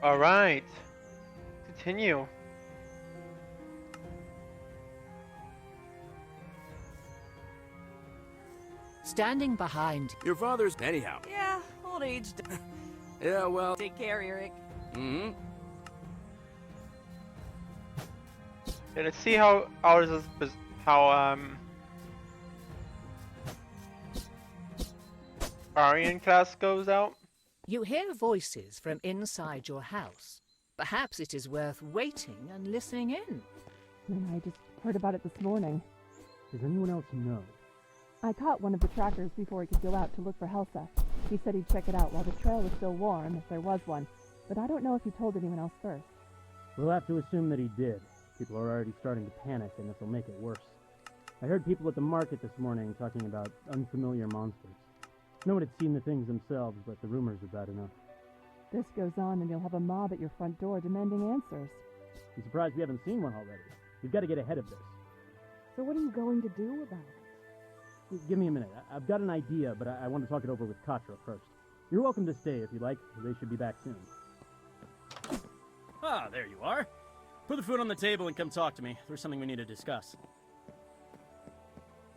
All right. Continue. Standing behind. Your father's... Anyhow. Yeah, old age. Yeah, well... Take care, Eric. Mm-hmm. Okay, let's see how ours is. How Aryan class goes out. You hear voices from inside your house. Perhaps it is worth waiting and listening in. And I just heard about it this morning. Does anyone else know? I caught one of the trackers before he could go out to look for Helsa. He said he'd check it out while the trail was still warm, if there was one. But I don't know if he told anyone else first. We'll have to assume that he did. People are already starting to panic, and this will make it worse. I heard people at the market this morning talking about unfamiliar monsters. No one had seen the things themselves, but the rumors are bad enough. This goes on and you'll have a mob at your front door demanding answers. I'm surprised we haven't seen one already. We've got to get ahead of this. So what are you going to do about it? Give me a minute. I've got an idea, but I want to talk it over with Katra first. You're welcome to stay if you like. They should be back soon. Ah, there you are. Put the food on the table and come talk to me. There's something we need to discuss.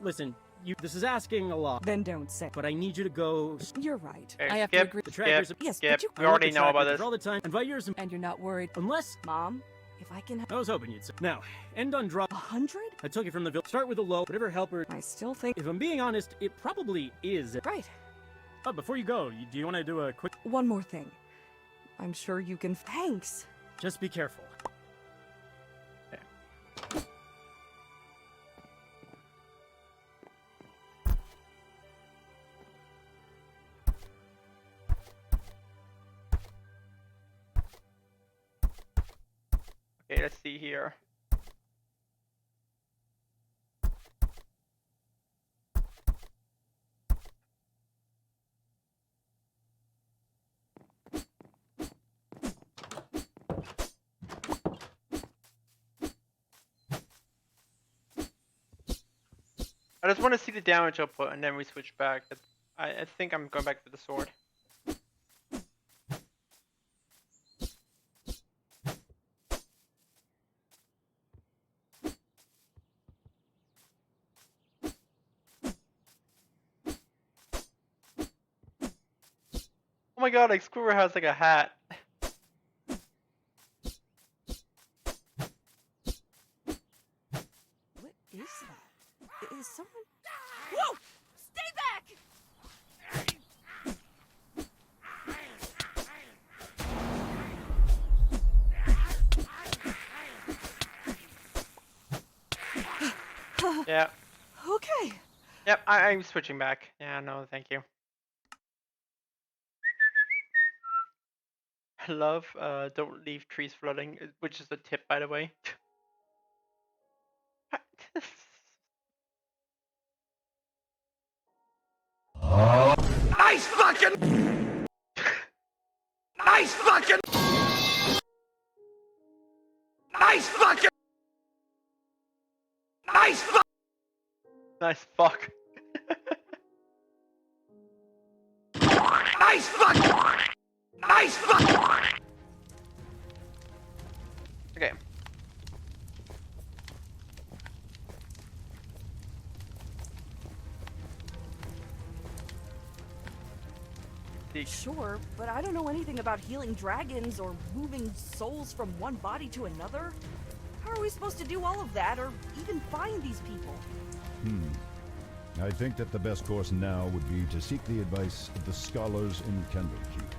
Listen, this is asking a lot. Then don't say. But I need you to go... You're right. Okay, I have to skip, agree. The trackers... skip, Yes, skip. but you... We already know about this. All the time. Invite yours And you're not worried. Unless... Mom, if I can... I was hoping you'd say... Now, end on drop... 100? I took it from the village. Start with a low, whatever helper... I still think... If I'm being honest, it probably is. Right. Oh, before you go, do you want to do a quick... One more thing. I'm sure you can... Thanks. Just be careful. Okay, let's see here. I just want to see the damage output and then we switch back. I think I'm going back for the sword. Oh my god, like Squirrel has like a hat. What is that? Is someone... Whoa! Stay back! Yeah. Okay. Yep, I'm switching back. Yeah, no, thank you. I love don't leave trees flooding, which is a tip, by the way. Nice fucking... Nice fucking... Nice fucking... Nice fuck... Nice fuck. Nice fuck... Nice fuck... Okay. Sure, but I don't know anything about healing dragons or moving souls from one body to another. How are we supposed to do all of that or even find these people? I think that the best course now would be to seek the advice of the scholars in Candlekeep.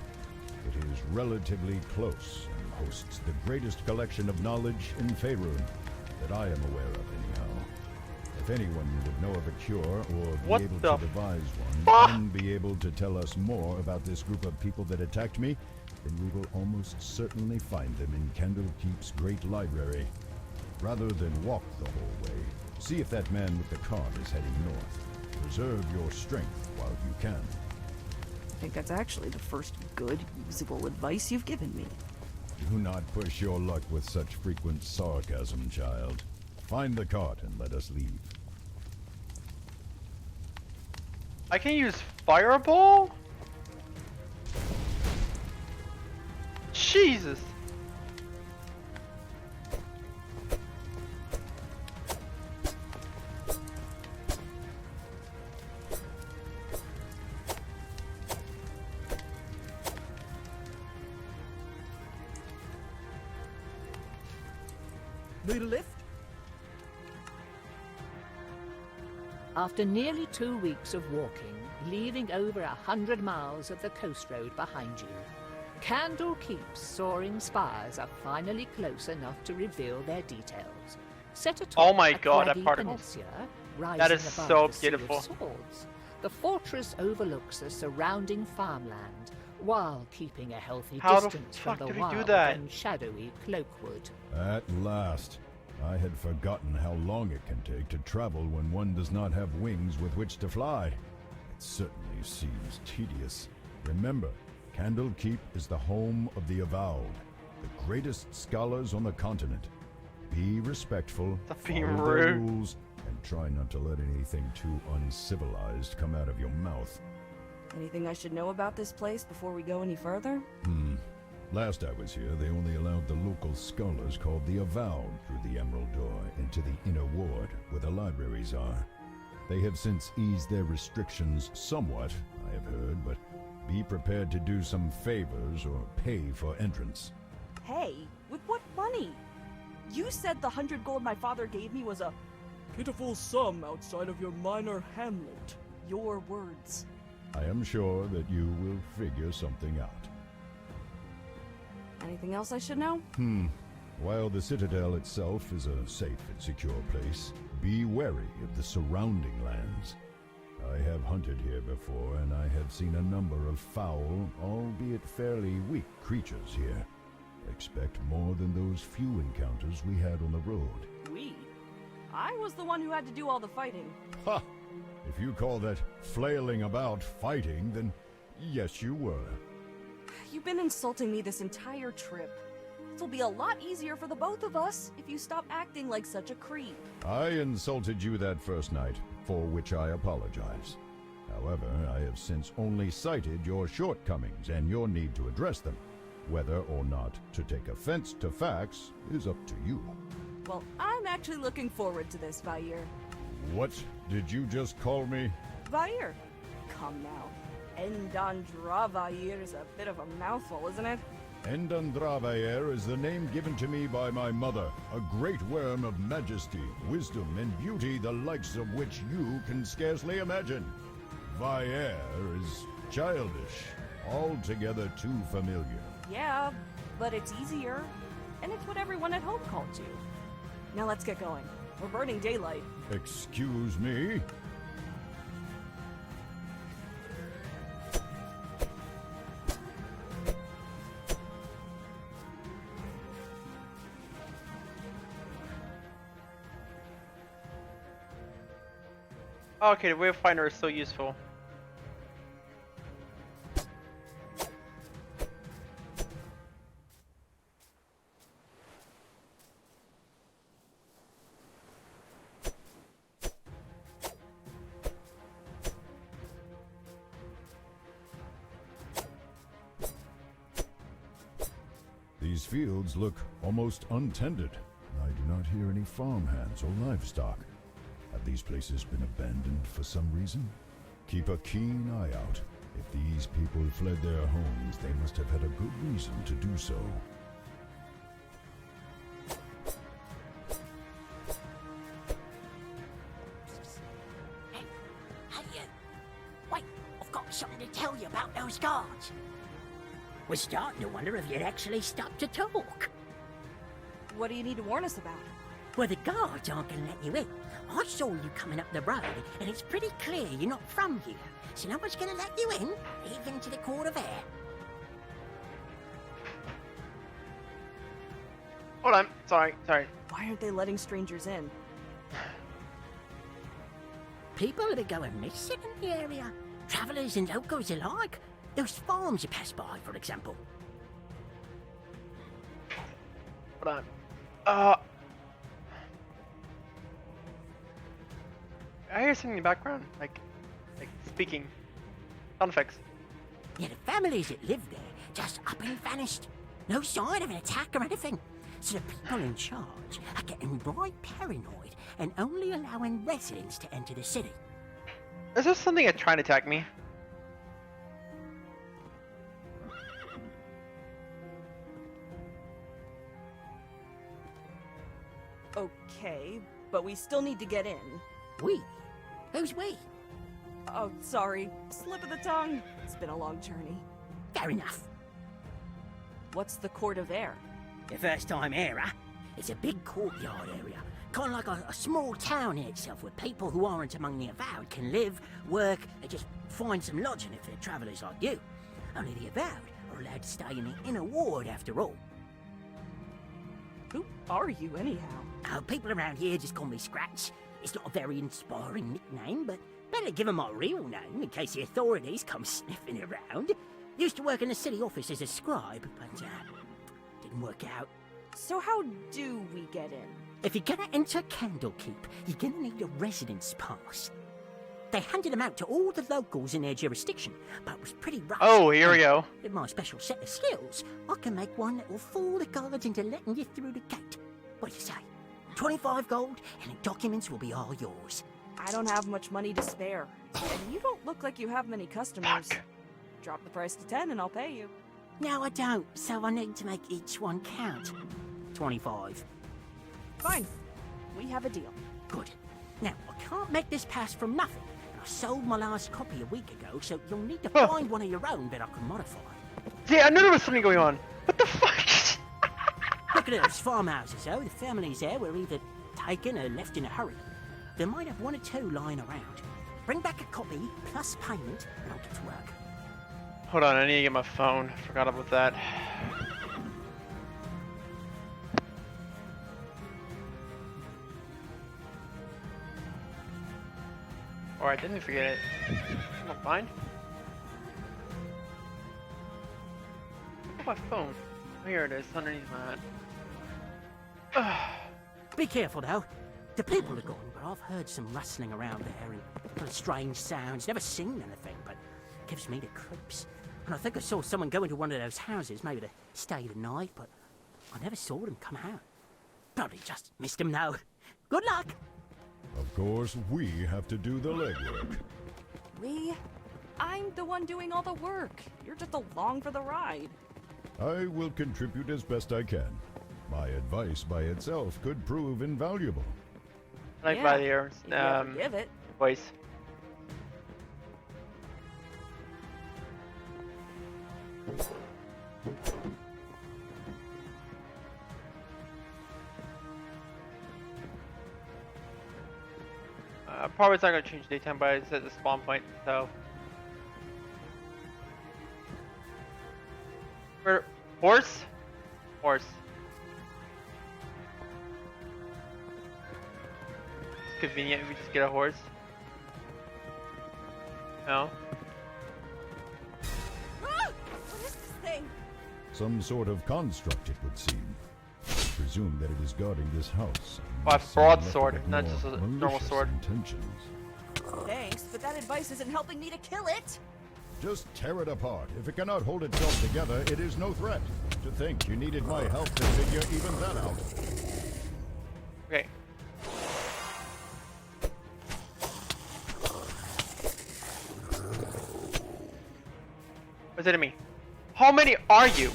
It is relatively close and hosts the greatest collection of knowledge in Faerun that I am aware of anyhow. If anyone would know of a cure or What be able the to devise fuck? one and be able to tell us more about this group of people that attacked me, then we will almost certainly find them in Candlekeep's great library. Rather than walk the whole way, see if that man with the cart is heading north. Preserve your strength while you can. I think that's actually the first good, usable advice you've given me. Do not push your luck with such frequent sarcasm, child. Find the cart and let us leave. I can use Fireball? Jesus! Need a lift? After nearly 2 weeks of walking, leaving over 100 miles of the coast road behind you, Candle Keep's soaring spires are finally close enough to reveal their details. Set atop Oh my a God, that craggy part of- peninsula rising that is above so the Sea of beautiful. Swords, the fortress overlooks the surrounding farmland while keeping a healthy How the distance from fuck the did we do wild that? and shadowy Cloakwood. At last. I had forgotten how long it can take to travel when one does not have wings with which to fly. It certainly seems tedious. Remember, Candle Keep is the home of the Avowed, the greatest scholars on the continent. Be respectful, Stop being follow their rude. rules, and try not to let anything too uncivilized come out of your mouth. Anything I should know about this place before we go any further? Last I was here, they only allowed the local scholars called the Avowed through the Emerald Door into the Inner Ward, where the libraries are. They have since eased their restrictions somewhat, I have heard, but be prepared to do some favors or pay for entrance. Hey, with what money? You said the 100 gold my father gave me was a pitiful sum outside of your minor hamlet. Your words. I am sure that you will figure something out. Anything else I should know? While the Citadel itself is a safe and secure place, be wary of the surrounding lands. I have hunted here before, and I have seen a number of foul, albeit fairly weak creatures here. Expect more than those few encounters we had on the road. We? I was the one who had to do all the fighting. Ha! If you call that flailing about fighting, then yes, you were. You've been insulting me this entire trip. It'll be a lot easier for the both of us if you stop acting like such a creep. I insulted you that first night, for which I apologize. However, I have since only cited your shortcomings and your need to address them. Whether or not to take offense to facts is up to you. Well, I'm actually looking forward to this, Vair. What did you just call me? Vair. Come now. Endandravair is a bit of a mouthful, isn't it? Endandravair is the name given to me by my mother, a great worm of majesty, wisdom, and beauty, the likes of which you can scarcely imagine. Vair is childish, altogether too familiar. Yeah, but it's easier. And it's what everyone at home called you. Now let's get going. We're burning daylight. Excuse me? Okay, the wayfinder is so useful. These fields look almost untended. I do not hear any farmhands or livestock. Have these places been abandoned for some reason? Keep a keen eye out. If these people fled their homes, they must have had a good reason to do so. Hey, wait, I've got something to tell you about those guards. We're starting to wonder if you'd actually stop to talk. What do you need to warn us about? Well, the guards aren't going to let you in. I saw you coming up the road, and it's pretty clear you're not from here. So no one's going to let you in, even to the Court of Air. Hold on, sorry. Why aren't they letting strangers in? People that are going missing in the area. Travellers and locals alike. Those farms you pass by, for example. Hold on. I hear something in the background, like speaking. Sound effects. Yeah, the families that lived there just up and vanished. No sign of an attack or anything. So the people in charge are getting right paranoid and only allowing residents to enter the city. Is there something that's trying to attack me? Okay, but we still need to get in. We? Who's we? Oh, sorry. Slip of the tongue. It's been a long journey. Fair enough. What's the Court of Air? The first time era. It's a big courtyard area. Kind of like a small town in itself where people who aren't among the avowed can live, work, and just find some lodging if they're travellers like you. Only the avowed are allowed to stay in the inner ward after all. Who are you, anyhow? Oh, people around here just call me Scratch. It's not a very inspiring nickname, but better give 'em my real name in case the authorities come sniffing around. Used to work in the city office as a scribe, but didn't work out. So how do we get in? If you're gonna enter Candlekeep, you're gonna need a residence pass. They handed them out to all the locals in their jurisdiction, but it was pretty rough. Oh, here we go. With my special set of skills, I can make one that will fool the guards into letting you through the gate. What do you say? 25 gold, and the documents will be all yours. I don't have much money to spare, and you don't look like you have many customers. Fuck. Drop the price to 10 and I'll pay you. No, I don't, so I need to make each one count. 25. Fine. We have a deal. Good. Now, I can't make this pass from nothing. I sold my last copy a week ago, so you'll need to Huh. find one of your own that I can modify. See, I knew there was something going on. What the fuck? Look at those farmhouses, though. The families there were either taken or left in a hurry. They might have one or two lying around. Bring back a copy, plus payment, and I'll get to work. Hold on, I need to get my phone. Forgot about that. Or I didn't forget it. I'm fine. Oh, my phone. Here it is, underneath my hat. Be careful, though. The people are gone, but I've heard some rustling around there and strange sounds. Never seen anything, but gives me the creeps. And I think I saw someone go into one of those houses, maybe to stay the night, but I never saw them come out. Probably just missed them, though. Good luck! Of course, we have to do the legwork. I'm the one doing all the work. You're just along for the ride. I will contribute as best I can. My advice by itself could prove invaluable. Like Yeah, by the ears. If you ever give it. Voice. Probably it's not gonna change daytime, but it's at the spawn point, so. Horse? Horse. It's convenient if we just get a horse. No? Ah! What is this thing? Some sort of construct, it would seem. I presume that it is guarding this house. Oh, a Some broadsword, method of not more just a normal malicious sword. Intentions. Thanks, but that advice isn't helping me to kill it. Just tear it apart. If it cannot hold itself together, it is no threat. To think you needed my help to figure even that out. Okay. What's it to me? How many are you?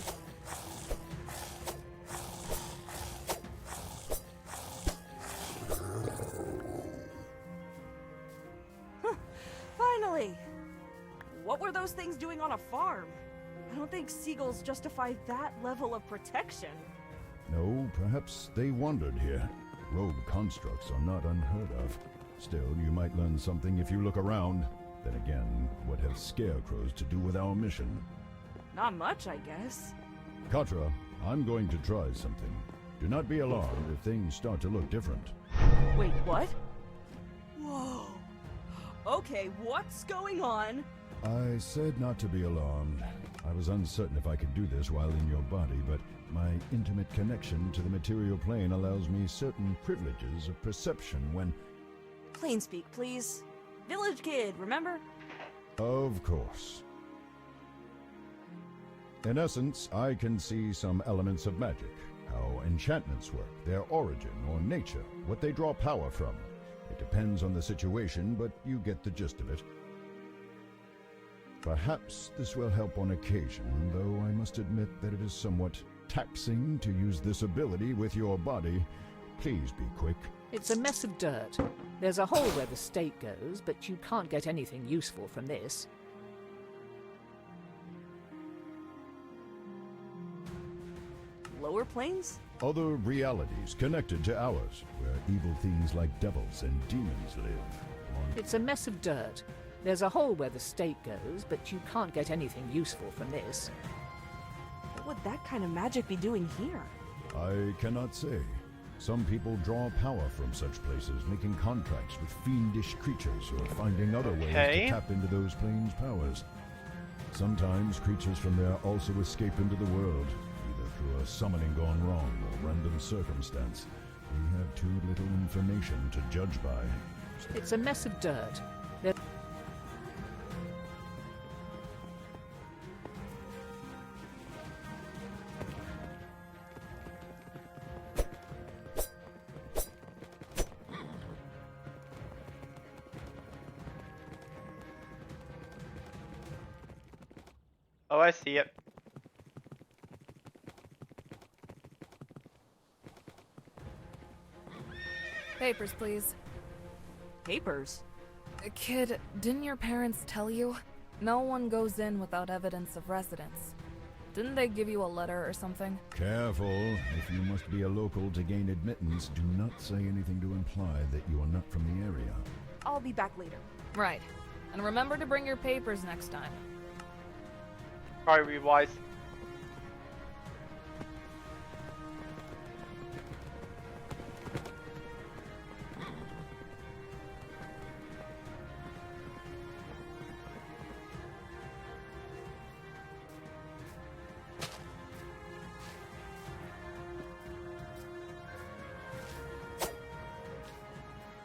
Finally! What were those things doing on a farm? I don't think seagulls justify that level of protection. No, perhaps they wandered here. Rogue constructs are not unheard of. Still, you might learn something if you look around. Then again, what have scarecrows to do with our mission? Not much, I guess. Katra, I'm going to try something. Do not be alarmed if things start to look different. Wait, what? Whoa. Okay, what's going on? I said not to be alarmed. I was uncertain if I could do this while in your body, but my intimate connection to the material plane allows me certain privileges of perception when... Plain speak, please. Village kid, remember? Of course. In essence, I can see some elements of magic, how enchantments work, their origin or nature, what they draw power from. It depends on the situation, but you get the gist of it. Perhaps this will help on occasion, though I must admit that it is somewhat taxing to use this ability with your body. Please be quick. It's a mess of dirt. There's a hole where the stake goes, but you can't get anything useful from this. Lower planes? Other realities connected to ours, where evil things like devils and demons live. It's a mess of dirt. There's a hole where the stake goes, but you can't get anything useful from this. What would that kind of magic be doing here? I cannot say. Some people draw power from such places, making contracts with fiendish creatures or finding other ways to tap into those planes' powers. Sometimes creatures from there also escape into the world, either through a summoning gone wrong or random circumstance. We have too little information to judge by. It's a mess of dirt. Oh, I see it. Papers, please. Papers? Kid, didn't your parents tell you? No one goes in without evidence of residence. Didn't they give you a letter or something? Careful. If you must be a local to gain admittance, do not say anything to imply that you are not from the area. I'll be back later. Right. And remember to bring your papers next time. Probably be wise.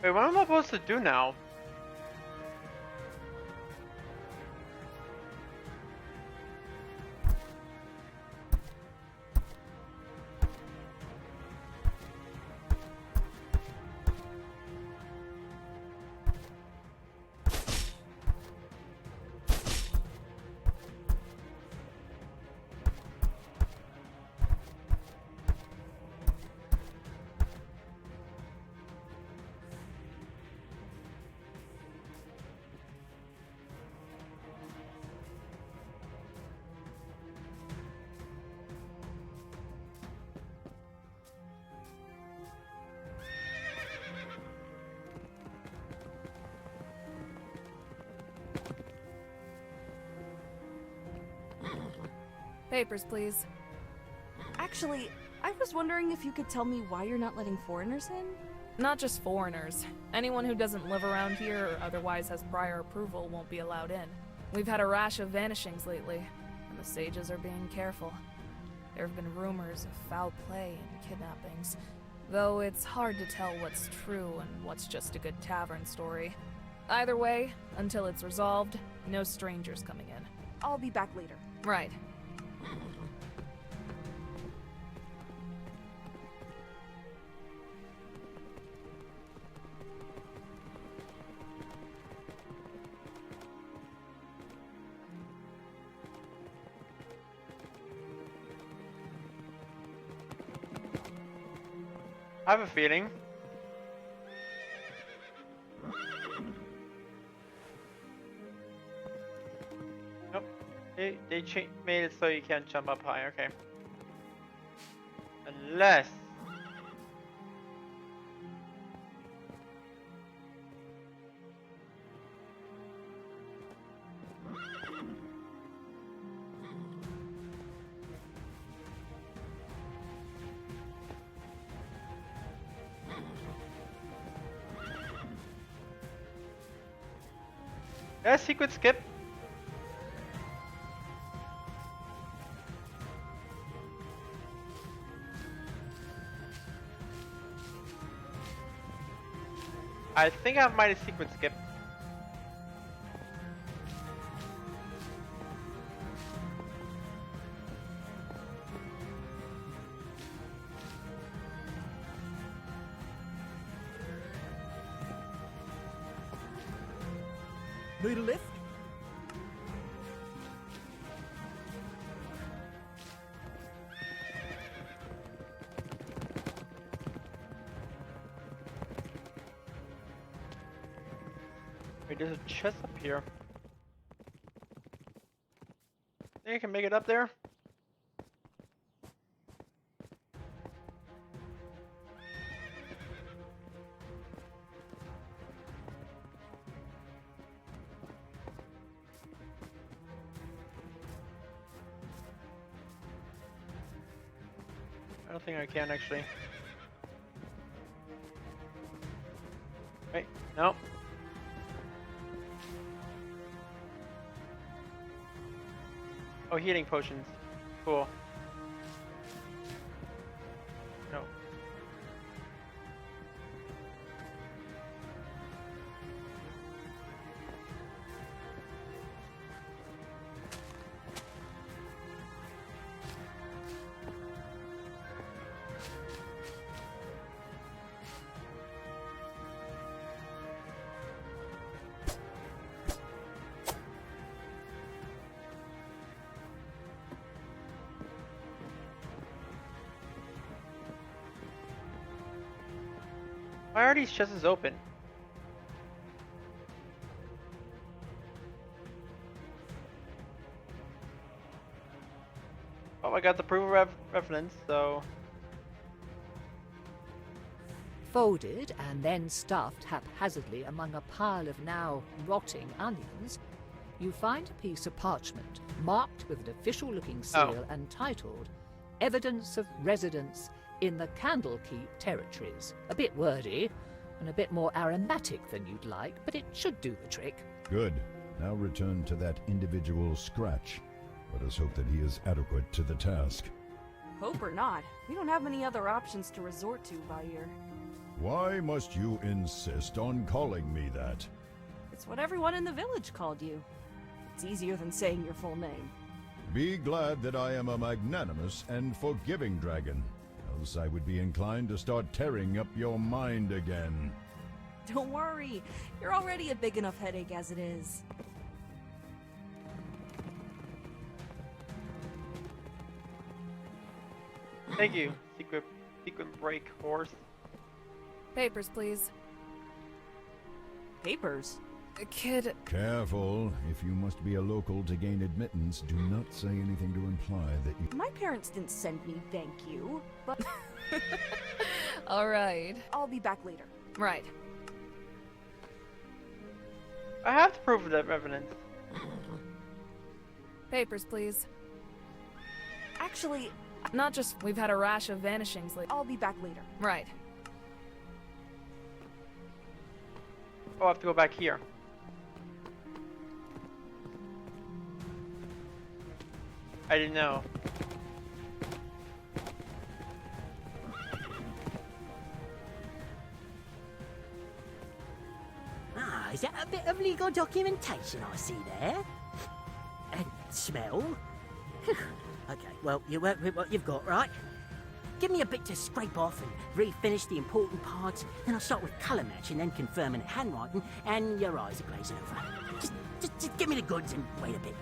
Wait, what am I supposed to do now? Papers, please. Actually, I was wondering if you could tell me why you're not letting foreigners in? Not just foreigners. Anyone who doesn't live around here or otherwise has prior approval won't be allowed in. We've had a rash of vanishings lately, and the sages are being careful. There have been rumors of foul play and kidnappings, though it's hard to tell what's true and what's just a good tavern story. Either way, until it's resolved, no strangers coming in. I'll be back later. Right. I have a feeling. Nope. They made it so you can't jump up high, okay. Unless... Yeah, secret skip. I think I might have sequence skip. Need a lift? Wait, there's a chest up here. Think I can make it up there? I don't think I can actually. Wait, no. Oh, healing potions. Cool. No. Why are these chests open? Oh, I got the proof of reference, so... Folded and then stuffed haphazardly among a pile of now rotting onions, you find a piece of parchment marked with an official-looking seal and titled Evidence of Residence in the Candlekeep Territories. A bit wordy and a bit more aromatic than you'd like, but it should do the trick. Good. Now return to that individual Scratch. Let us hope that he is adequate to the task. Hope or not, we don't have many other options to resort to by here. Why must you insist on calling me that? It's what everyone in the village called you. It's easier than saying your full name. Be glad that I am a magnanimous and forgiving dragon. Else I would be inclined to start tearing up your mind again. Don't worry, you're already a big enough headache as it is. Thank you, secret break horse. Papers, please. Papers? Kid. Careful. If you must be a local to gain admittance, do not say anything to imply that you... My parents didn't send me thank you, but... Alright. I'll be back later. Right. I have to prove that revenant. Papers, please. Actually... Not just we've had a rash of vanishings lately. I'll be back later. Right. Oh, I have to go back here. I didn't know. Ah, is that a bit of legal documentation I see there? And smell? Okay, well, you work with what you've got, right? Give me a bit to scrape off and refinish the important parts, then I'll start with colour matching, then confirming handwriting, and your eyes are glazing over. Just give me the goods and wait a bit.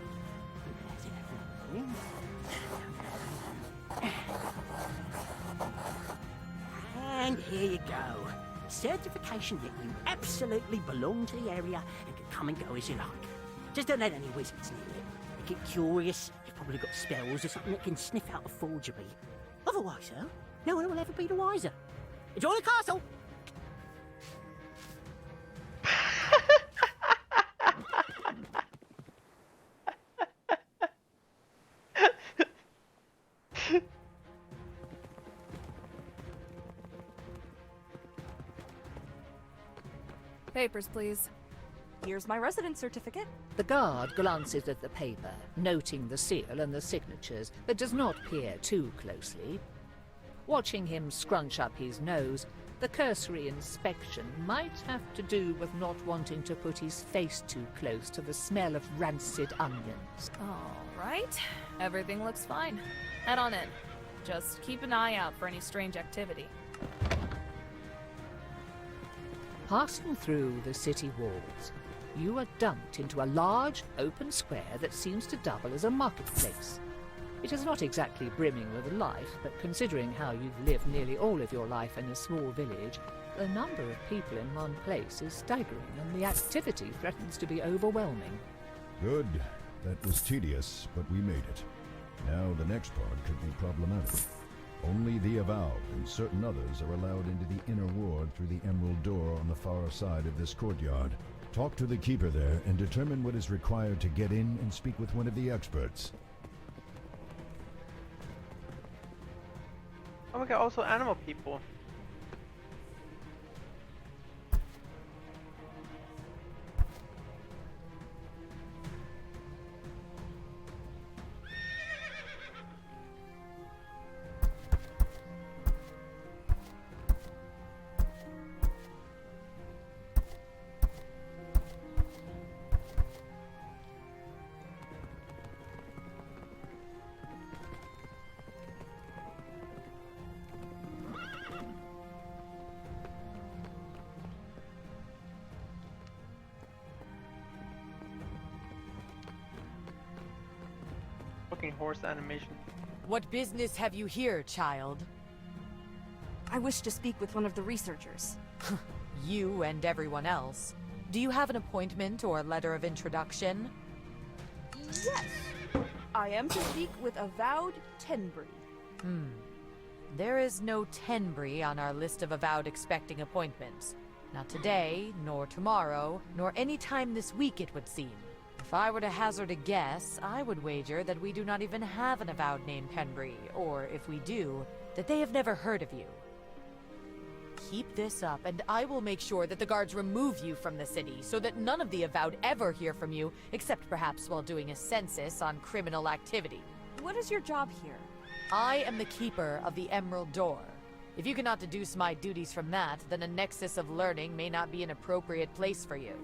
And here you go. Certification that you absolutely belong to the area and can come and go as you like. Just don't let any wizards near it. They get curious, you've probably got spells or something that can sniff out a forgery. Otherwise, though, no one will ever be the wiser. Enjoy the castle! Papers, please. Here's my residence certificate. The guard glances at the paper, noting the seal and the signatures, but does not peer too closely. Watching him scrunch up his nose, the cursory inspection might have to do with not wanting to put his face too close to the smell of rancid onions. Alright. Everything looks fine. Head on in. Just keep an eye out for any strange activity. Passing through the city walls, you are dumped into a large, open square that seems to double as a marketplace. It is not exactly brimming with life, but considering how you've lived nearly all of your life in a small village, the number of people in one place is staggering, and the activity threatens to be overwhelming. Good. That was tedious, but we made it. Now the next part could be problematic. Only the Avowed and certain others are allowed into the inner ward through the emerald door on the far side of this courtyard. Talk to the keeper there and determine what is required to get in and speak with one of the experts. Oh my god, also animal people. Fucking horse animation. What business have you here, child? I wish to speak with one of the researchers. You and everyone else. Do you have an appointment or letter of introduction? Yes. I am to speak with Avowed Tenbury. There is no Tenbury on our list of Avowed expecting appointments. Not today, nor tomorrow, nor any time this week, it would seem. If I were to hazard a guess, I would wager that we do not even have an Avowed named Tenbury, or if we do, that they have never heard of you. Keep this up, and I will make sure that the guards remove you from the city, so that none of the Avowed ever hear from you, except perhaps while doing a census on criminal activity. What is your job here? I am the keeper of the Emerald Door. If you cannot deduce my duties from that, then a nexus of learning may not be an appropriate place for you.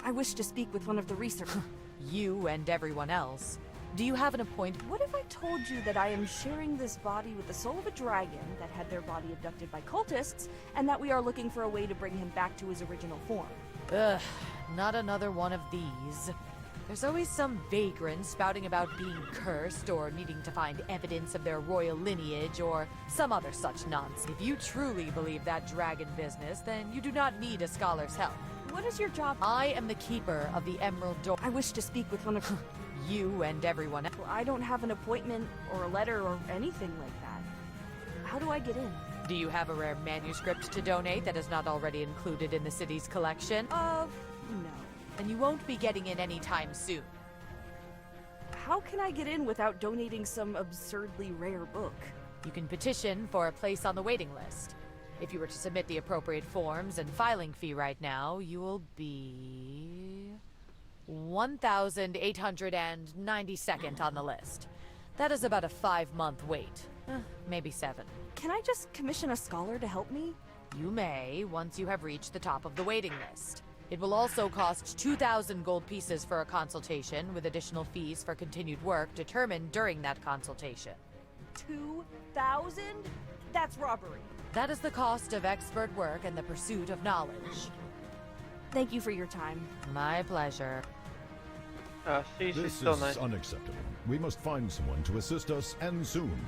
I wish to speak with one of the researchers. You and everyone else. Do you have an appointment? What if I told you that I am sharing this body with the soul of a dragon that had their body abducted by cultists, and that we are looking for a way to bring him back to his original form? Ugh, not another one of these. There's always some vagrant spouting about being cursed or needing to find evidence of their royal lineage or some other such nonsense. If you truly believe that dragon business, then you do not need a scholar's help. What is your job? I am the keeper of the Emerald Door. I wish to speak with one of you and everyone else. Well, I don't have an appointment or a letter or anything like that. How do I get in? Do you have a rare manuscript to donate that is not already included in the city's collection? No. And you won't be getting in anytime soon. How can I get in without donating some absurdly rare book? You can petition for a place on the waiting list. If you were to submit the appropriate forms and filing fee right now, you will be 1,892nd on the list. That is about a 5-month wait. Maybe 7. Can I just commission a scholar to help me? You may, once you have reached the top of the waiting list. It will also cost 2,000 gold pieces for a consultation, with additional fees for continued work determined during that consultation. 2,000? That's robbery. That is the cost of expert work and the pursuit of knowledge. Thank you for your time. My pleasure. She's This so is nice. unacceptable. We must find someone to assist us, and soon.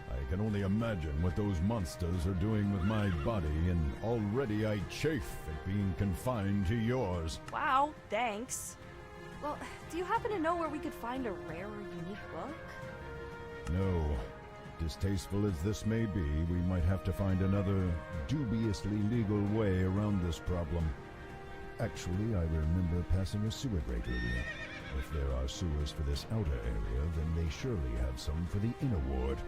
I can only imagine what those monsters are doing with my body, and already I chafe at being confined to yours. Wow, thanks. Well, do you happen to know where we could find a rare or unique book? No. Distasteful as this may be, we might have to find another dubiously legal way around this problem. Actually, I remember passing a sewer grate earlier. If there are sewers for this outer area, then they surely have some for the inner ward.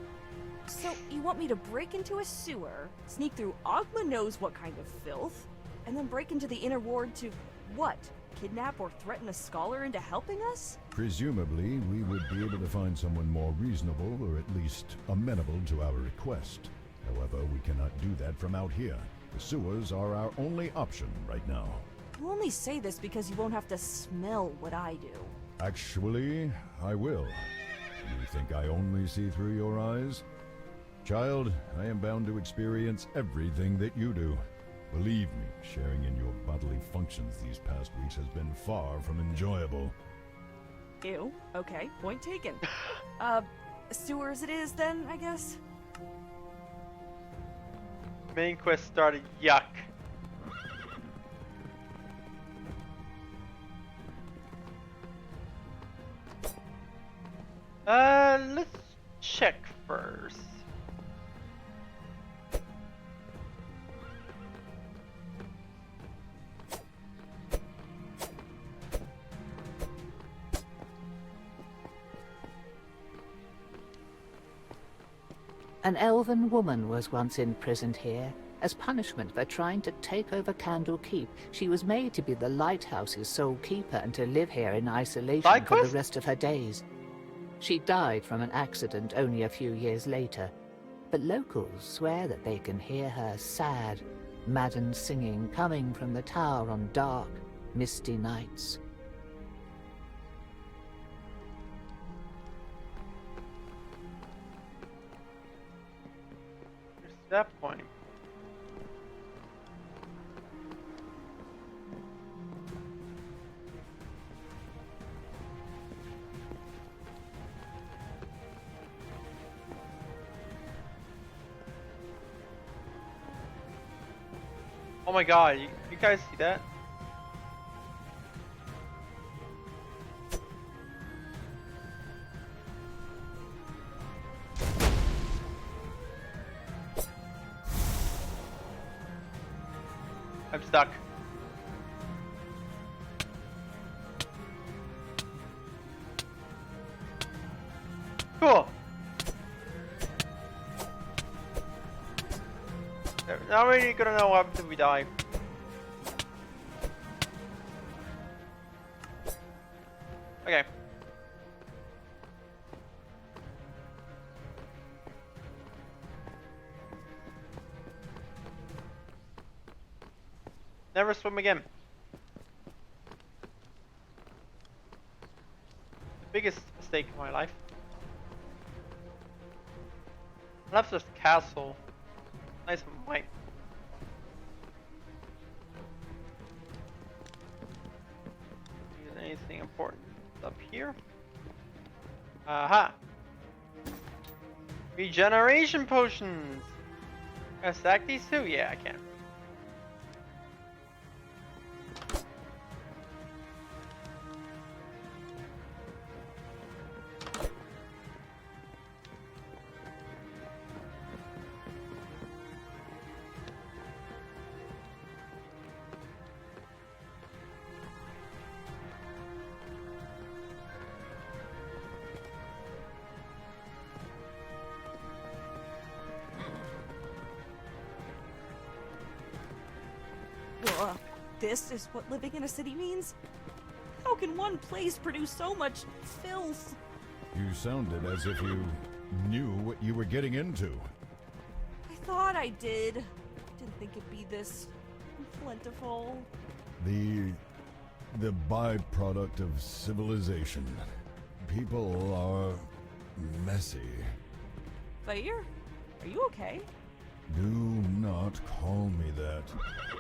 So, you want me to break into a sewer, sneak through Ogma knows what kind of filth, and then break into the inner ward to, what, kidnap or threaten a scholar into helping us? Presumably, we would be able to find someone more reasonable, or at least amenable to our request. However, we cannot do that from out here. The sewers are our only option right now. You only say this because you won't have to smell what I do. Actually, I will. You think I only see through your eyes? Child, I am bound to experience everything that you do. Believe me, sharing in your bodily functions these past weeks has been far from enjoyable. Ew. Okay, point taken. Sewers it is then, I guess? Main quest started. Yuck. Let's check first. An elven woman was once imprisoned here. As punishment for trying to take over Candle Keep, she was made to be the lighthouse's sole keeper and to live here in isolation for the rest of her days. She died from an accident only a few years later, but locals swear that they can hear her sad, maddened singing coming from the tower on dark, misty nights. Where's that point? Oh my god, you guys see that? I'm stuck. Cool. Now we're really gonna know what happens if we die. Okay. Never swim again. The biggest mistake in my life. I left this castle. Nice and white. Is anything important up here? Aha! Regeneration potions! Can I stack these too? Yeah, I can. This is what living in a city means? How can one place produce so much filth? You sounded as if you knew what you were getting into. I thought I did. Didn't think it'd be this plentiful. The byproduct of civilization. People are messy. Fire? Are you okay? Do not call me that.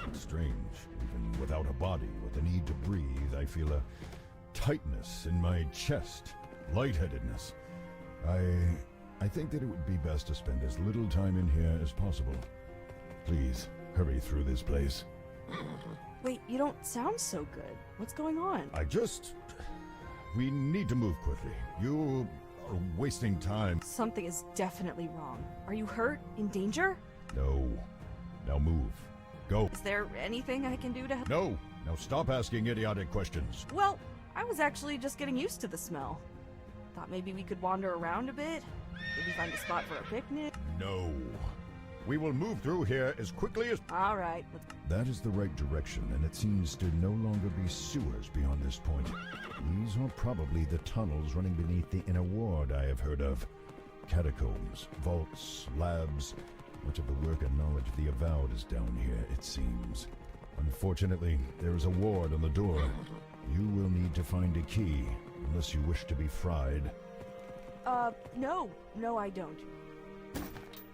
It's strange. Even without a body, with the need to breathe, I feel a tightness in my chest. Lightheadedness. I think that it would be best to spend as little time in here as possible. Please, hurry through this place. Wait, you don't sound so good. What's going on? We need to move quickly. You are wasting time. Something is definitely wrong. Are you hurt? In danger? No. Now move. Go. Is there anything I can do to help? No. Now stop asking idiotic questions. Well, I was actually just getting used to the smell. Thought maybe we could wander around a bit. Maybe find a spot for a picnic. No. We will move through here as quickly as... All right. That is the right direction, and it seems to no longer be sewers beyond this point. These are probably the tunnels running beneath the inner ward I have heard of. Catacombs, vaults, labs. Much of the work and knowledge of the Avowed is down here, it seems. Unfortunately, there is a ward on the door. You will need to find a key, unless you wish to be fried. No. No, I don't.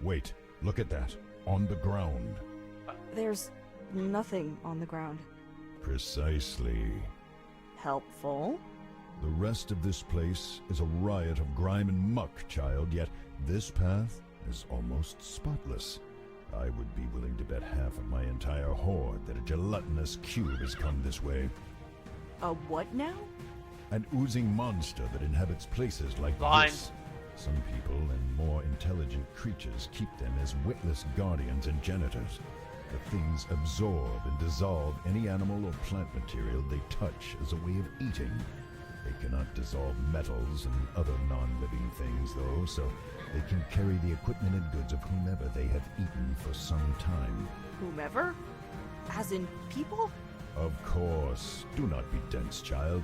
Wait, look at that. On the ground. There's nothing on the ground. Precisely. Helpful? The rest of this place is a riot of grime and muck, child, yet this path is almost spotless. I would be willing to bet half of my entire horde that a gelatinous cube has come this way. A what now? An oozing monster that inhabits places like Fine. this. Some people and more intelligent creatures keep them as witless guardians and janitors. The things absorb and dissolve any animal or plant material they touch as a way of eating. They cannot dissolve metals and other non-living things, though, so they can carry the equipment and goods of whomever they have eaten for some time. Whomever? As in people? Of course. Do not be dense, child.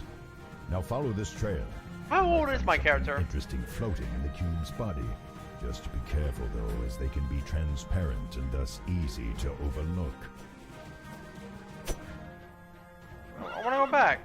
Now follow this trail. How old is my Something character? interesting floating in the cube's body. Just be careful, though, as they can be transparent and thus easy to overlook. I want to go back.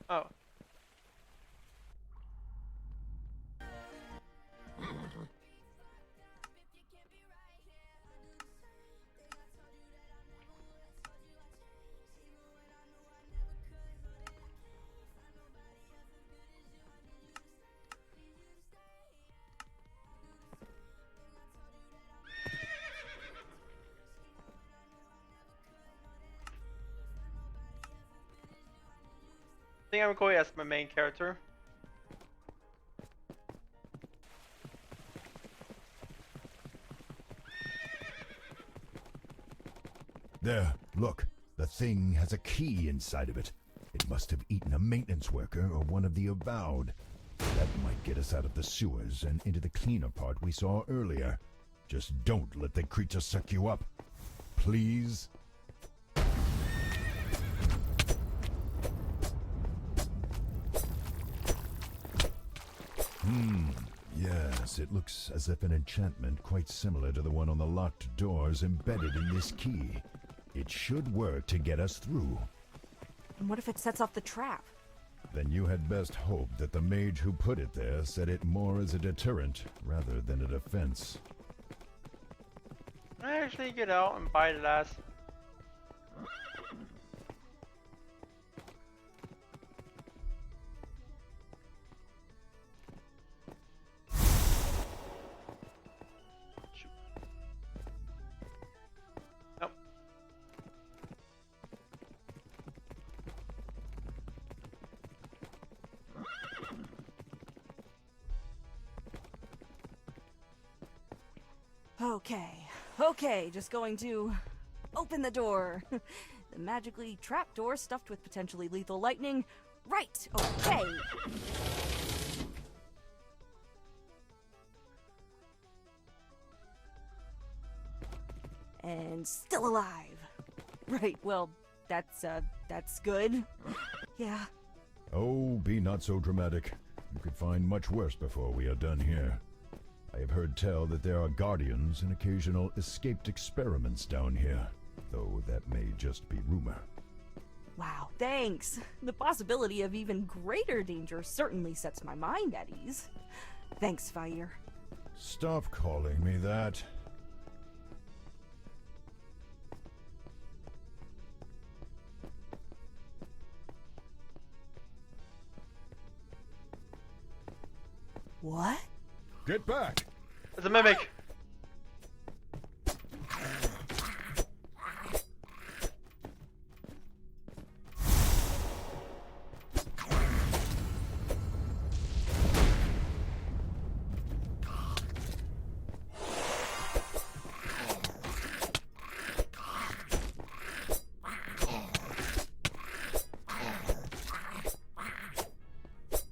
Oh. I think I'm going as my main character. There, look. The thing has a key inside of it. It must have eaten a maintenance worker or one of the avowed. That might get us out of the sewers and into the cleaner part we saw earlier. Just don't let the creature suck you up. Please? Yes, it looks as if an enchantment quite similar to the one on the locked door is embedded in this key. It should work to get us through. And what if it sets off the trap? Then you had best hope that the mage who put it there set it more as a deterrent rather than a defense. Can I actually get out and bite it ass? Shoot. Nope. Okay, just going to open the door. The magically trapped door stuffed with potentially lethal lightning. Right, okay. And still alive. Right, well, that's good. Yeah. Oh, be not so dramatic. You could find much worse before we are done here. I have heard tell that there are guardians and occasional escaped experiments down here, though that may just be rumor. Wow, thanks. The possibility of even greater danger certainly sets my mind at ease. Thanks, Fire. Stop calling me that. What? Get back! It's a mimic!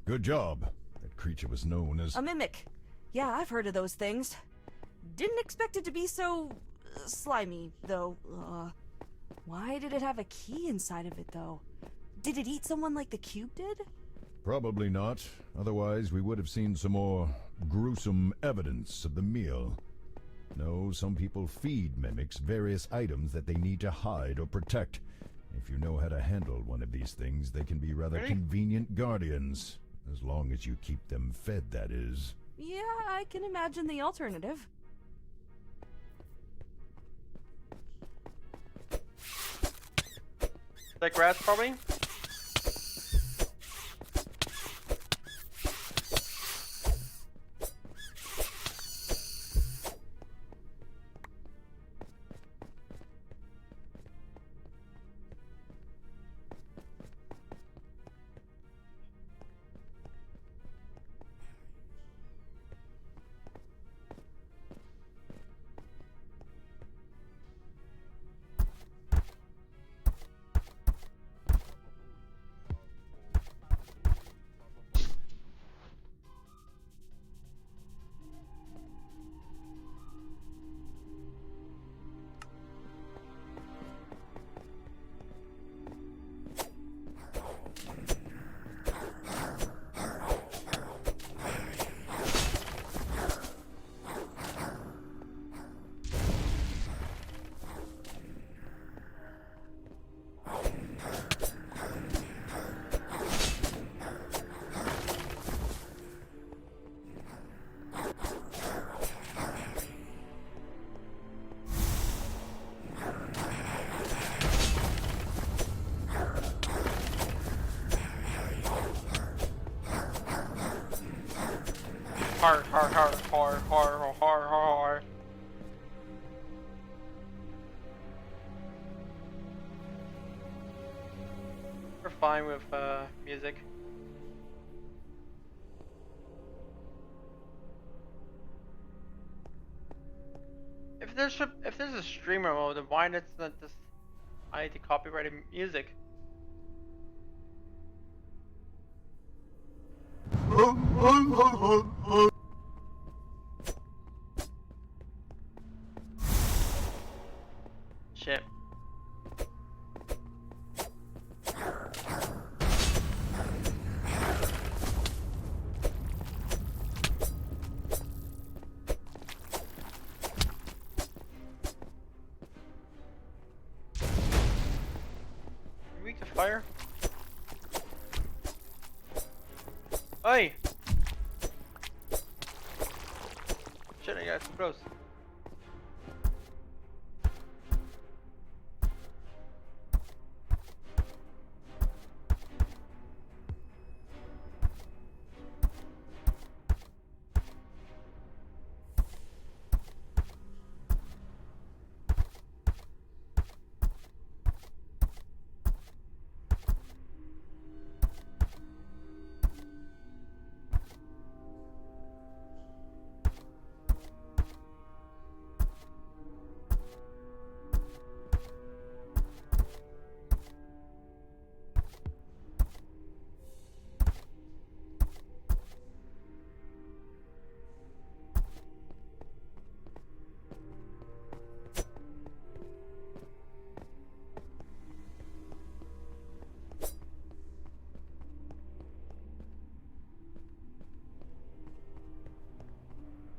Good job. That creature was known as... A mimic. Yeah, I've heard of those things. Didn't expect it to be so... slimy, though. Why did it have a key inside of it, though? Did it eat someone like the cube did? Probably not. Otherwise, we would have seen some more gruesome evidence of the meal. No, some people feed mimics various items that they need to hide or protect. If you know how to handle one of these things, they can be rather convenient guardians. As long as you keep them fed, that is. Yeah, I can imagine the alternative. Like grass, probably? Hard. We're fine with music. If there's a streamer mode, then why not just I need to copyright music? Shit. Weak to fire? Oi! Shit, I got too close.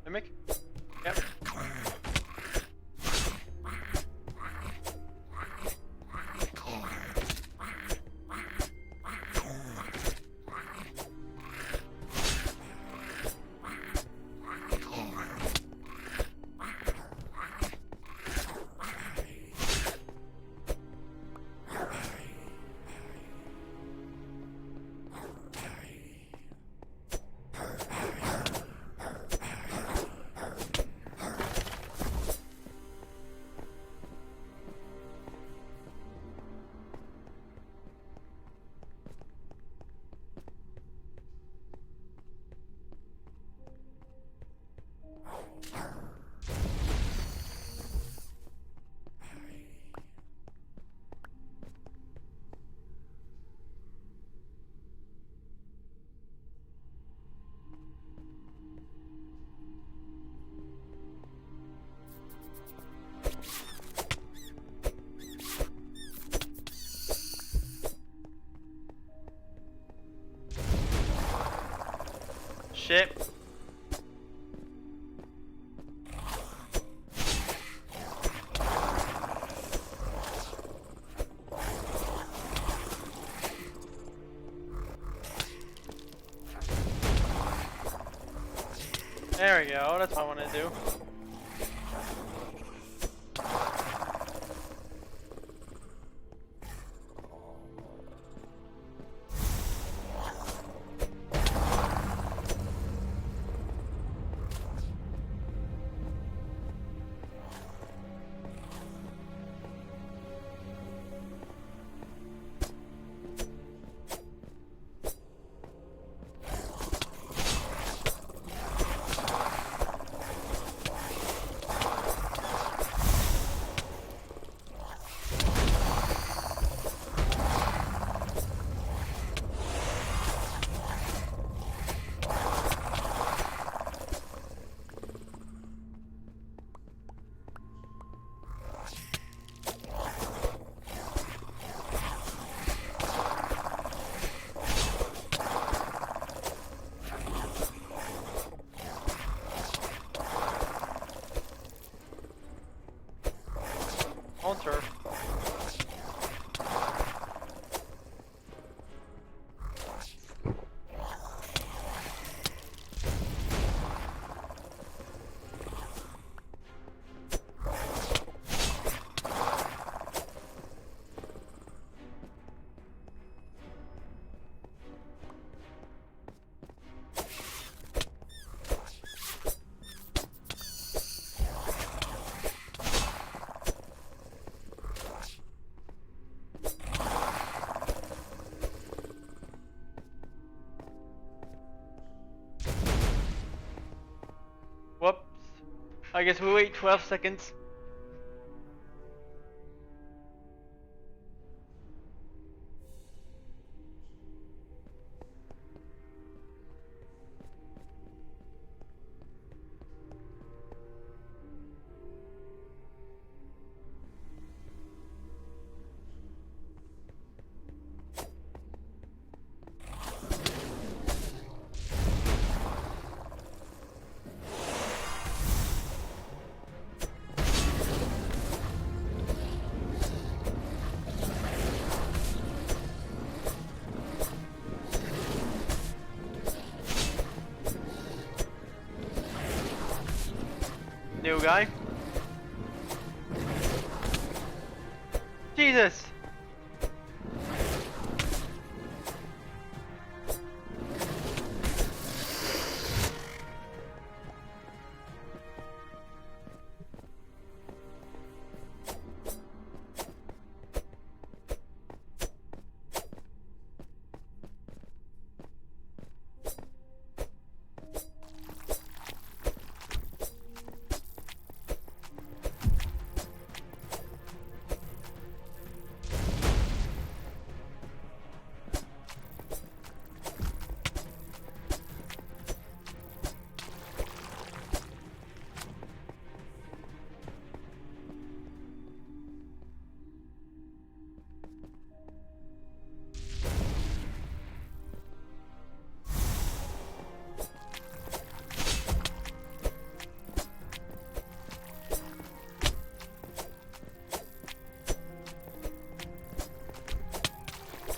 Mimic? Yep. shit. There we go, that's what I want to do. Altar. Whoops. I guess we wait 12 seconds. New guy. Jesus!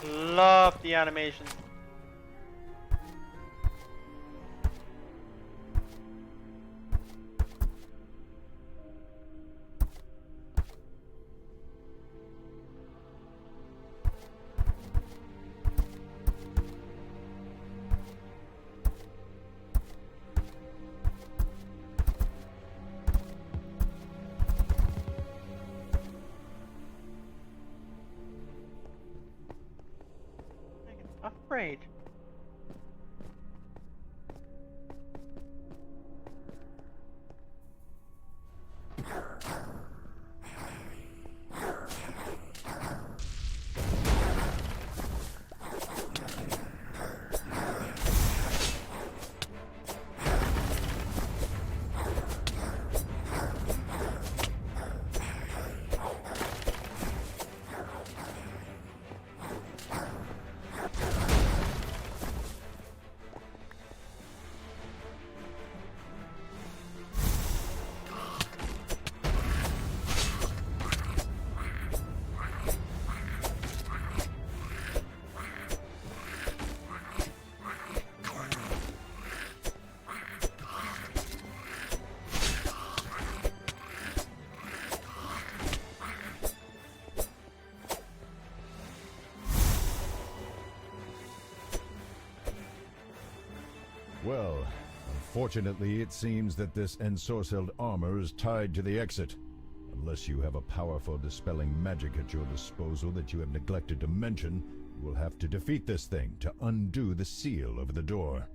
Love the animations. Afraid. Well, unfortunately, it seems that this ensorcelled armor is tied to the exit. Unless you have a powerful dispelling magic at your disposal that you have neglected to mention, you will have to defeat this thing to undo the seal over the door.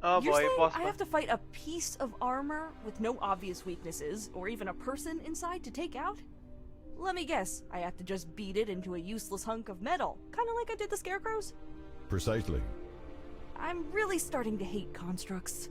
Oh You're boy, saying boss I have to fight a piece of armor with no obvious weaknesses, or even a person inside to take out? Let me guess, I have to just beat it into a useless hunk of metal, kinda like I did the scarecrows? Precisely. I'm really starting to hate constructs.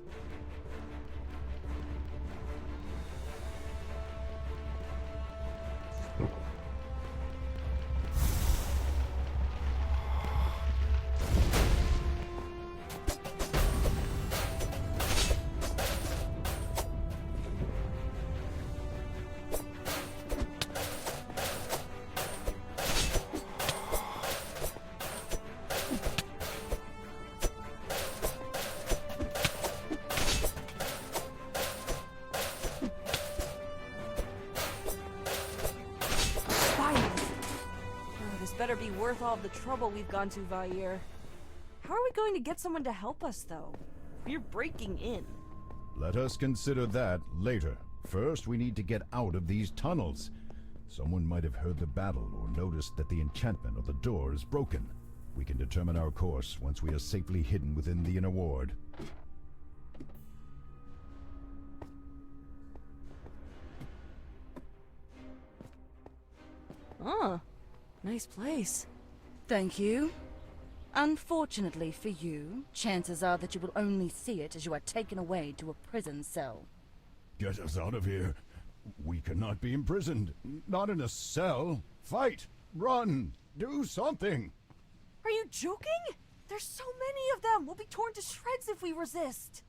Better be worth all the trouble we've gone to, Vair. How are we going to get someone to help us, though? We're breaking in. Let us consider that later. First, we need to get out of these tunnels. Someone might have heard the battle or noticed that the enchantment of the door is broken. We can determine our course once we are safely hidden within the inner ward. Ah. Nice place. Thank you. Unfortunately for you, chances are that you will only see it as you are taken away to a prison cell. Get us out of here. We cannot be imprisoned. Not in a cell. Fight! Run! Do something! Are you joking? There's so many of them! We'll be torn to shreds if we resist!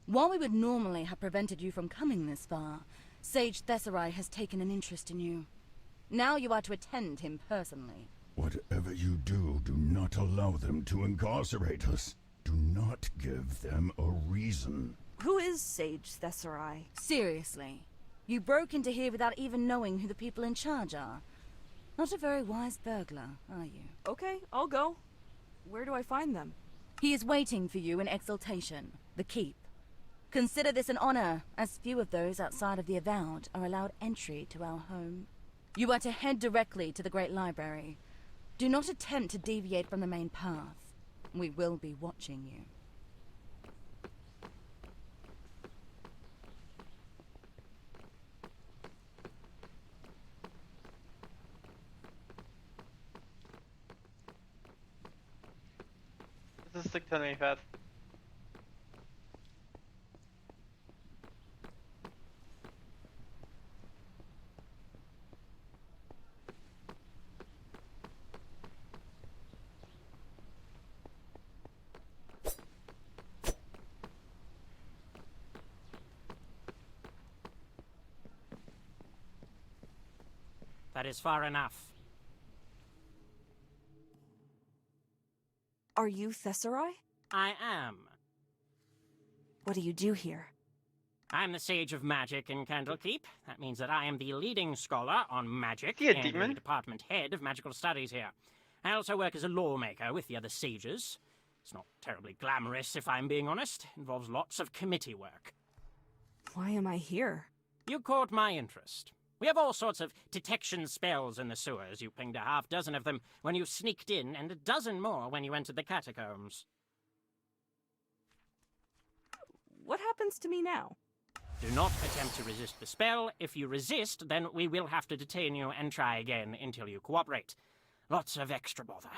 While we would normally have prevented you from coming this far, Sage Thessarai has taken an interest in you. Now you are to attend him personally. Whatever you do, do not allow them to incarcerate us. Do not give them a reason. Who is Sage Thessarai? Seriously, you broke into here without even knowing who the people in charge are. Not a very wise burglar, are you? Okay, I'll go. Where do I find them? He is waiting for you in Exaltation, the Keep. Consider this an honor, as few of those outside of the Avowed are allowed entry to our home. You are to head directly to the Great Library. Do not attempt to deviate from the main path. We will be watching you. This is 675. That is far enough. Are you Thessarai? I am. What do you do here? I'm the Sage of Magic in Candlekeep. That means that I am the leading scholar on magic Yeah, and demon. the department head of magical studies here. I also work as a lawmaker with the other sages. It's not terribly glamorous, if I'm being honest. It involves lots of committee work. Why am I here? You caught my interest. We have all sorts of detection spells in the sewers. You pinged a half-dozen of them when you sneaked in, and a dozen more when you entered the catacombs. What happens to me now? Do not attempt to resist the spell. If you resist, then we will have to detain you and try again until you cooperate. Lots of extra bother.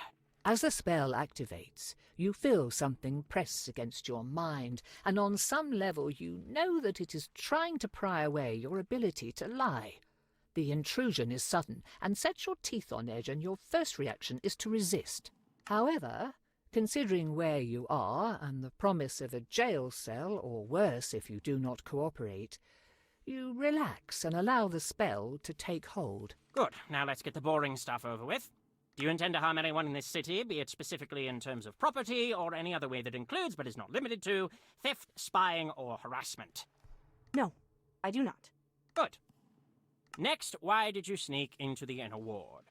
As the spell activates, you feel something press against your mind, and on some level you know that it is trying to pry away your ability to lie. The intrusion is sudden and sets your teeth on edge, and your first reaction is to resist. However, considering where you are and the promise of a jail cell, or worse if you do not cooperate, you relax and allow the spell to take hold. Good. Now let's get the boring stuff over with. Do you intend to harm anyone in this city, be it specifically in terms of property or any other way that includes, but is not limited to, theft, spying, or harassment? No, I do not. Good. Next, why did you sneak into the inner ward?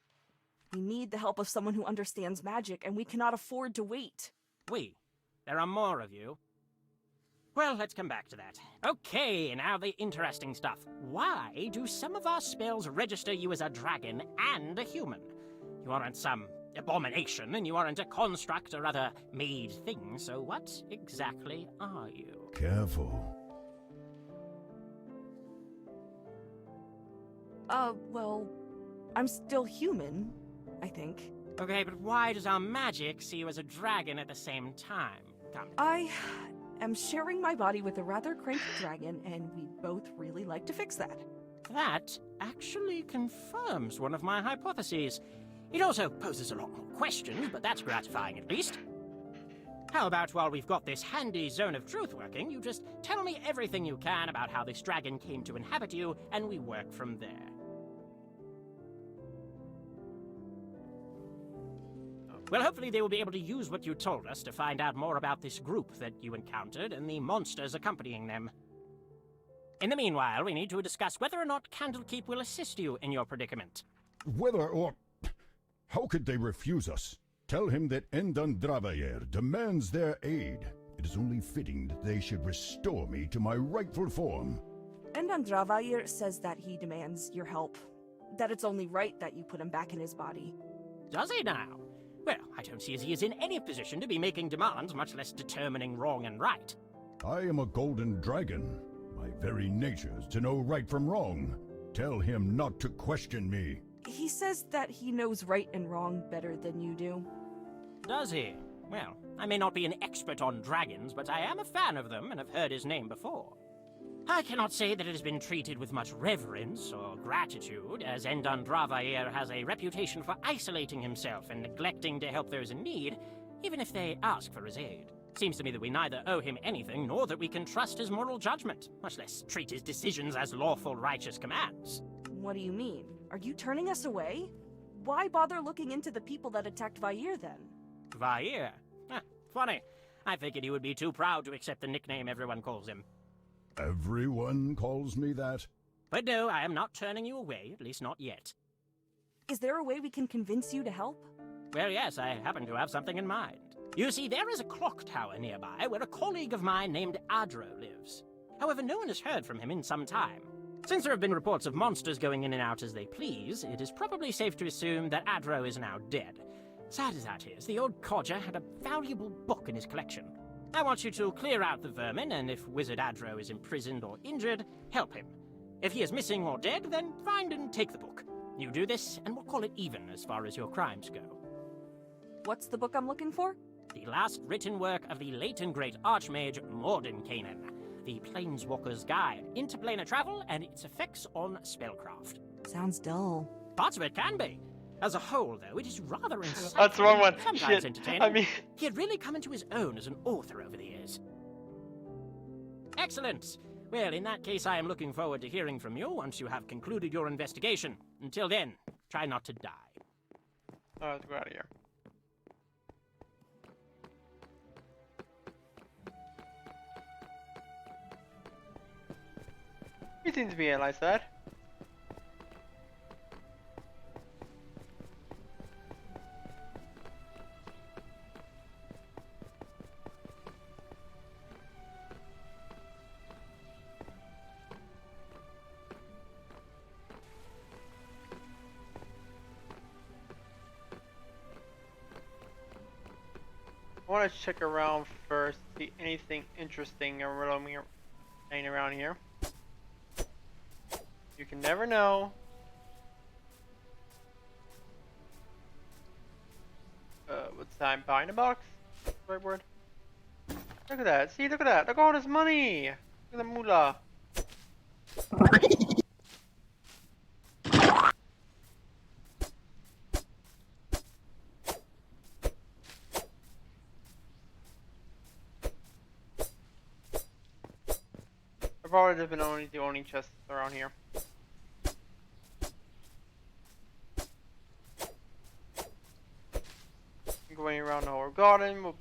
We need the help of someone who understands magic, and we cannot afford to wait. We? There are more of you. Well, let's come back to that. Okay, now the interesting stuff. Why do some of our spells register you as a dragon and a human? You aren't some abomination, and you aren't a construct or other made thing, so what exactly are you? Careful. Well, I'm still human, I think. Okay, but why does our magic see you as a dragon at the same time? Come. I am sharing my body with a rather cranky dragon, and we'd both really like to fix that. That actually confirms one of my hypotheses. It also poses a lot more questions, but that's gratifying at least. How about while we've got this handy zone of truth working, you just tell me everything you can about how this dragon came to inhabit you, and we work from there. Well, hopefully they will be able to use what you told us to find out more about this group that you encountered and the monsters accompanying them. In the meanwhile, we need to discuss whether or not Candlekeep will assist you in your predicament. Whether or... How could they refuse us? Tell him that Endandravayer demands their aid. It is only fitting that they should restore me to my rightful form. Endandravayer says that he demands your help. That it's only right that you put him back in his body. Does he now? Well, I don't see as he is in any position to be making demands, much less determining wrong and right. I am a golden dragon. My very nature is to know right from wrong. Tell him not to question me. He says that he knows right and wrong better than you do. Does he? Well, I may not be an expert on dragons, but I am a fan of them and have heard his name before. I cannot say that it has been treated with much reverence or gratitude, as Endandravayer has a reputation for isolating himself and neglecting to help those in need, even if they ask for his aid. Seems to me that we neither owe him anything, nor that we can trust his moral judgment, much less treat his decisions as lawful righteous commands. What do you mean? Are you turning us away? Why bother looking into the people that attacked Vair then? Vair? Funny. I figured he would be too proud to accept the nickname everyone calls him. Everyone calls me that? But no, I am not turning you away, at least not yet. Is there a way we can convince you to help? Well, yes, I happen to have something in mind. You see, there is a clock tower nearby where a colleague of mine named Adro lives. However, no one has heard from him in some time. Since there have been reports of monsters going in and out as they please, it is probably safe to assume that Adro is now dead. Sad as that is, the old codger had a valuable book in his collection. I want you to clear out the vermin, and if Wizard Adro is imprisoned or injured, help him. If he is missing or dead, then find and take the book. You do this, and we'll call it even as far as your crimes go. What's the book I'm looking for? The last written work of the late and great Archmage Mordenkainen, the Planeswalker's Guide, Interplanar Travel and its Effects on Spellcraft. Sounds dull. Parts of it can be. As a whole, though, it is rather insightful. That's the wrong one. Sometimes Shit. entertaining. I mean... He had really come into his own as an author over the years. Excellent. Well, in that case, I am looking forward to hearing from you once you have concluded your investigation. Until then, try not to die. Oh, let's go out of here. He seems to be realize that. I want to check around first, see anything interesting around here. You can never know. What's that? Behind the box? Right word? Look at that. See, look at that. Look at all this money. Look at the moolah. I've probably been only the only chests around here. Going around the whole garden would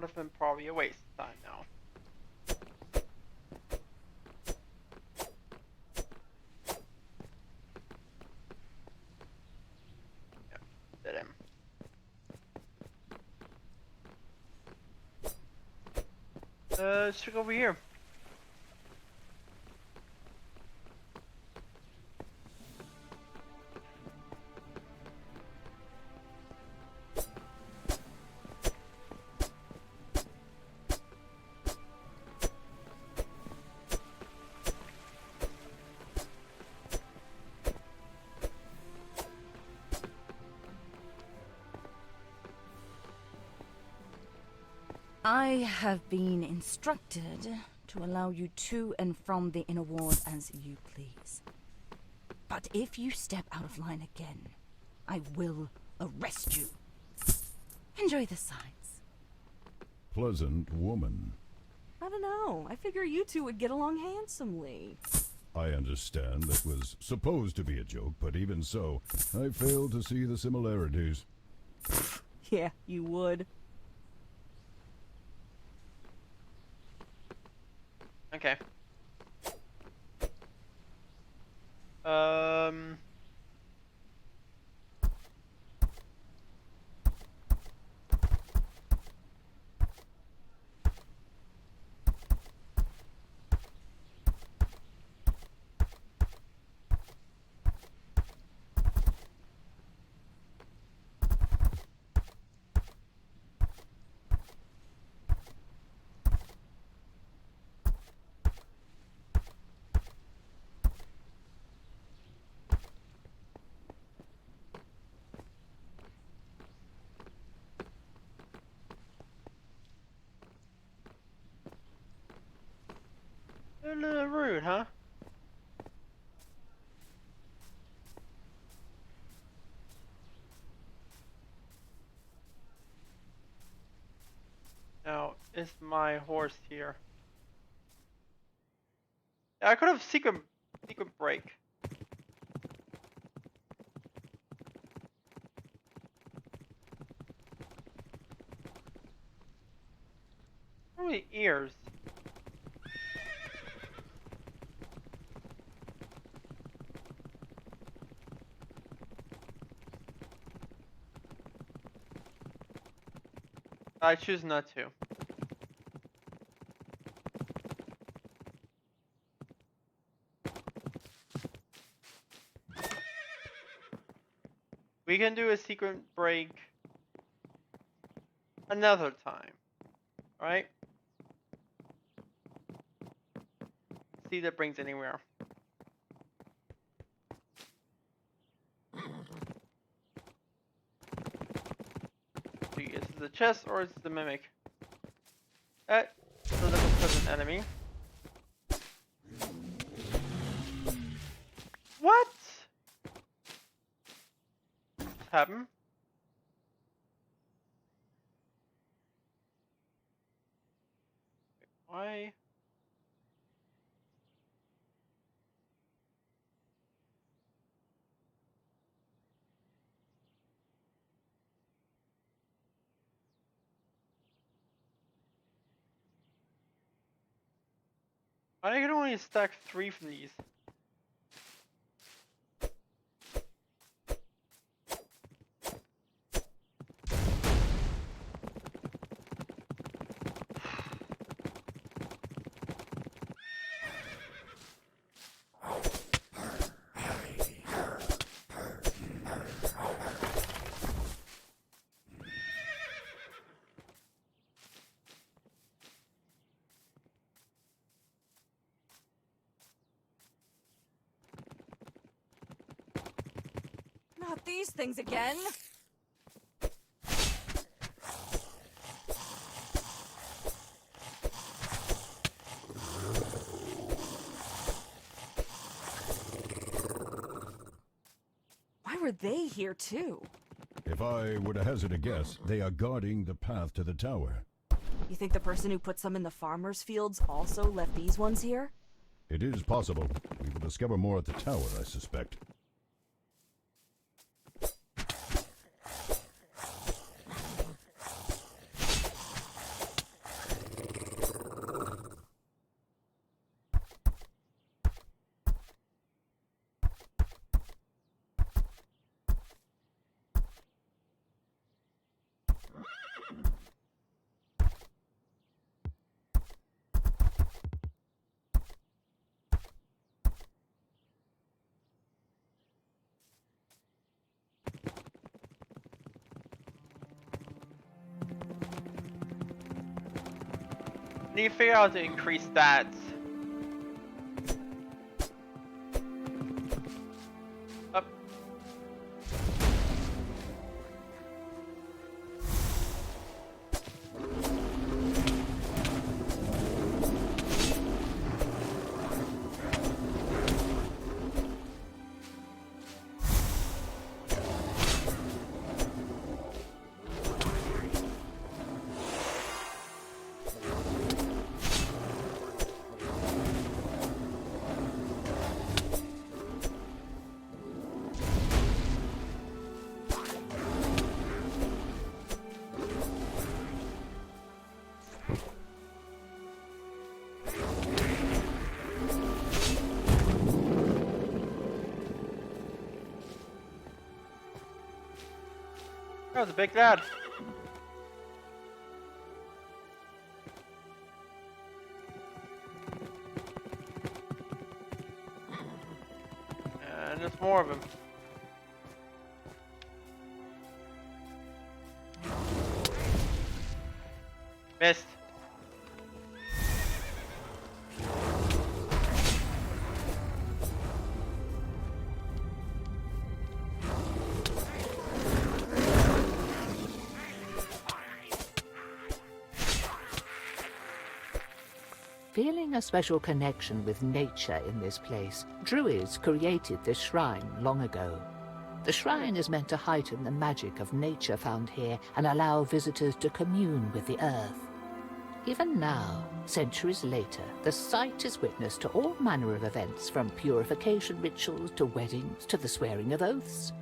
have been probably a waste of time now. Yeah, dead end. Let's check over here. I have been instructed to allow you to and from the inner ward as you please. But if you step out of line again, I will arrest you. Enjoy the sights. Pleasant woman. I don't know. I figure you two would get along handsomely. I understand that was supposed to be a joke, but even so, I fail to see the similarities. Yeah, you would. Okay. A little rude, huh? Now, is my horse here? Yeah, I could have secret break. How many ears? I choose not to. We can do a secret break another time, right? See if that brings anywhere. See, is it the chest or is it the mimic? So look at present enemy. What? What happened? Why? I can only stack 3 from these. Not these things again. Why were they here too? If I were to hazard a guess, they are guarding the path to the tower. You think the person who put some in the farmers' fields also left these ones here? It is possible. We will discover more at the tower, I suspect. need to figure out how to increase stats. Up. That was a big lad. And there's more of him. Missed. Feeling a special connection with nature in this place, Druids created this shrine long ago. The shrine is meant to heighten the magic of nature found here and allow visitors to commune with the earth. Even now, centuries later, the site is witness to all manner of events, from purification rituals to weddings to the swearing of oaths.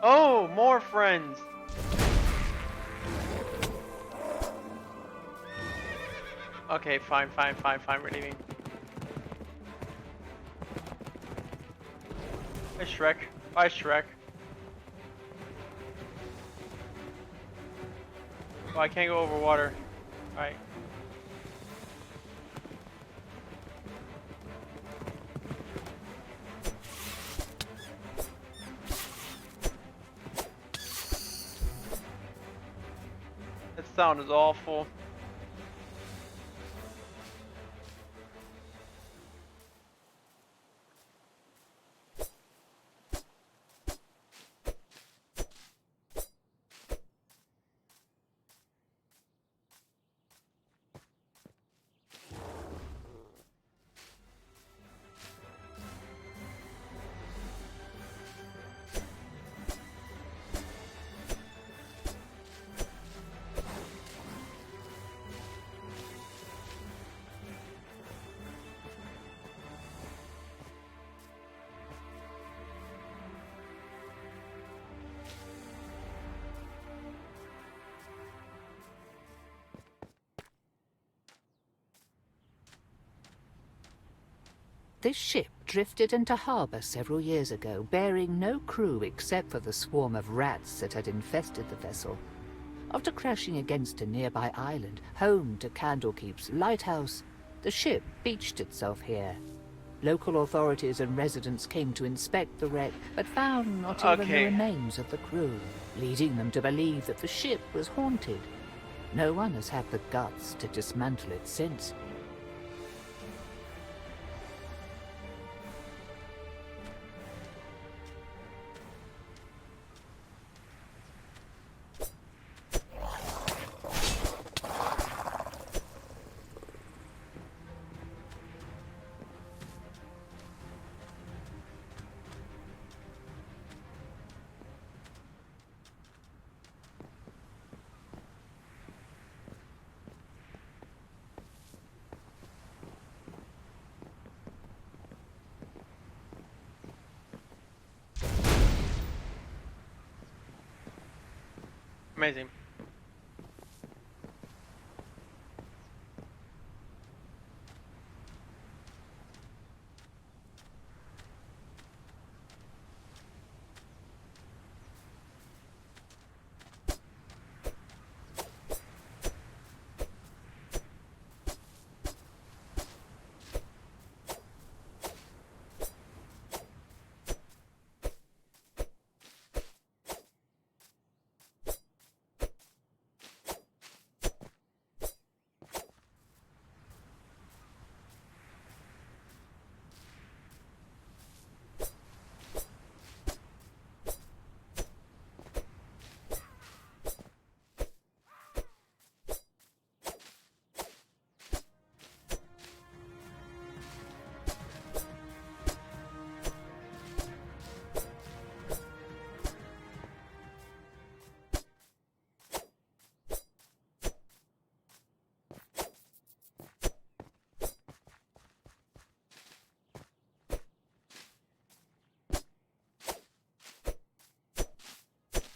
Oh, more friends. Okay, fine, we're leaving. Bye, Shrek. Bye, Shrek. Oh, I can't go over water. Alright. That sound is awful. This ship drifted into harbour several years ago, bearing no crew except for the swarm of rats that had infested the vessel. After crashing against a nearby island, home to Candlekeep's lighthouse, the ship beached itself here. Local authorities and residents came to inspect the wreck, but found not even the remains of the crew, leading them to believe that the ship was haunted. No one has had the guts to dismantle it since. Amazing.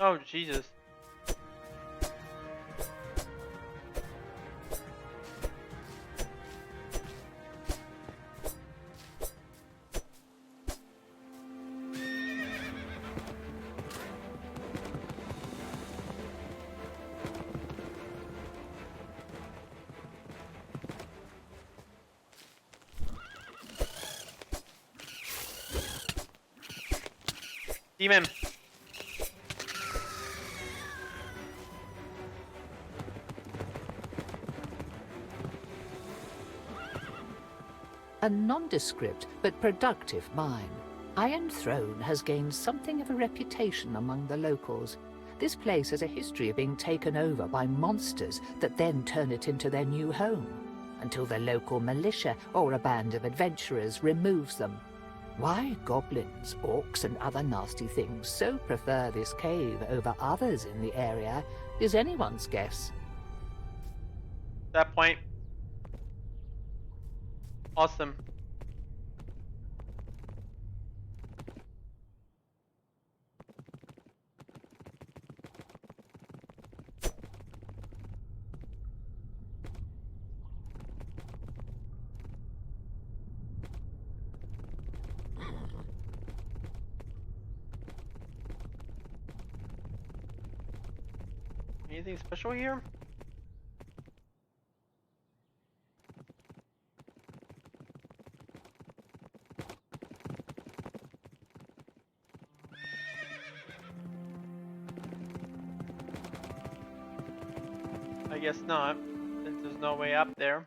Oh, Jesus. Demon. A nondescript but productive mine, Iron Throne has gained something of a reputation among the locals. This place has a history of being taken over by monsters that then turn it into their new home, until the local militia or a band of adventurers removes them. Why goblins, orcs and other nasty things so prefer this cave over others in the area is anyone's guess. That point. Awesome. Anything special here? I guess not, since there's no way up there.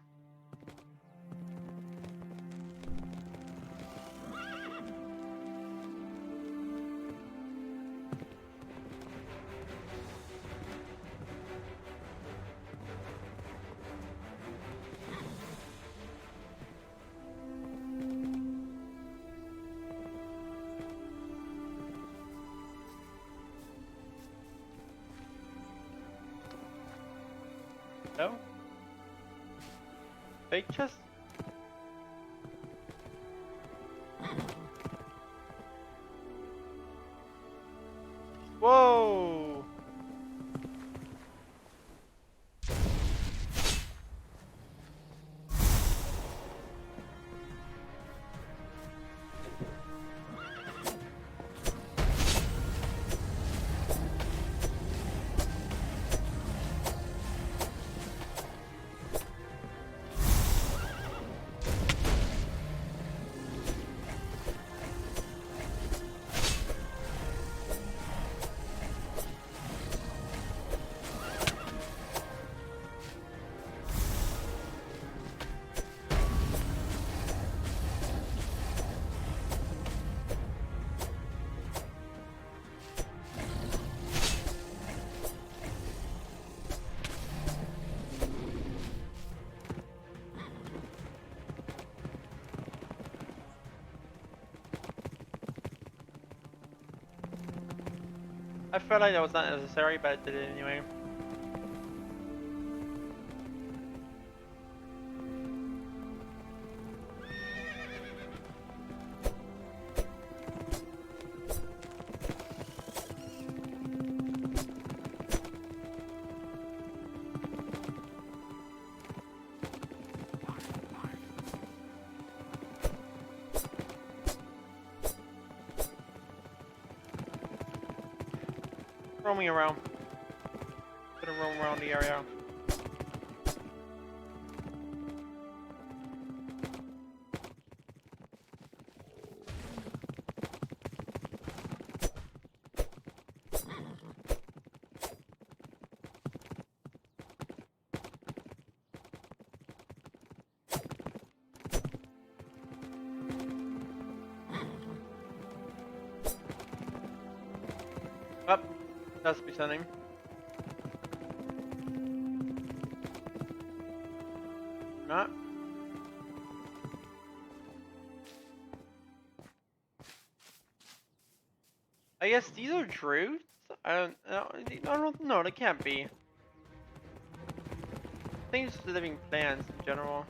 No? Fake chest? Whoa! I felt like that was not necessary, but I did it anyway. Roaming around. Gonna roam around the area. Up. That's be sending. Not. I guess these are druids? I don't know, they can't be. I think it's just living plants in general.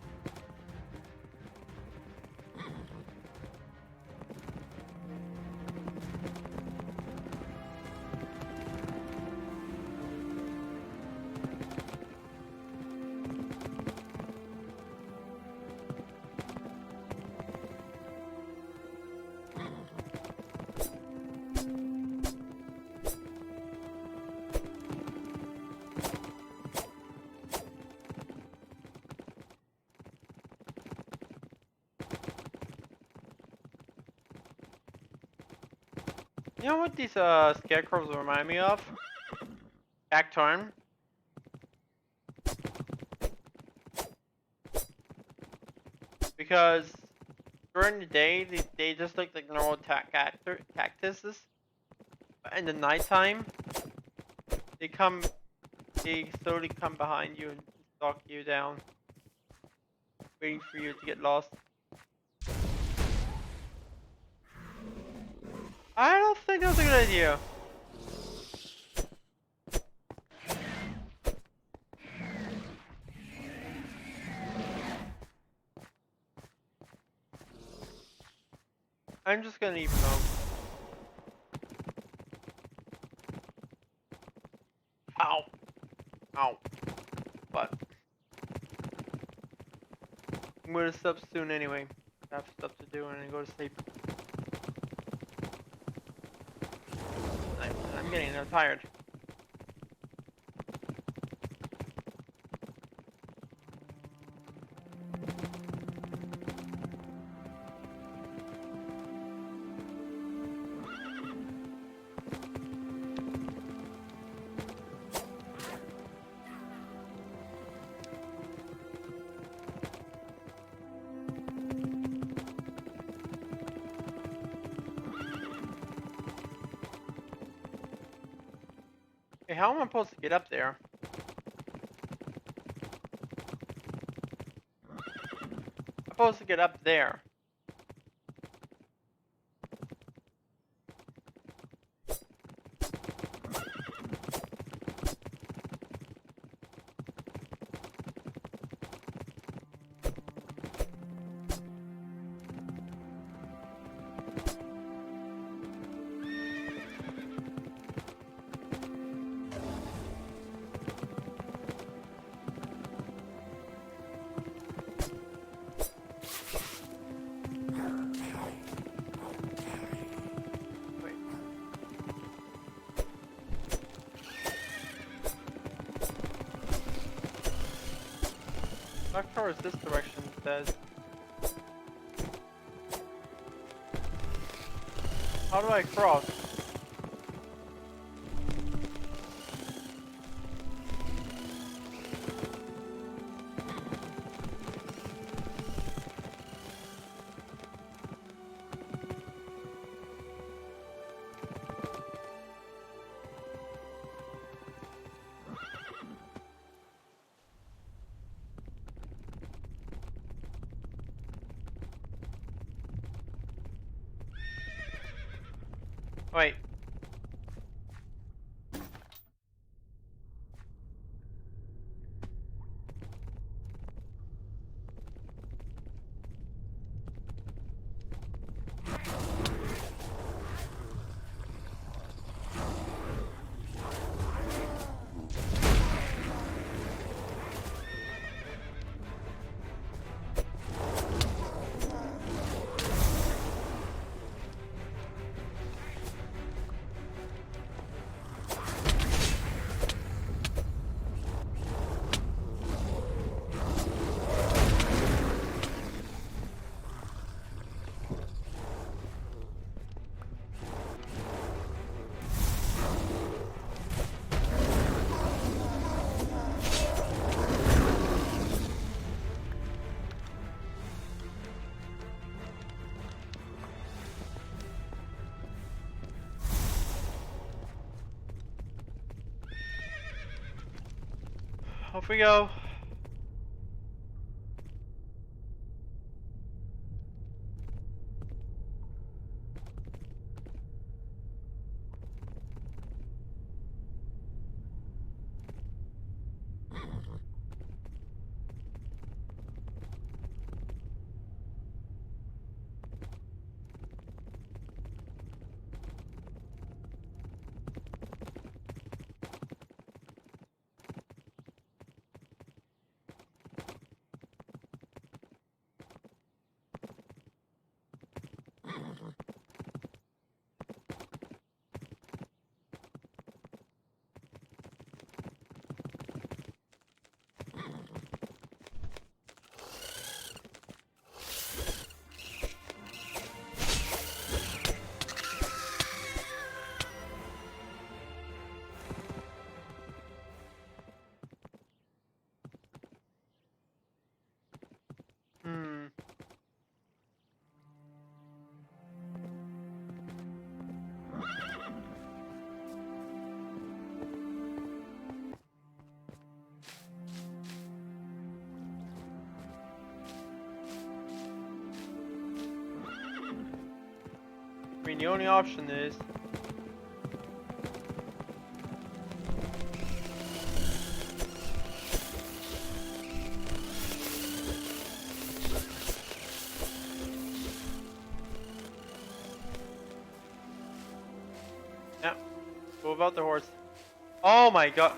You know what these scarecrows remind me of? Cacturn. Because during the day they just look like normal cactuses. But in the nighttime they slowly come behind you and stalk you down. Waiting for you to get lost. I don't think that's a good idea. I'm just gonna leave them. Ow. Ow. But I'm gonna stop soon anyway. I have stuff to do and I go to sleep. I'm getting tired. Hey, how am I supposed to get up there? I'm supposed to get up there. Not sure it's this direction, it says. How do I cross? Wait. off we go. Hmm. I mean, the only option is yeah, move out the horse. Oh my god.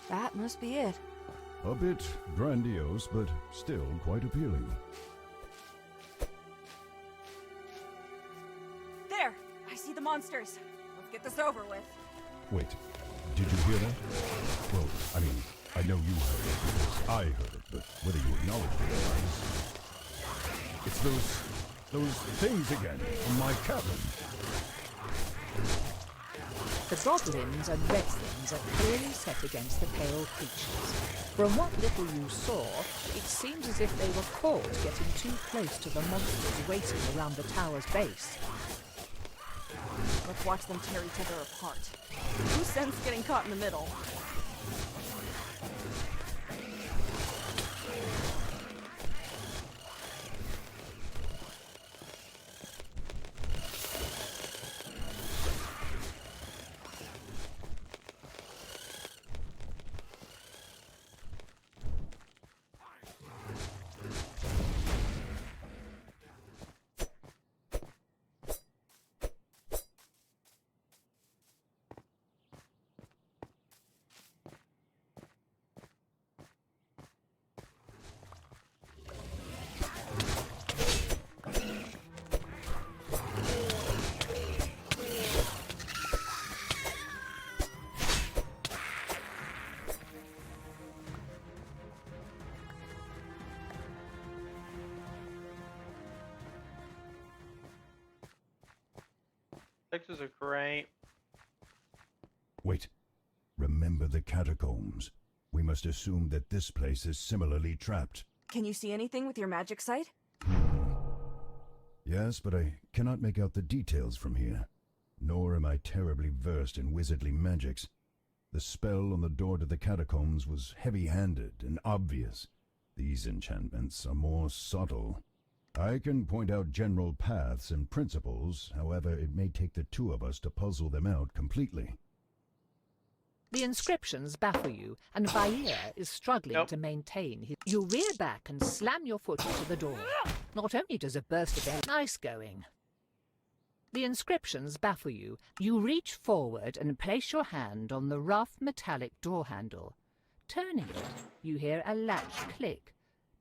That must be it. A bit grandiose, but still quite appealing. There! I see the monsters. Let's get this over with. Wait, did you hear that? Well, I mean, I know you heard it because I heard it, but whether you acknowledge it or not, it's those things again in my cabin. The goblins and redskins are clearly set against the pale creatures. From what little you saw, it seems as if they were caught getting too close to the monsters waiting around the tower's base. Let's watch them tear each other apart. Who sense getting caught in the middle? Pictures are great. Wait, remember the catacombs. We must assume that this place is similarly trapped. Can you see anything with your magic sight? Yes, but I cannot make out the details from here. Nor am I terribly versed in wizardly magics. The spell on the door to the catacombs was heavy-handed and obvious. These enchantments are more subtle. I can point out general paths and principles, however, it may take the two of us to puzzle them out completely. The inscriptions baffle you, and Vair is struggling to maintain his... You rear back and slam your foot into the door. Not only does a burst of air... Nice going. The inscriptions baffle you. You reach forward and place your hand on the rough metallic door handle. Turning it, you hear a latch click.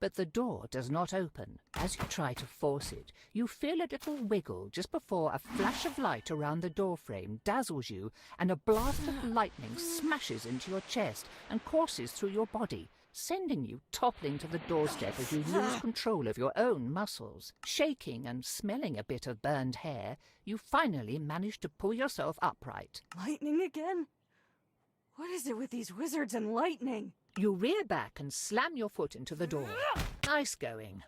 but the door does not open. As you try to force it, you feel a little wiggle just before a flash of light around the doorframe dazzles you and a blast of lightning smashes into your chest and courses through your body, sending you toppling to the doorstep as you lose control of your own muscles. Shaking and smelling a bit of burned hair, you finally manage to pull yourself upright. Lightning again? What is it with these wizards and lightning? You rear back and slam your foot into the door. Nice going.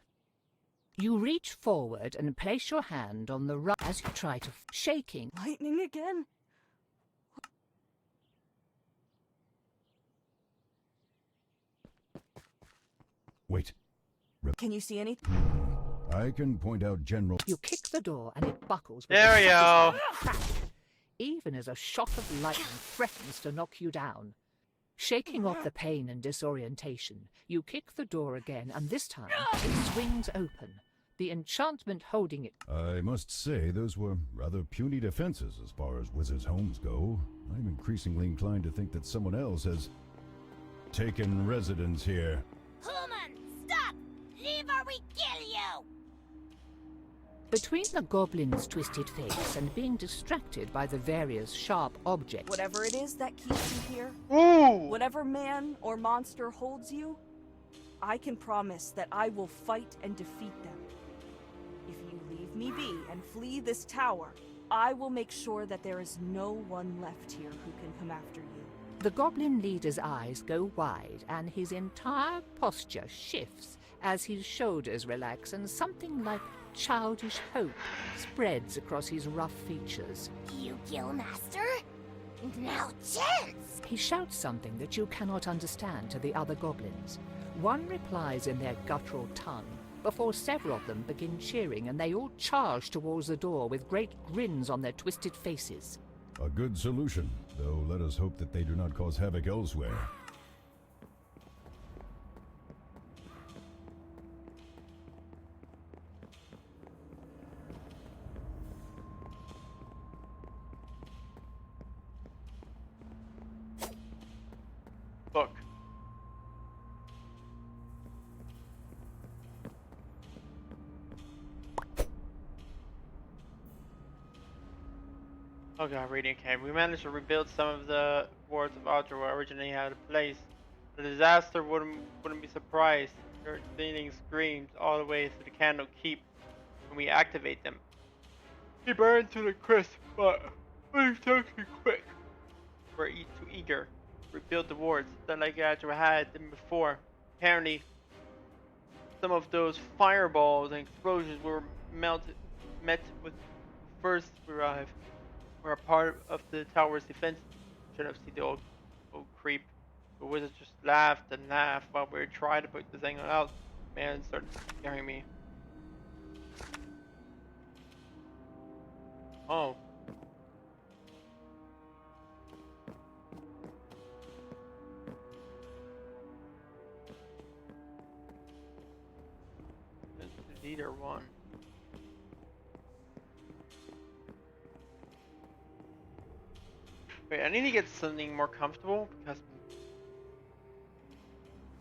You reach forward and place your hand on the right as you try to shaking. Lightning again? Wait. Can you see anything? I can point out general... You kick the door and it buckles with There we go. crack, even as a shot of lightning threatens to knock you down. Shaking off the pain and disorientation, you kick the door again, and this time it swings open, the enchantment holding it. I must say, those were rather puny defenses as far as wizards' homes go. I'm increasingly inclined to think that someone else has taken residence here. Human, stop! Leave or we kill you! Between the goblin's twisted face and being distracted by the various sharp objects... Whatever it is that keeps you here, Ooh! whatever man or monster holds you, I can promise that I will fight and defeat them. If you leave me be and flee this tower, I will make sure that there is no one left here who can come after you. The goblin leader's eyes go wide and his entire posture shifts as his shoulders relax and something like childish hope spreads across his rough features. You kill master? No chance! He shouts something that you cannot understand to the other goblins. One replies in their guttural tongue, before several of them begin cheering and they all charge towards the door with great grins on their twisted faces. A good solution, though let us hope that they do not cause havoc elsewhere. Book. Oh god, reading came. We managed to rebuild some of the wards of Audra where originally had a place. The disaster wouldn't be surprised. Heard thinning screams all the way to the Candle Keep when we activate them. He burned to the crisp, but we've taken quick. We're too eager to rebuild the wards that like Audra had them before. Apparently, some of those fireballs and explosions were met with first arrive. We're a part of the tower's defense. Should have seen the old creep. The wizard just laughed and laughed while we were trying to put this thing out. Man, it started scaring me. Oh. That's the leader one. Wait, I need to get something more comfortable because it's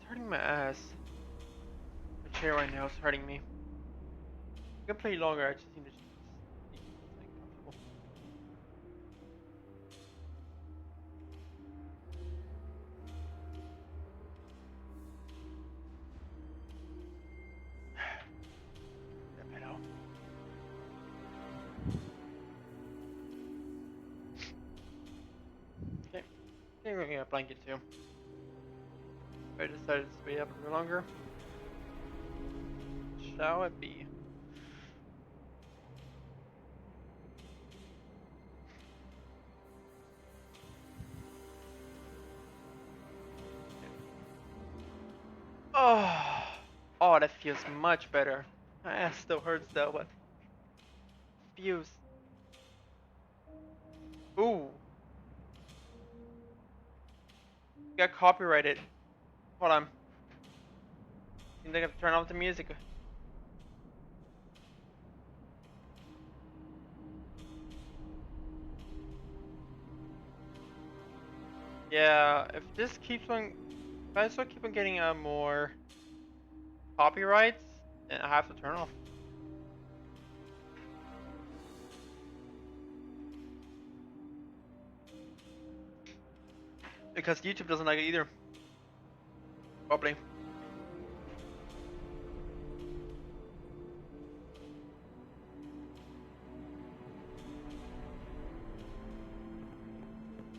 hurting my ass. The chair right now is hurting me. I can play longer, I just need to get something comfortable. That pillow. Okay, I think we're gonna get a blanket too. I decided to stay up a bit longer. Shall it be? Oh, that feels much better. My ass still hurts though, but feels. Ooh. Got copyrighted. Hold on. I think I have to turn off the music. Yeah, if this keeps on, if I still keep on getting more copyrights, and I have to turn off. Because YouTube doesn't like it either. Probably.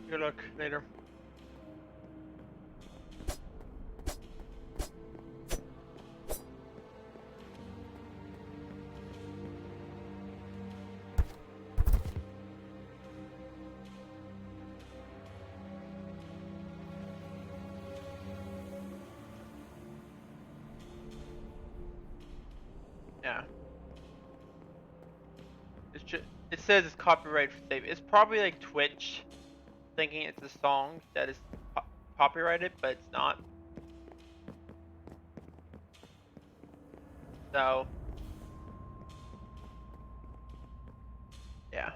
Good luck later. Yeah. It says it's copyright safe. It's probably like Twitch thinking it's a song that is copyrighted, but it's not. So, yeah.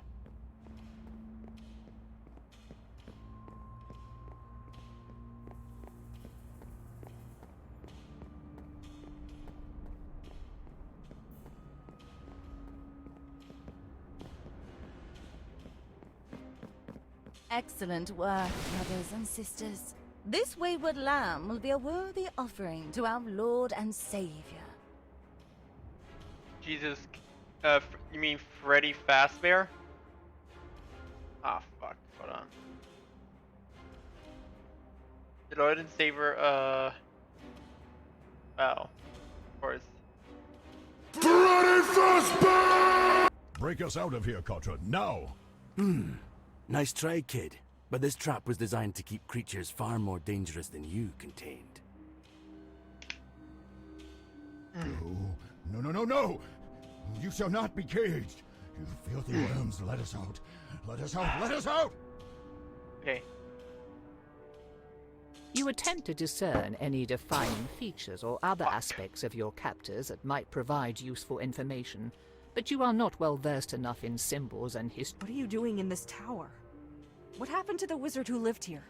Excellent work, brothers and sisters. This wayward lamb will be a worthy offering to our Lord and Savior. Jesus, you mean Freddy Fazbear? Ah, fuck. Hold on. The Lord and Savior, oh. Of course. Freddy Fazbear! Break us out of here, Contra, now! Nice try, kid. But this trap was designed to keep creatures far more dangerous than you contained. No! You shall not be caged! You filthy worms, let us out! Let us out! Let us out! Okay. You attempt to discern any defining features or other aspects of your captors that might provide useful information, but you are not well versed enough in symbols and history. What are you doing in this tower? What happened to the wizard who lived here?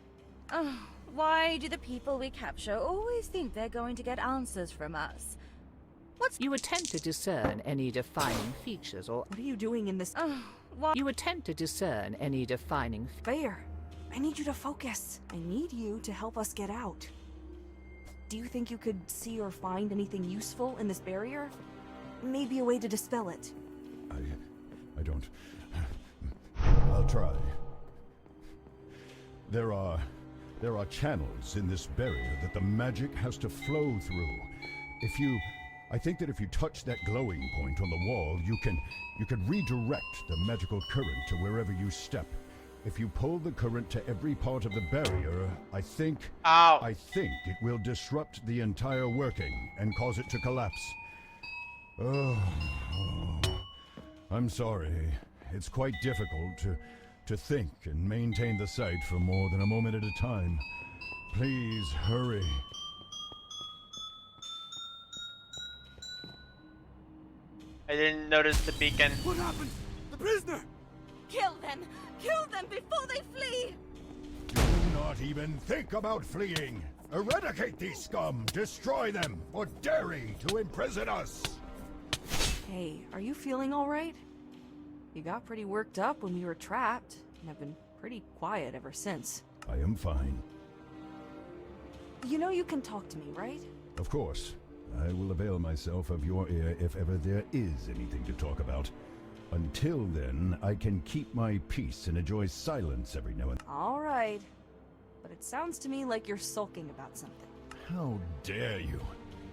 Oh, why do the people we capture always think they're going to get answers from us? You attempt to discern any defining features or... What are you doing in this... You attempt to discern any defining... Bear, I need you to focus. I need you to help us get out. Do you think you could see or find anything useful in this barrier? Maybe a way to dispel it. I don't... I'll try. There are channels in this barrier that the magic has to flow through. I think that if you touch that glowing point on the wall, you can redirect the magical current to wherever you step. If you pull the current to every part of the barrier, I think it will disrupt the entire working and cause it to collapse. Oh, I'm sorry. It's quite difficult to think and maintain the sight for more than a moment at a time. Please, hurry. I didn't notice the beacon. What happened? The prisoner! Kill them! Kill them before they flee! Do not even think about fleeing! Eradicate these scum! Destroy them! For daring to imprison us! Hey, are you feeling alright? You got pretty worked up when we were trapped, and have been pretty quiet ever since. I am fine. You know you can talk to me, right? Of course. I will avail myself of your ear if ever there is anything to talk about. Until then, I can keep my peace and enjoy silence every now and then. Alright. But it sounds to me like you're sulking about something. How dare you?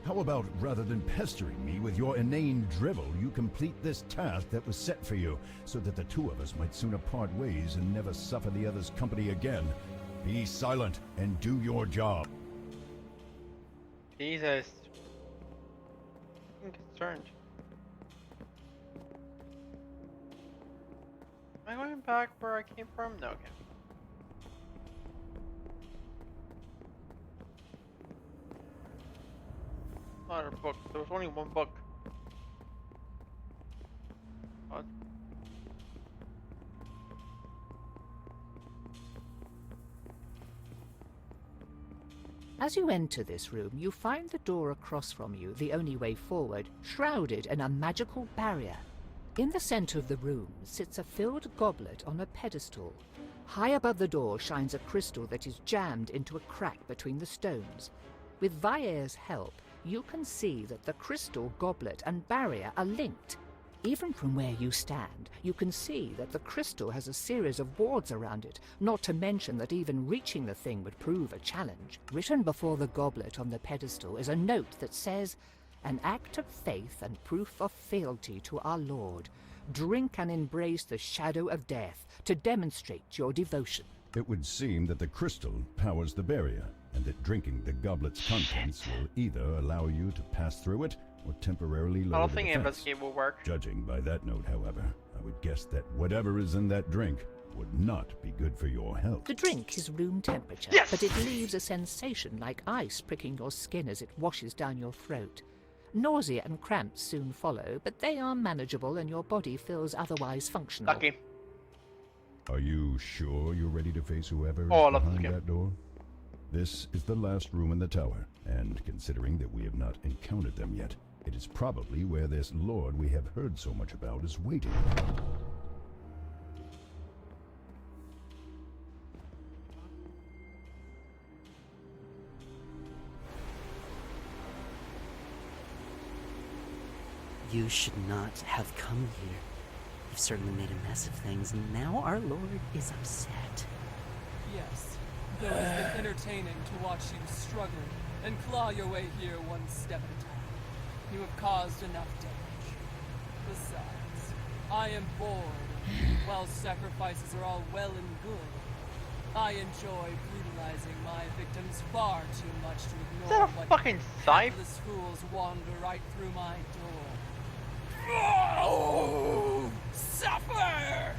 How about, rather than pestering me with your inane drivel, you complete this task that was set for you, so that the two of us might sooner part ways and never suffer the other's company again. Be silent and do your job. Jesus. I'm concerned. Am I going back where I came from? No, okay. Not a book. There was only one book. What? As you enter this room, you find the door across from you, the only way forward, shrouded in a magical barrier. In the center of the room sits a filled goblet on a pedestal. High above the door shines a crystal that is jammed into a crack between the stones. With Vair's help, you can see that the crystal, goblet, and barrier are linked. Even from where you stand, you can see that the crystal has a series of wards around it, not to mention that even reaching the thing would prove a challenge. Written before the goblet on the pedestal is a note that says, "An act of faith and proof of fealty to our Lord. Drink and embrace the shadow of death to demonstrate your devotion." It would seem that the crystal powers the barrier, and that drinking the goblet's contents will either allow you to pass through it or temporarily lower I don't the think defense. investigate will work. Judging by that note, however, I would guess that whatever is in that drink would not be good for your health. The drink is room temperature, Yes! but it leaves a sensation like ice pricking your skin as it washes down your throat. Nausea and cramps soon follow, but they are manageable and your body feels otherwise functional. Lucky. Are you sure you're ready to face whoever is Oh, I love this behind game. that door? This is the last room in the tower, and considering that we have not encountered them yet, it is probably where this lord we have heard so much about is waiting. You should not have come here. You've certainly made a mess of things, and now our Lord is upset. Yes, though it's been entertaining to watch you struggle and claw your way here one step at a time. You have caused enough damage. Besides, I am bored. While sacrifices are all well and good, I enjoy brutalizing my victims far too much to Is ignore that a what fucking scythe? hapless fools wander right through my door. Oh, suffer!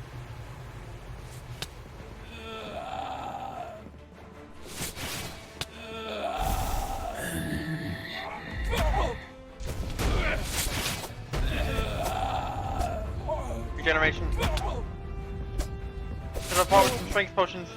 Regeneration. Should have bought some strength potions.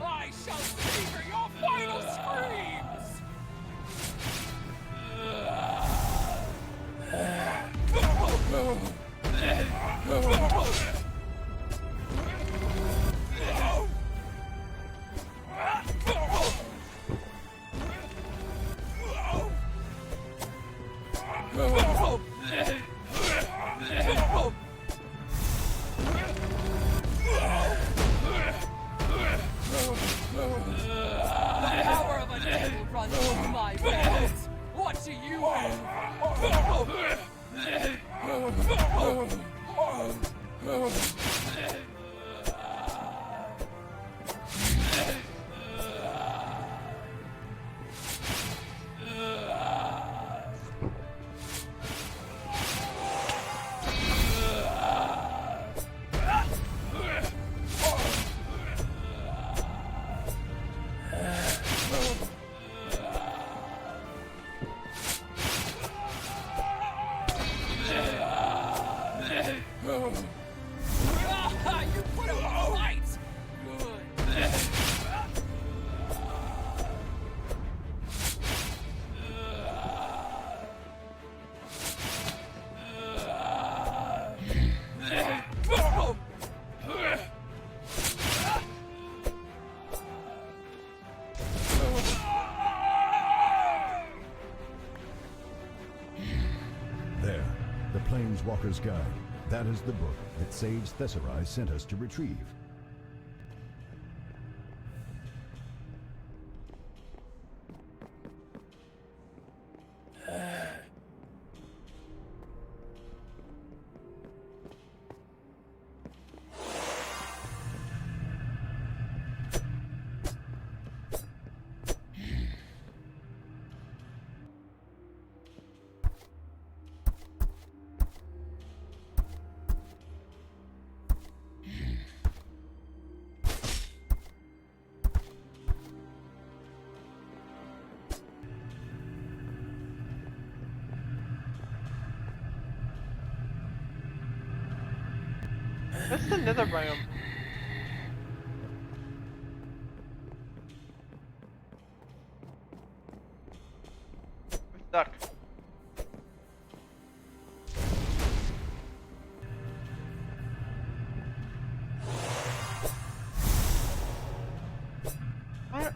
I shall savor your final screams! The power of a devil runs through my veins. What do you Ah, you put up a fight! Good. There, the Planeswalker's Guide. That is the book that Sage Thesserai sent us to retrieve. That's the nether biome. I'm stuck. What?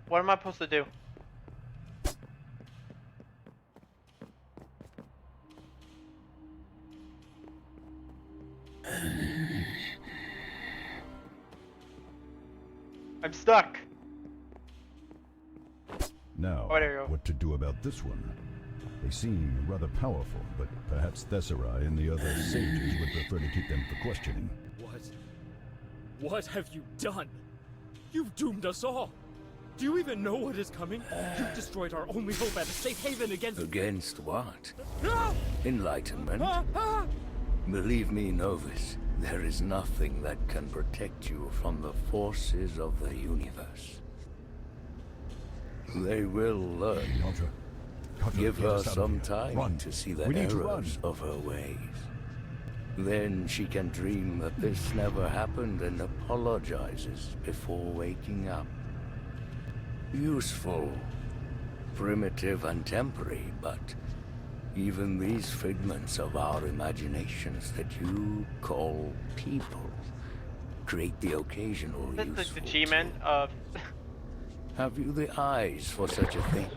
What am I supposed to do? I'm stuck. Now, Oh, there you go. what to do about this one? They seem rather powerful, but perhaps Thesserai and the other sages would prefer to keep them for questioning. What have you done? You've doomed us all. Do you even know what is coming? You've destroyed our only hope at a safe haven against... Against what? Ah! Enlightenment? Ah! Believe me, Novus, there is nothing that can protect you from the forces of the universe. They will learn. Give her some time to see the errors of her ways. Then she can dream that this never happened and apologizes before waking up. Useful, primitive and temporary, but even these figments of our imaginations that you call people create the occasional That's like useful the G-Man of... Have you the eyes for such a thing?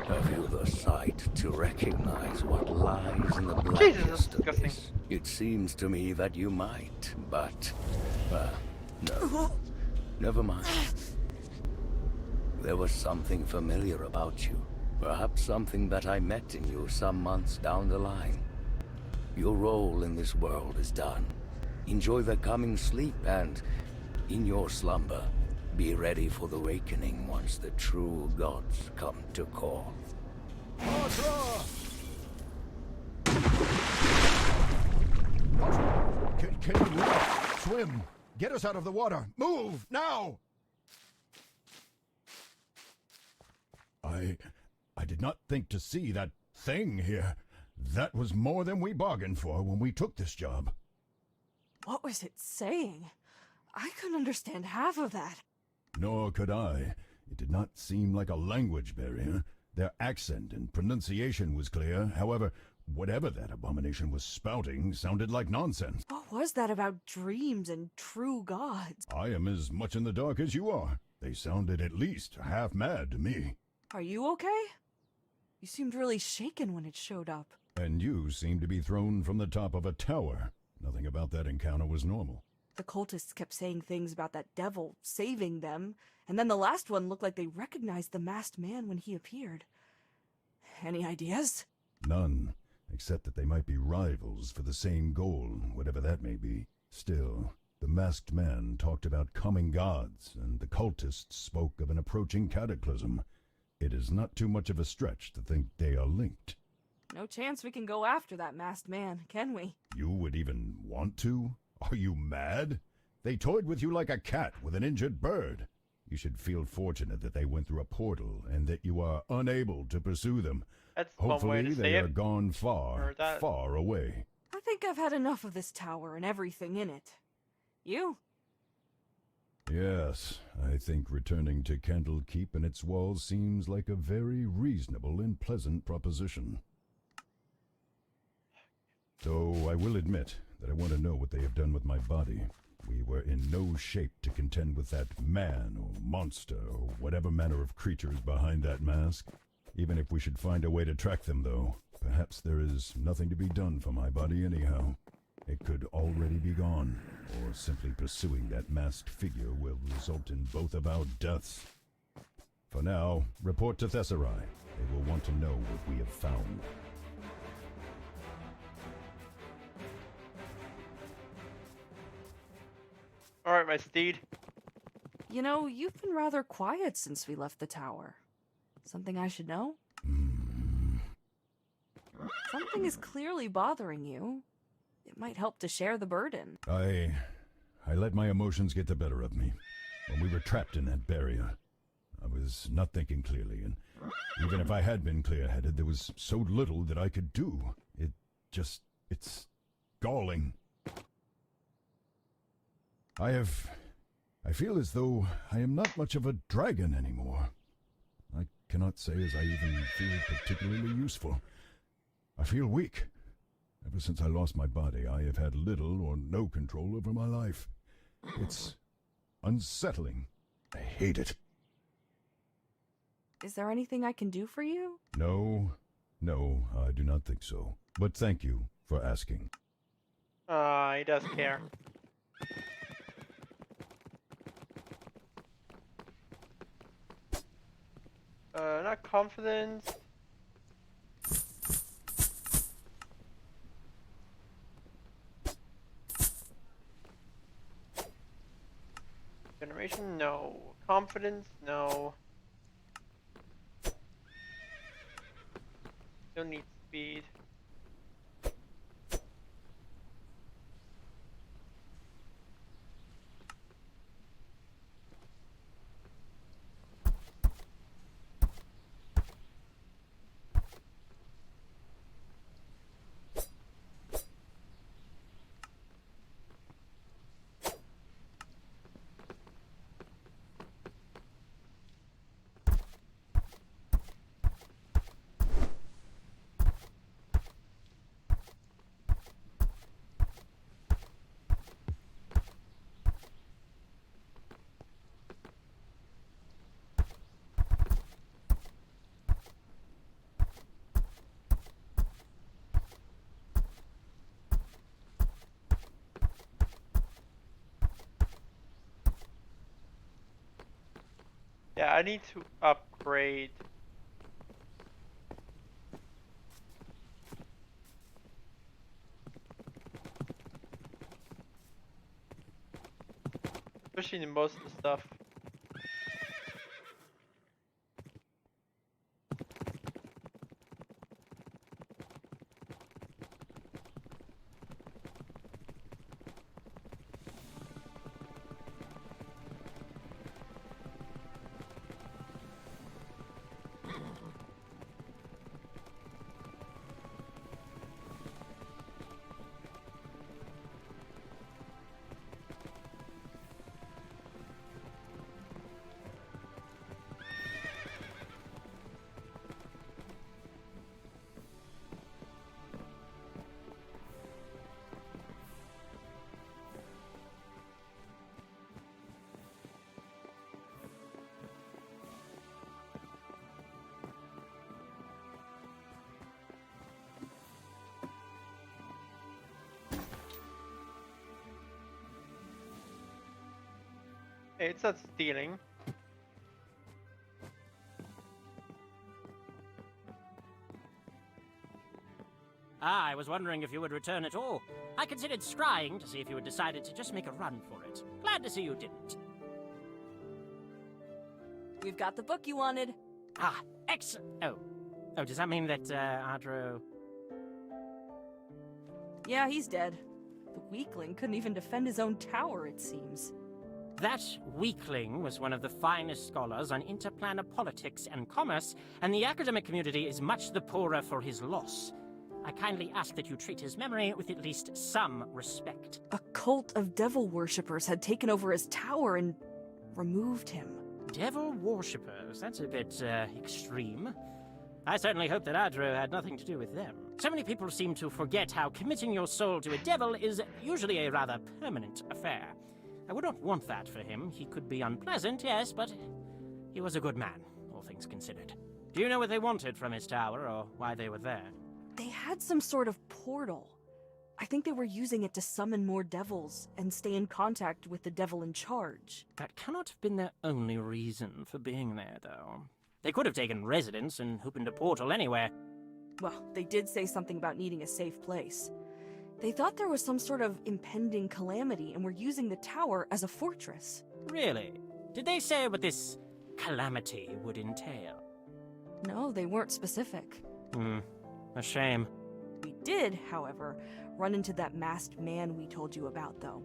Have you the sight to recognize what lies in the blackest of this? It seems to me that you might, but... no. Never mind. There was something familiar about you. Perhaps something that I met in you some months down the line. Your role in this world is done. Enjoy the coming sleep and, in your slumber, be ready for the awakening once the true gods come to call. Can you move? Swim! Get us out of the water! Move! Now! I did not think to see that thing here. That was more than we bargained for when we took this job. What was it saying? I couldn't understand half of that. Nor could I. It did not seem like a language barrier. Their accent and pronunciation was clear. However, whatever that abomination was spouting sounded like nonsense. What was that about dreams and true gods? I am as much in the dark as you are. They sounded at least half mad to me. Are you okay? You seemed really shaken when it showed up. And you seemed to be thrown from the top of a tower. Nothing about that encounter was normal. The cultists kept saying things about that devil saving them, and then the last one looked like they recognized the masked man when he appeared. Any ideas? None, except that they might be rivals for the same goal, whatever that may be. Still, the masked man talked about coming gods, and the cultists spoke of an approaching cataclysm. It is not too much of a stretch to think they are linked. No chance we can go after that masked man, can we? You would even want to? Are you mad? They toyed with you like a cat with an injured bird. You should feel fortunate that they went through a portal and that you are unable to pursue them. That's one way Hopefully to they say are it. gone far, far away. I think I've had enough of this tower and everything in it. You? Yes, I think returning to Candlekeep and its walls seems like a very reasonable and pleasant proposition. Though I will admit that I want to know what they have done with my body. We were in no shape to contend with that man or monster or whatever manner of creature is behind that mask. Even if we should find a way to track them, though, perhaps there is nothing to be done for my body anyhow. It could already be gone, or simply pursuing that masked figure will result in both of our deaths. For now, report to Thesserai. They will want to know what we have found. Alright, my steed. You know, you've been rather quiet since we left the tower. Something I should know? Something is clearly bothering you. It might help to share the burden. I let my emotions get the better of me. when we were trapped in that barrier. I was not thinking clearly, and even if I had been clear-headed, there was so little that I could do. It's galling. I feel as though I am not much of a dragon anymore. I cannot say as I even feel particularly useful. I feel weak. Ever since I lost my body, I have had little or no control over my life. It's unsettling. I hate it. Is there anything I can do for you? No, I do not think so. But thank you for asking. He does care. Not confidence. Generation, no. Confidence, no. Don't need speed. Yeah, I need to upgrade. Especially in most of the stuff. Hey, it's not stealing. I was wondering if you would return at all. I considered scrying to see if you had decided to just make a run for it. Glad to see you didn't. We've got the book you wanted. Ah, excellent. Oh, does that mean that, Adro... Yeah, he's dead. The weakling couldn't even defend his own tower, it seems. That weakling was one of the finest scholars on interplanar politics and commerce, and the academic community is much the poorer for his loss. I kindly ask that you treat his memory with at least some respect. A cult of devil worshippers had taken over his tower and removed him. Devil worshippers? That's a bit, extreme. I certainly hope that Adro had nothing to do with them. So many people seem to forget how committing your soul to a devil is usually a rather permanent affair. I would not want that for him. He could be unpleasant, yes, but he was a good man, all things considered. Do you know what they wanted from his tower, or why they were there? They had some sort of portal. I think they were using it to summon more devils and stay in contact with the devil in charge. That cannot have been their only reason for being there, though. They could have taken residence and opened a portal anywhere. Well, they did say something about needing a safe place. They thought there was some sort of impending calamity and were using the tower as a fortress. Really? Did they say what this calamity would entail? No, they weren't specific. A shame. We did, however, run into that masked man we told you about, though.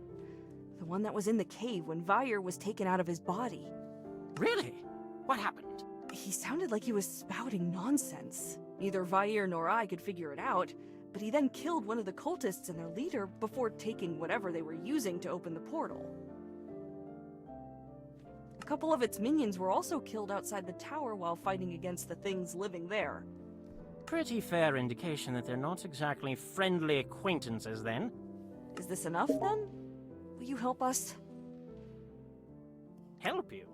The one that was in the cave when Vire was taken out of his body. Really? What happened? He sounded like he was spouting nonsense. Neither Vire nor I could figure it out, but he then killed one of the cultists and their leader before taking whatever they were using to open the portal. A couple of its minions were also killed outside the tower while fighting against the things living there. Pretty fair indication that they're not exactly friendly acquaintances, then. Is this enough, then? Will you help us? Help you?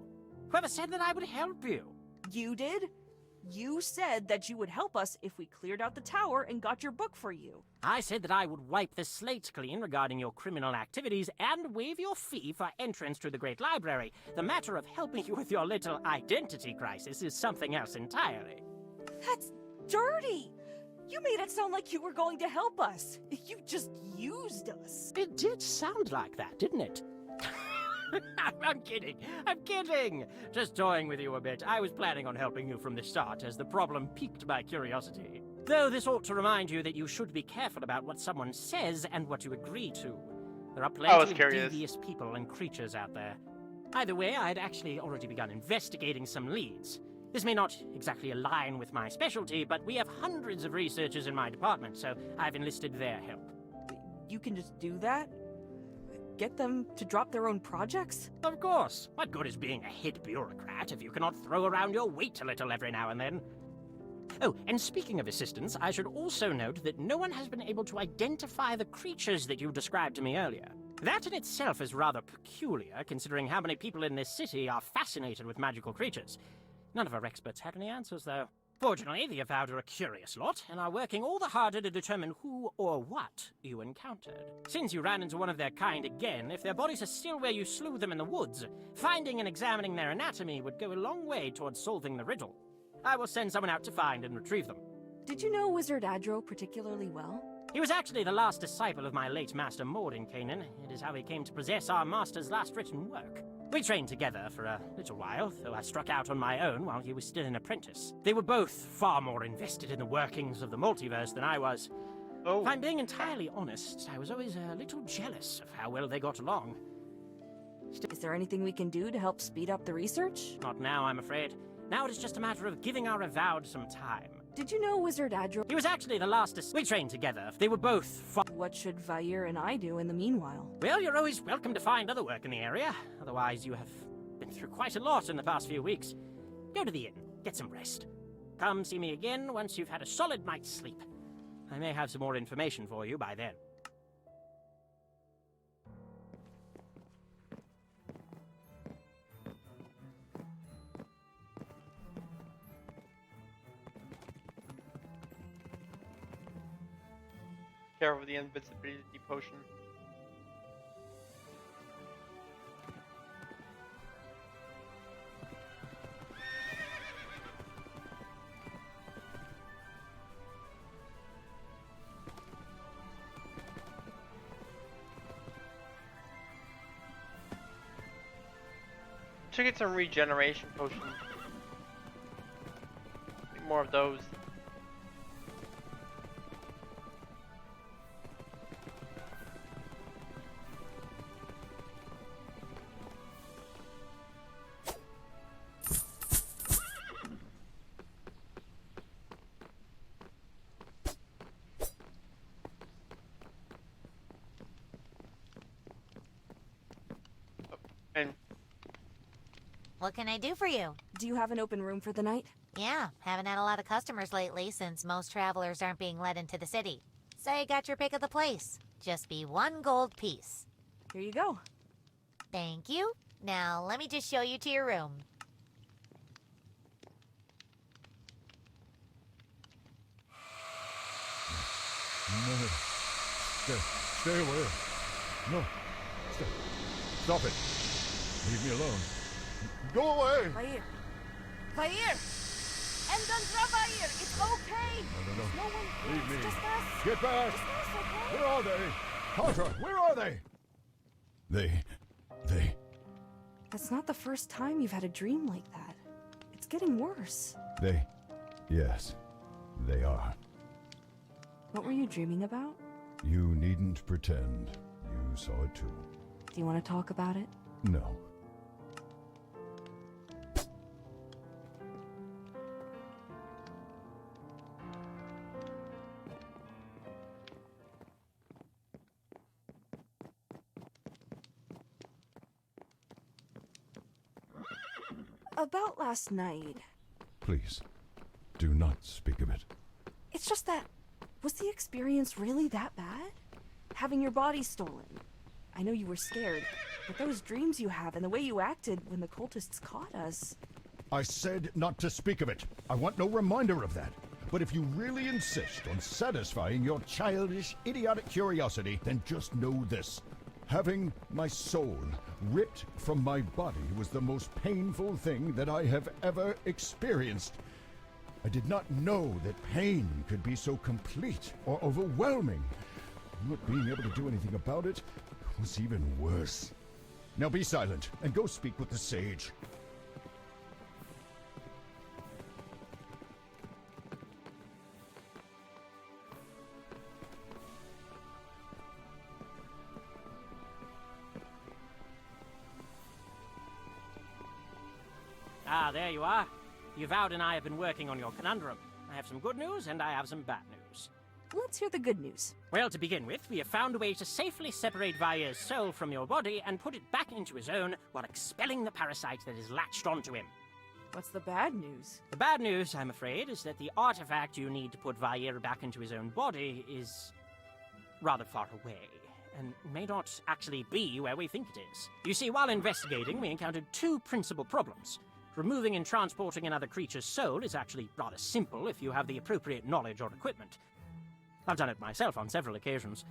Whoever said that I would help you? You did? You said that you would help us if we cleared out the tower and got your book for you. I said that I would wipe the slate clean regarding your criminal activities and waive your fee for entrance to the Great Library. The matter of helping you with your little identity crisis is something else entirely. That's dirty! You made it sound like you were going to help us. You just used us. It did sound like that, didn't it? I'm kidding. I'm kidding. Just toying with you a bit. I was planning on helping you from the start, as the problem piqued my curiosity. Though this ought to remind you that you should be careful about what someone says and what you agree to. There are plenty of devious people and creatures out there. Either way, I'd actually already begun investigating some leads. This may not exactly align with my specialty, but we have hundreds of researchers in my department, so I've enlisted their help. You can just do that? Get them to drop their own projects? Of course. What good is being a head bureaucrat if you cannot throw around your weight a little every now and then? Oh, and speaking of assistance, I should also note that no one has been able to identify the creatures that you described to me earlier. That in itself is rather peculiar, considering how many people in this city are fascinated with magical creatures. None of our experts had any answers, though. Fortunately, the Avowed are a curious lot, and are working all the harder to determine who or what you encountered. Since you ran into one of their kind again, if their bodies are still where you slew them in the woods, finding and examining their anatomy would go a long way towards solving the riddle. I will send someone out to find and retrieve them. Did you know Wizard Adro particularly well? He was actually the last disciple of my late master Mordenkainen. It is how he came to possess our master's last written work. We trained together for a little while, though I struck out on my own while he was still an apprentice. They were both far more invested in the workings of the multiverse than I was. Oh. If I'm being entirely honest, I was always a little jealous of how well they got along. Is there anything we can do to help speed up the research? Not now, I'm afraid. Now it is just a matter of giving our Avowed some time. Did you know Wizard Adro? He was actually the last we trained together. They were both What should Vire and I do in the meanwhile? Well, you're always welcome to find other work in the area. Otherwise, you have been through quite a lot in the past few weeks. Go to the inn, get some rest. Come see me again once you've had a solid night's sleep. I may have some more information for you by then. Careful with the invincibility potion. Should get some regeneration potions. Need more of those. What can I do for you? Do you have an open room for the night? Yeah, haven't had a lot of customers lately since most travelers aren't being let into the city. So you got your pick of the place. Just be 1 gold piece. Here you go. Thank you. Now let me just show you to your room. No. Stay away. No. Stop it. Leave me alone. Go away! Vire! Vire! Endandra Vire! It's okay! No. No one. Leave me. Just us. Get back! Just us, okay? Where are they? Carter, where are they? They... That's not the first time you've had a dream like that. It's getting worse. Yes, they are. What were you dreaming about? You needn't pretend. You saw it too. Do you want to talk about it? No. About last night. Please, do not speak of it. It's just that, was the experience really that bad? Having your body stolen. I know you were scared, but those dreams you have and the way you acted when the cultists caught us. I said not to speak of it. I want no reminder of that. But if you really insist on satisfying your childish, idiotic curiosity, then just know this. Having my soul ripped from my body was the most painful thing that I have ever experienced. I did not know that pain could be so complete or overwhelming. Not being able to do anything about it was even worse. Now be silent and go speak with the sage. Ah, there you are. Yvonne and I have been working on your conundrum. I have some good news and I have some bad news. Let's hear the good news. Well, to begin with, we have found a way to safely separate Vair's soul from your body and put it back into his own while expelling the parasite that is latched onto him. What's the bad news? The bad news, I'm afraid, is that the artifact you need to put Vair back into his own body is rather far away, and may not actually be where we think it is. You see, while investigating, we encountered two principal problems. Removing and transporting another creature's soul is actually rather simple if you have the appropriate knowledge or equipment. I've done it myself on several occasions.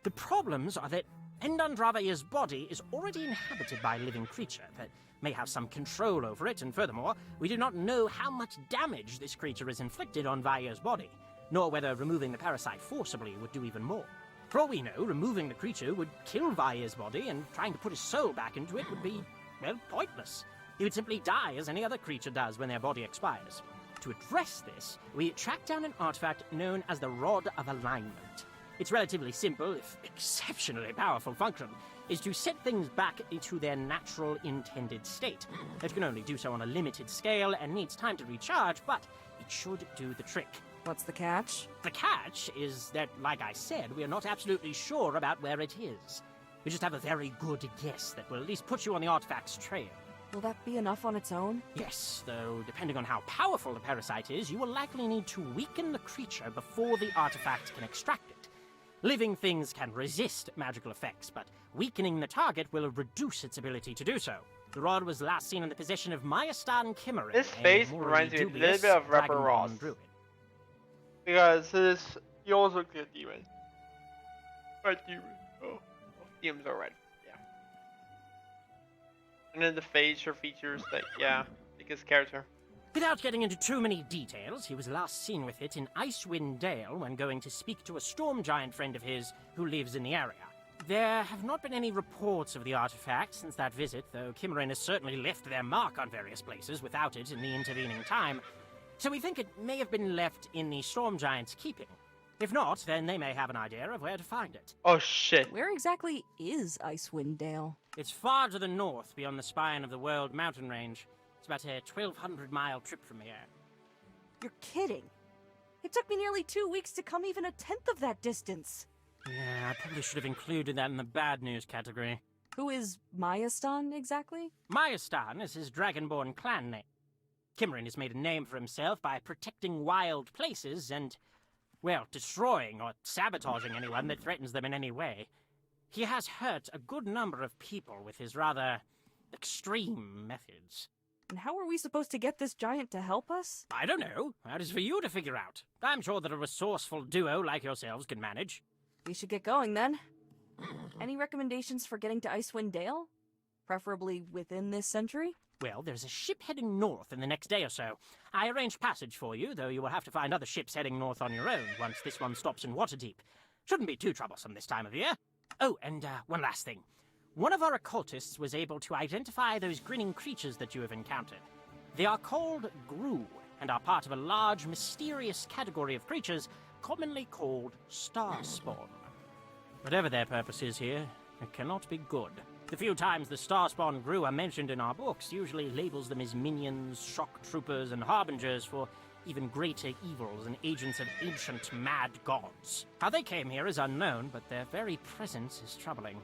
The problems are that Endandravaya's body is already inhabited by a living creature that may have some control over it, and furthermore, we do not know how much damage this creature has inflicted on Vair's body, nor whether removing the parasite forcibly would do even more. For all we know, removing the creature would kill Vair's body, and trying to put his soul back into it would be, well, pointless. He would simply die as any other creature does when their body expires. To address this, we tracked down an artifact known as the Rod of Alignment. Its relatively simple, if exceptionally powerful function, is to set things back into their natural intended state. It can only do so on a limited scale and needs time to recharge, but it should do the trick. What's the catch? The catch is that, like I said, we are not absolutely sure about where it is. We just have a very good guess that will at least put you on the artifact's trail. Will that be enough on its own? Yes, though depending on how powerful the parasite is, you will likely need to weaken the creature before the artifact can extract it. Living things can resist magical effects, but weakening the target will reduce its ability to do so. The rod was last seen in the possession of Mayastan Kimmerin. This face reminds me a little bit of Rapper Ross. Because he also looks like a demon. Or demon. Oh, demons are red. And then the facial features that, yeah, like his character. Without getting into too many details, he was last seen with it in Icewind Dale when going to speak to a storm giant friend of his who lives in the area. There have not been any reports of the artifact since that visit, though Kimmerin has certainly left their mark on various places without it in the intervening time. So we think it may have been left in the storm giant's keeping. If not, then they may have an idea of where to find it. Oh shit. Where exactly is Icewind Dale? It's far to the north, beyond the spine of the World Mountain Range. It's about a 1,200-mile trip from here. You're kidding. It took me nearly 2 weeks to come even a tenth of that distance. Yeah, I probably should have included that in the bad news category. Who is Mayastan, exactly? Mayastan is his dragonborn clan name. Kimmerin has made a name for himself by protecting wild places and, well, destroying or sabotaging anyone that threatens them in any way. He has hurt a good number of people with his rather extreme methods. And how are we supposed to get this giant to help us? I don't know. That is for you to figure out. I'm sure that a resourceful duo like yourselves can manage. We should get going, then. Any recommendations for getting to Icewind Dale? Preferably within this century? Well, there's a ship heading north in the next day or so. I arranged passage for you, though you will have to find other ships heading north on your own once this one stops in Waterdeep. Shouldn't be too troublesome this time of year. Oh, and one last thing. One of our occultists was able to identify those grinning creatures that you have encountered. They are called Gru, and are part of a large, mysterious category of creatures commonly called Starspawn. Whatever their purpose is here, It cannot be good. The few times the Starspawn Grew are mentioned in our books usually labels them as minions, shock troopers, and harbingers for even greater evils and agents of ancient mad gods. How they came here is unknown, but their very presence is troubling.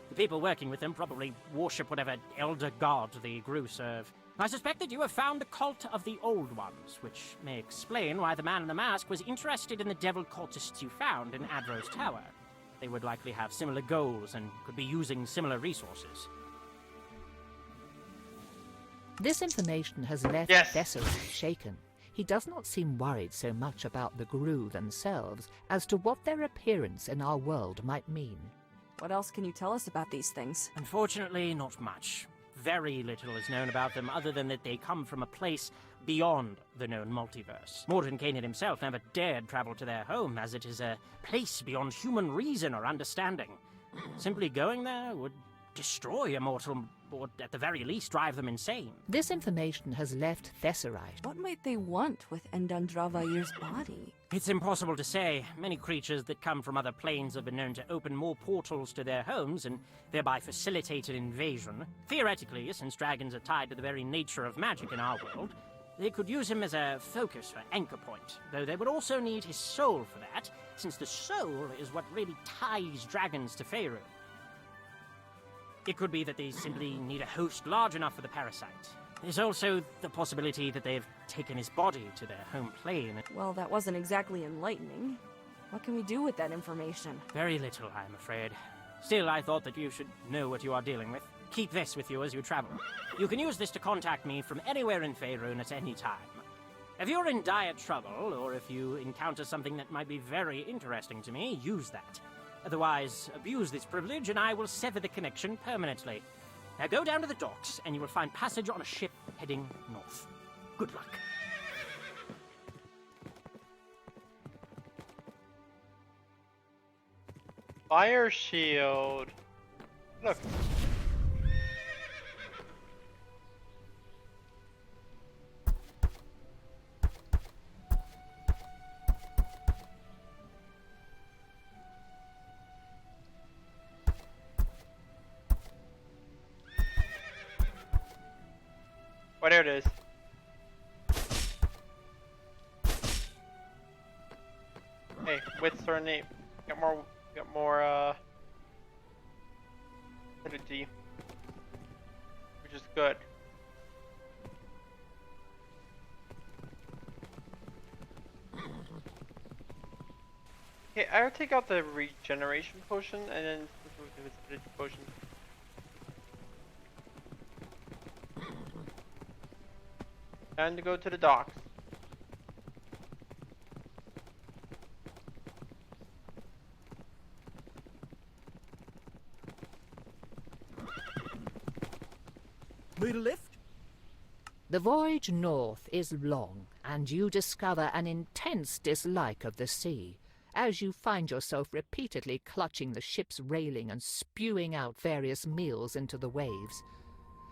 The people working with them probably worship whatever elder god the Grew serve. I suspect that you have found the cult of the Old Ones, which may explain why the man in the mask was interested in the devil cultists you found in Adro's Tower. They would likely have similar goals and could be using similar resources. This information has left Thesserai shaken. He does not seem worried so much about the Grew themselves as to what their appearance in our world might mean. What else can you tell us about these things? Unfortunately, not much. Very little is known about them other than that they come from a place beyond the known multiverse. Morton Kanan himself never dared travel to their home, as it is a place beyond human reason or understanding. Simply going there would destroy a mortal, or at the very least drive them insane. This information has left Thesserai. What might they want with Endandravair's body? It's impossible to say. Many creatures that come from other planes have been known to open more portals to their homes and thereby facilitate an invasion. Theoretically, since dragons are tied to the very nature of magic in our world, they could use him as a focus for anchor point, though they would also need his soul for that, since the soul is what really ties dragons to Faerun. It could be that they simply need a host large enough for the parasite. There's also the possibility that they've taken his body to their home plane. Well, that wasn't exactly enlightening. What can we do with that information? Very little, I'm afraid. Still, I thought that you should know what you are dealing with. Keep this with you as you travel. You can use this to contact me from anywhere in Faerun at any time. If you're in dire trouble, or if you encounter something that might be very interesting to me, use that. Otherwise, abuse this privilege and I will sever the connection permanently. Now go down to the docks and you will find passage on a ship heading north. Good luck. Fire shield. Look. Oh, there it is. Hey, with surname. Got more, acidity. Which is good. Okay, I'll take out the regeneration potion and then move the acidity potion. Time to go to the docks. Need a lift? The voyage north is long, and you discover an intense dislike of the sea, as you find yourself repeatedly clutching the ship's railing and spewing out various meals into the waves.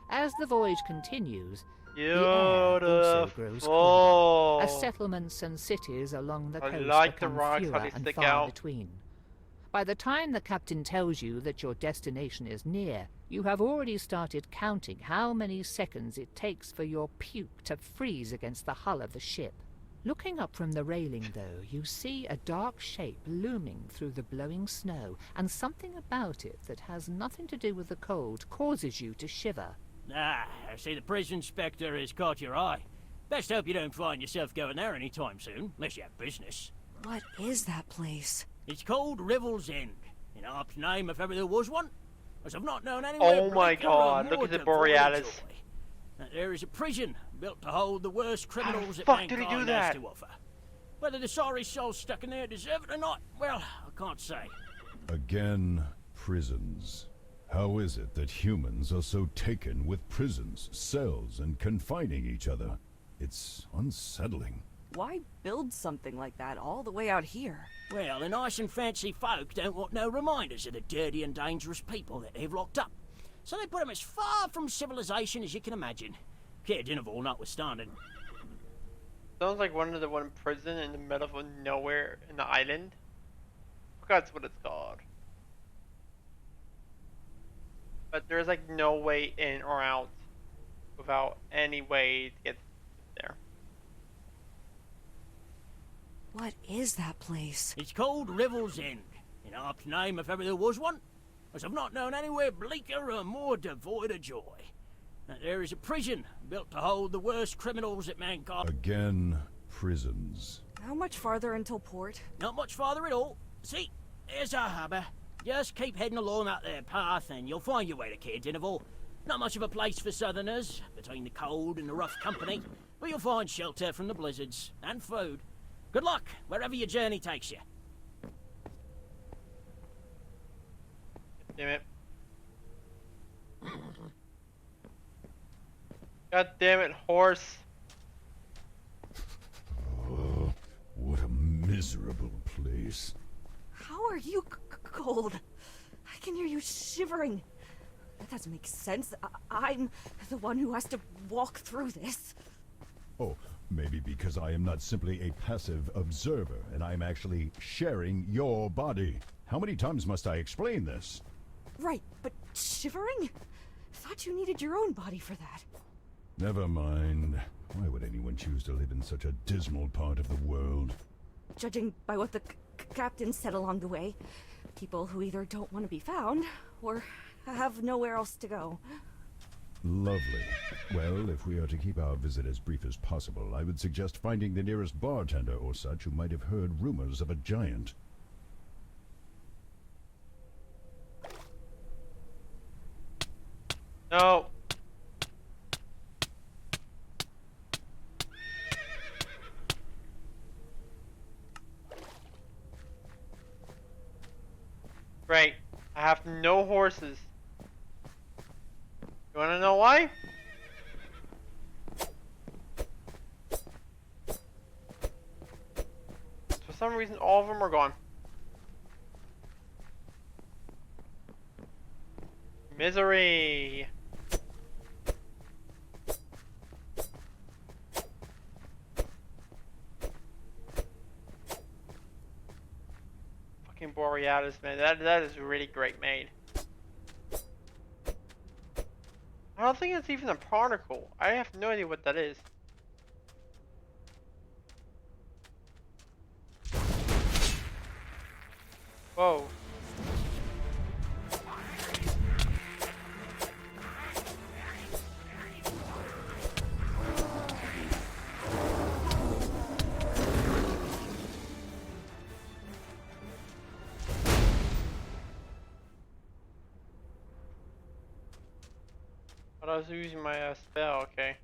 As the voyage continues, the air also grows cold, as settlements and cities along the coast become fewer and far between. By the time the captain tells you that your destination is near, you have already started counting how many seconds it takes for your puke to freeze against the hull of the ship. Looking up from the railing, though, you see a dark shape looming through the blowing snow, and something about it that has nothing to do with the cold causes you to shiver. Ah, I see the prison inspector has caught your eye. Best hope you don't find yourself going there anytime soon, unless you have business. What is that place? It's called Rivel's End, in Harp's name if ever there was one, as I've not known anyone. Oh my god, look at the Borealis. There is a prison built to hold the worst criminals that fuck did he do mankind that? has to offer. Whether the sorry souls stuck in there deserve it or not, well, I can't say. Again, prisons. How is it that humans are so taken with prisons, cells, and confining each other? It's unsettling. Why build something like that all the way out here? Well, the nice and fancy folk don't want no reminders of the dirty and dangerous people that they've locked up. So they put them as far from civilization as you can imagine. Kid Interval notwithstanding. Sounds like one prison in the middle of nowhere in the island. I forgot what it's called. but there's like no way in or out without any way to get there. What is that place? It's called Rivel's End, in Harp's name if ever there was one, as I've not known anywhere bleaker or more devoid of joy. And there is a prison built to hold the worst criminals that mankind... Again, prisons. How much farther until port? Not much farther at all. See, here's our harbour. Just keep heading along that there path and you'll find your way to Cairns Interval. Not much of a place for southerners, between the cold and the rough company, but you'll find shelter from the blizzards, and food. Good luck, wherever your journey takes you. Damn it. God damn it, horse. Oh, what a miserable place. How are you cold? I can hear you shivering. That doesn't make sense. I'm the one who has to walk through this. Oh, maybe because I am not simply a passive observer, and I am actually sharing your body. How many times must I explain this? Right, but shivering? Thought you needed your own body for that. Never mind. Why would anyone choose to live in such a dismal part of the world? Judging by what the captain said along the way, people who either don't want to be found, or have nowhere else to go. Lovely. Well, if we are to keep our visit as brief as possible, I would suggest finding the nearest bartender or such who might have heard rumors of a giant. No. Great. I have no horses. You wanna know why? For some reason, all of them are gone. Misery. Fucking Borealis, man. That is really great made. I don't think it's even a particle. I have no idea what that is. Whoa. I was using my spell, okay.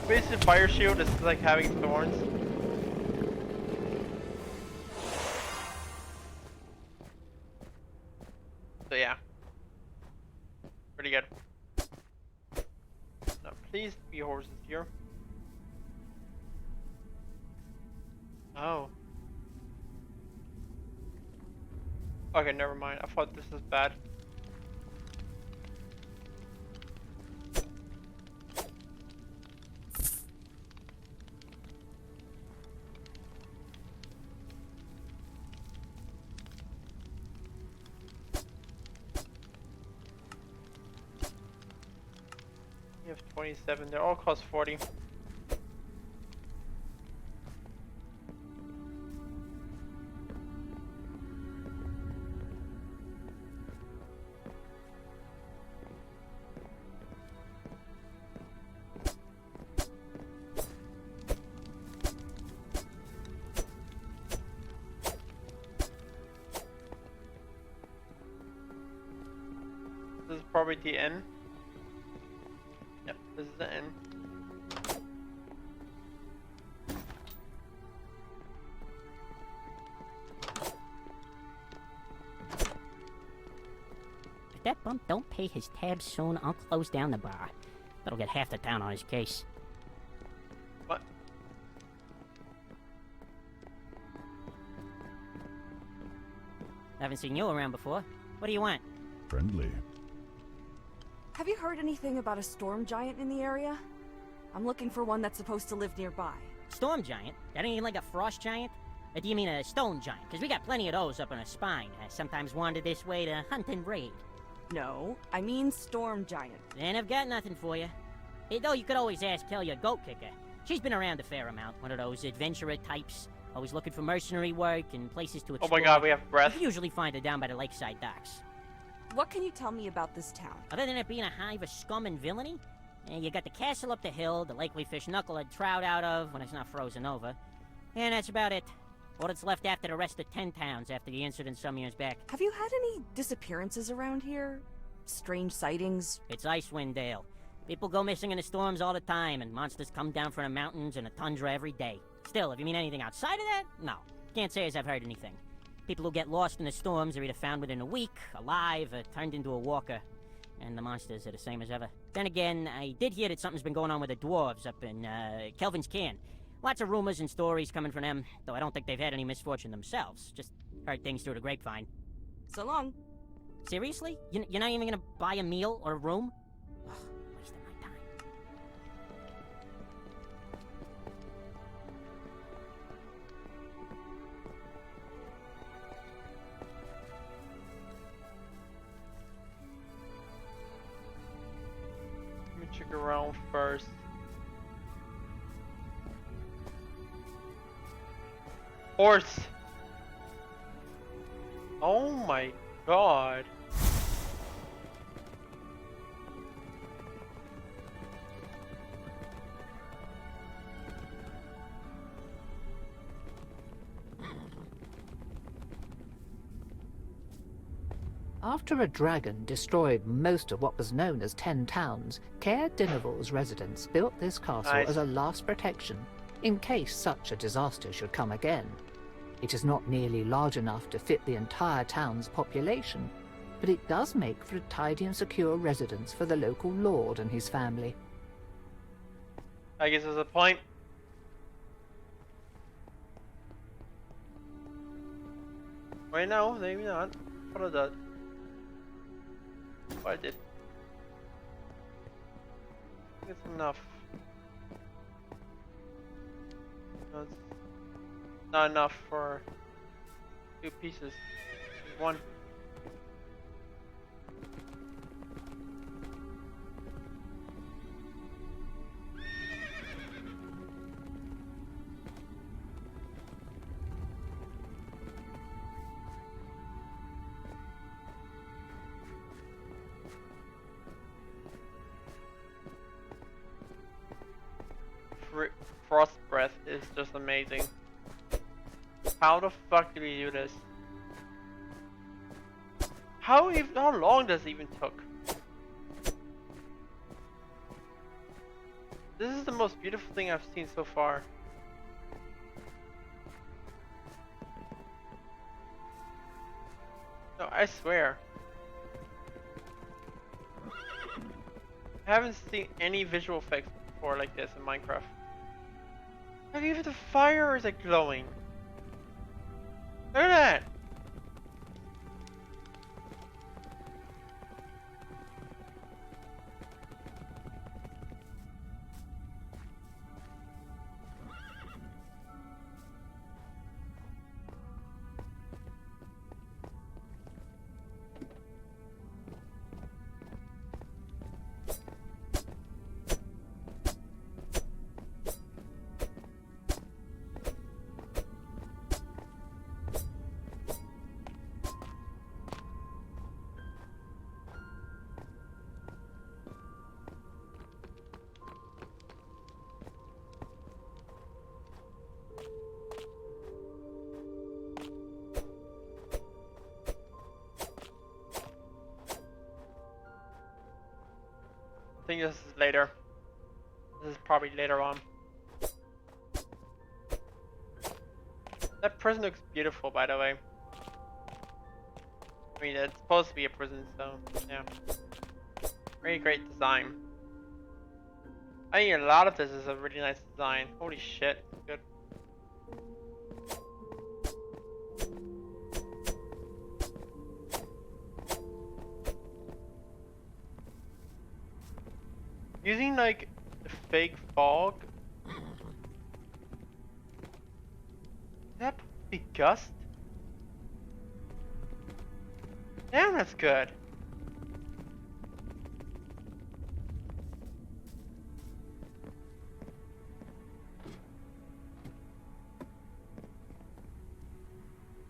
Basically, fire shield is like having thorns. So yeah, pretty good. Now, please be horses here. Oh. Okay, never mind. I thought this was bad. You have 27. They all cost 40. probably the inn. Yep, this is the inn. If that bump don't pay his tabs soon, I'll close down the bar. That'll get half the town on his case. What? Haven't seen you around before. What do you want? Friendly. Have you heard anything about a storm giant in the area? I'm looking for one that's supposed to live nearby. Storm giant? That ain't like a frost giant? Or do you mean a stone giant? Because we got plenty of those up on our spine. Sometimes wander this way to hunt and raid. No, I mean storm giant. Then I've got nothing for you. Though you could always ask Kel, your goat kicker. She's been around a fair amount. One of those adventurer types. Always looking for mercenary work and places to explore. Oh my god, we have breath. You usually find her down by the lakeside docks. What can you tell me about this town? Other than it being a hive of scum and villainy, you got the castle up the hill, the lake we fish knucklehead trout out of when it's not frozen over. And that's about it. All that's left after the rest of 10 towns after the incident some years back. Have you had any disappearances around here? Strange sightings? It's Icewind Dale. People go missing in the storms all the time, and monsters come down from the mountains and the tundra every day. Still, if you mean anything outside of that, no. Can't say as I've heard anything. People who get lost in the storms are either found within a week, alive, or turned into a walker. And the monsters are the same as ever. Then again, I did hear that something's been going on with the dwarves up in, Kelvin's Cairn. Lots of rumors and stories coming from them, though I don't think they've had any misfortune themselves. Just heard things through the grapevine. So long. Seriously? You're not even gonna buy a meal or a room? Ugh, wasting my time. Let me check around first. Horse! Oh my god. After a dragon destroyed most of what was known as 10 towns, Caer Dineval's residents built this castle Nice. as a last protection, in case such a disaster should come again. It is not nearly large enough to fit the entire town's population, but it does make for a tidy and secure residence for the local lord and his family. I guess there's a point. Wait, no, maybe not. What of that? What I did. I think it's enough. No, it's not enough for 2 pieces. One. Frost breath is just amazing. How the fuck do we do this? How long does it even took? This is the most beautiful thing I've seen so far. No, I swear. I haven't seen any visual effects before like this in Minecraft. Like, even the fire is like glowing. Look at that! think this is later. This is probably later on. That prison looks beautiful, by the way. I mean, it's supposed to be a prison, so yeah. Very great design. I think a lot of this is a really nice design. Holy shit, good. Using like the fake fog. Is that be gust? Damn, that's good.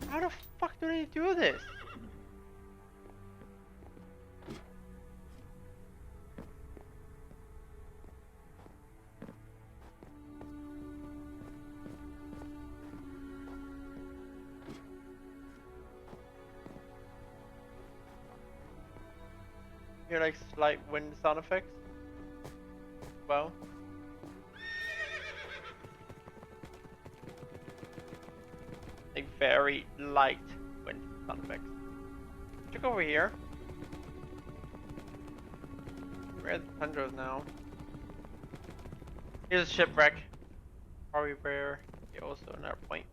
How the fuck do they do this? Hear like slight wind sound effects. Well. Like very light wind sound effects. Check over here. Where are the tundras now? Here's a shipwreck. Probably where also another point.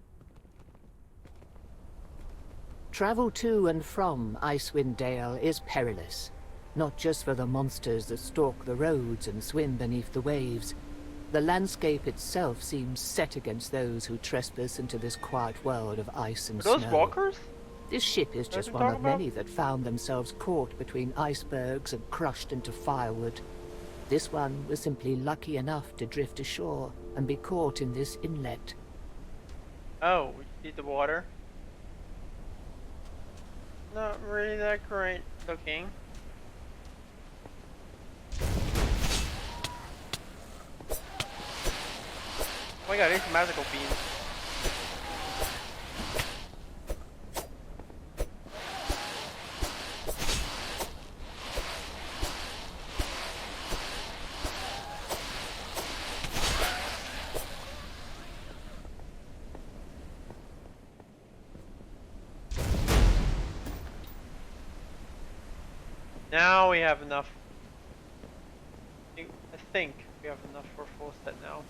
Travel to and from Icewind Dale is perilous, not just for the monsters that stalk the roads and swim beneath the waves. The landscape itself seems set against those who trespass into this quiet world of ice and Are those snow. walkers? This ship is just one of many that found themselves caught between icebergs and crushed into firewood. This one was simply lucky enough to drift ashore and be caught in this inlet. Oh, we see the water. Not really that great looking. Oh my god, these magical beams. Now we have enough. I think we have enough for a full set now.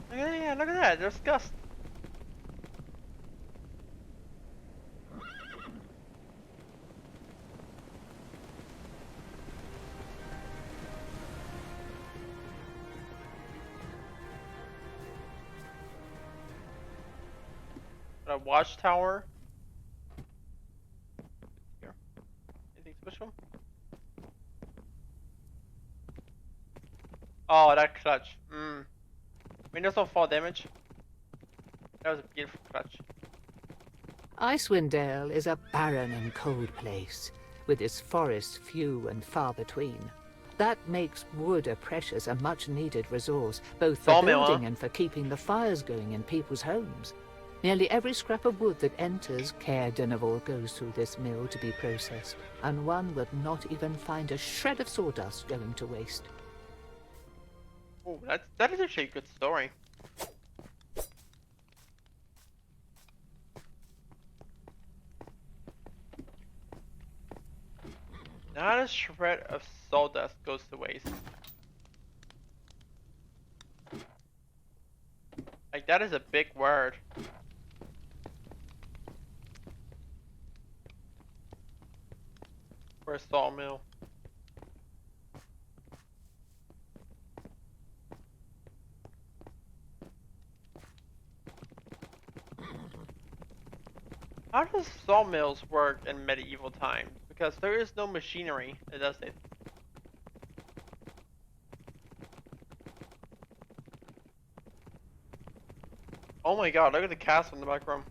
Yeah, look at that, there's gust. A watchtower. Here. Anything special? Oh, that clutch. Windows don't fall damage. That was a beautiful clutch. Icewind Dale is a barren and cold place, with its forests few and far between. That makes wood a precious and much-needed resource, both for building and for keeping the fires going in people's homes. Nearly every scrap of wood that enters Caer Dineval goes through this mill to be processed, and one would not even find a shred of sawdust going to waste. Oh, that is actually a good story. Not a shred of sawdust goes to waste. Like, that is a big word. For a sawmill. How does sawmills work in medieval times? Because there is no machinery that does it. Oh my god, look at the castle in the background.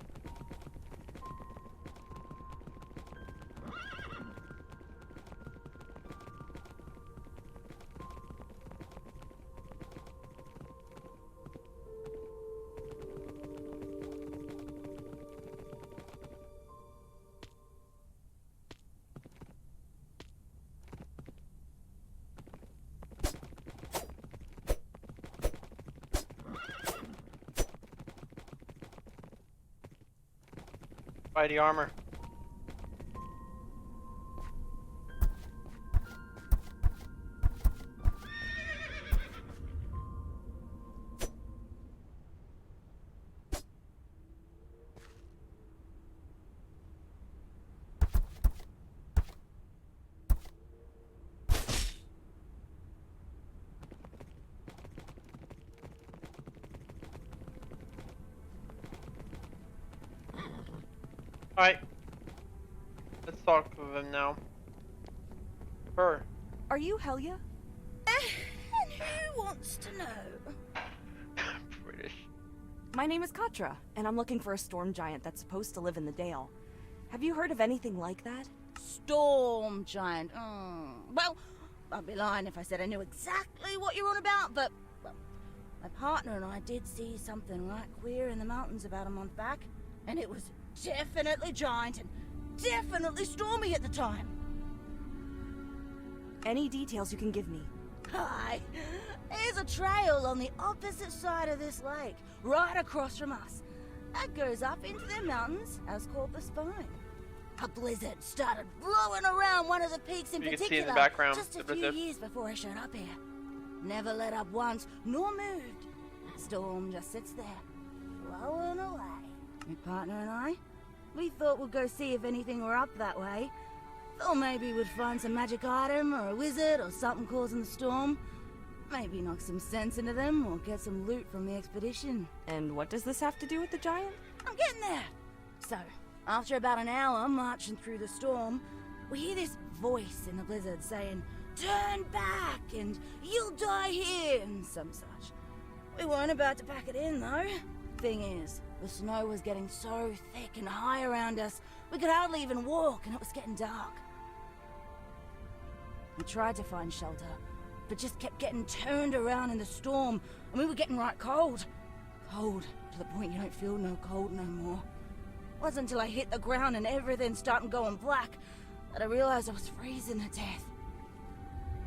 Buy the armor. Alright. Let's talk with him now. Her. Are you Helia? And who wants to know? British. My name is Katra, and I'm looking for a storm giant that's supposed to live in the Dale. Have you heard of anything like that? Storm giant. Well, I'd be lying if I said I knew exactly what you're on about, but well, my partner and I did see something right queer in the mountains about a month back, and it was definitely giant and definitely stormy at the time. Any details you can give me? Hi. There's a trail on the opposite side of this lake, right across from us. That goes up into the mountains as called the Spine. A blizzard started blowing around one of the peaks in You can particular see in the background, just a the few blizzard. years before I showed up here. Never let up once, nor moved. Storm just sits there, blowing away. My partner and I, we thought we'd go see if anything were up that way. Thought maybe we'd find some magic item or a wizard or something causing the storm. Maybe knock some sense into them or get some loot from the expedition. And what does this have to do with the giant? I'm getting there. So, after about an hour marching through the storm, we hear this voice in the blizzard saying, "Turn back and you'll die here," and some such. We weren't about to pack it in though. Thing is, the snow was getting so thick and high around us, we could hardly even walk and it was getting dark. We tried to find shelter, but just kept getting turned around in the storm, and we were getting right cold. Cold to the point you don't feel no cold no more. Wasn't until I hit the ground and everything started going black that I realized I was freezing to death.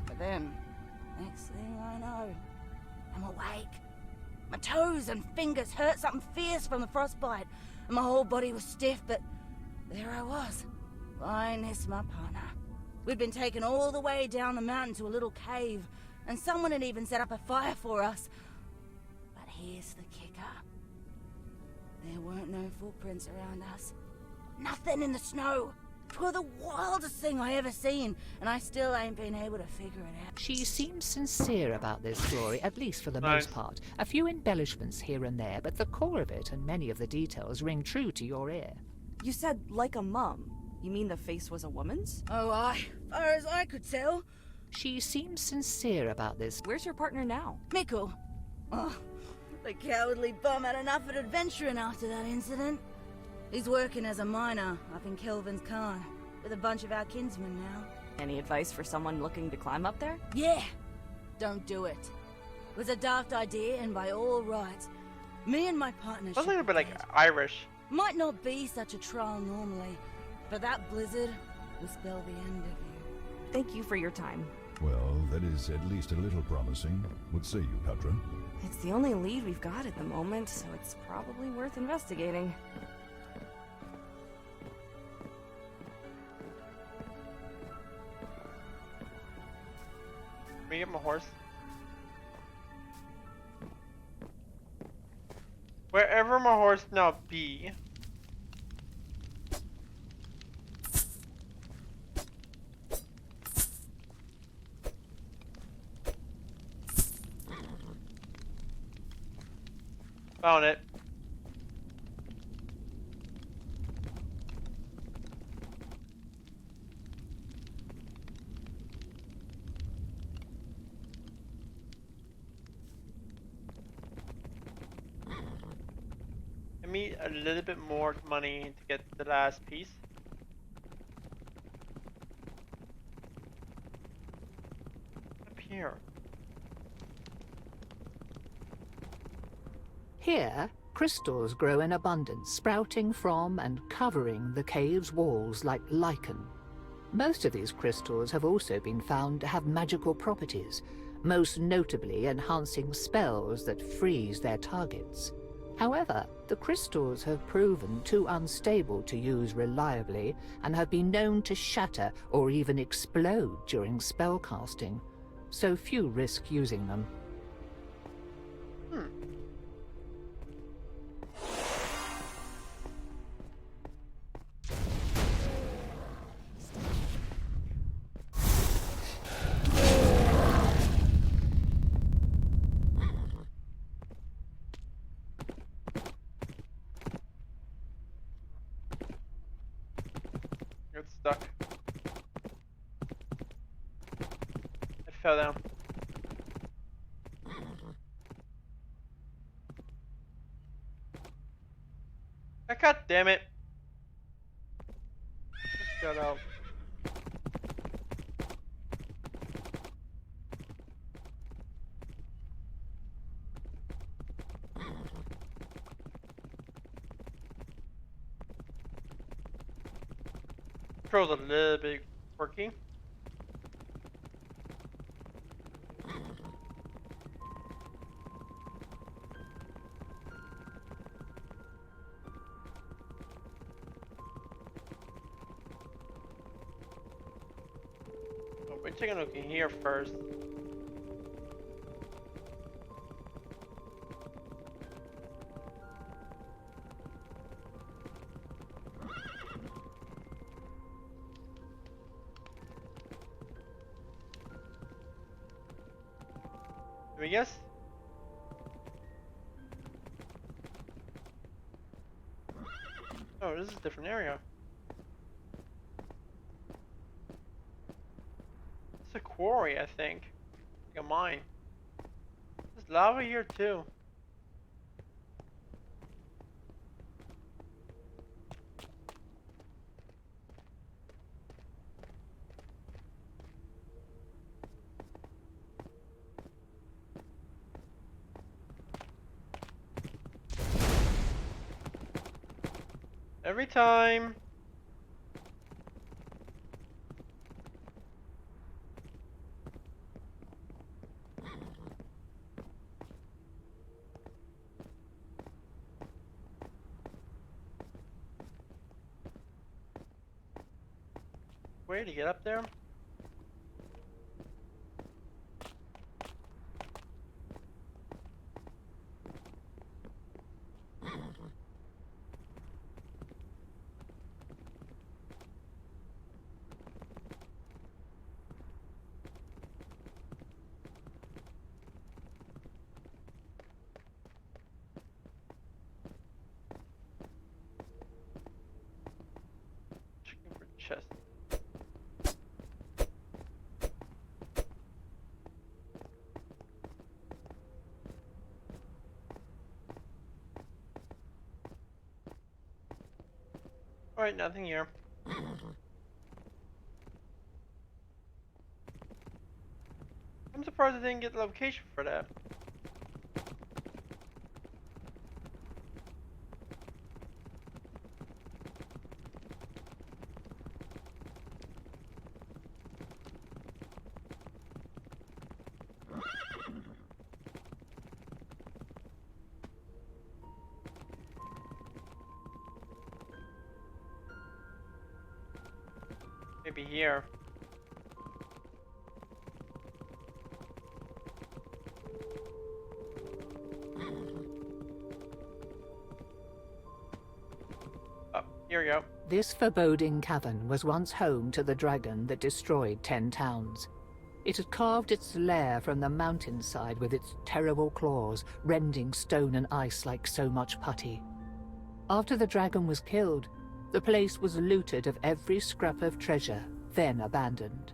But then, next thing I know, I'm awake. My toes and fingers hurt something fierce from the frostbite, and my whole body was stiff, but there I was, lying next to my partner. We'd been taken all the way down the mountain to a little cave, and someone had even set up a fire for us. But here's the kicker. There weren't no footprints around us. Nothing in the snow. 'Twere the wildest thing I ever seen, and I still ain't been able to figure it out. She seems sincere about this story, at least for the most part. A few embellishments here and there, but the core of it and many of the details ring true to your ear. You said like a mum. You mean the face was a woman's? Oh, far as I could tell. She seems sincere about this. Where's your partner now? Mikkel. Oh, the cowardly bum had enough of adventuring after that incident. He's working as a miner up in Kelvin's Khan with a bunch of our kinsmen now. Any advice for someone looking to climb up there? Yeah. Don't do it. It was a daft idea, and by all rights, me and my partner Sounds a little should bit be like dead. Irish. Might not be such a trial normally, but that blizzard will spell the end of you. Thank you for your time. Well, that is at least a little promising. What say you, Katra? It's the only lead we've got at the moment, so it's probably worth investigating. Let me get my horse. Wherever my horse now be. Found it. Give me a little bit more money to get the last piece. Up here. Here, crystals grow in abundance, sprouting from and covering the cave's walls like lichen. Most of these crystals have also been found to have magical properties, most notably enhancing spells that freeze their targets. However, the crystals have proven too unstable to use reliably and have been known to shatter or even explode during spellcasting, so few risk using them. It's stuck. It fell down. God damn it. Just got out. Control's a little bit quirky. We're taking a look in here first. Let me guess. Oh, this is a different area. It's a quarry, I think. Like a mine. There's lava here too. Every time. Way to get up there? Checking for chest. Alright, nothing here. I'm surprised I didn't get the location for that. Maybe here. Oh, here we go. This foreboding cavern was once home to the dragon that destroyed 10 towns. It had carved its lair from the mountainside with its terrible claws, rending stone and ice like so much putty. After the dragon was killed, the place was looted of every scrap of treasure, then abandoned.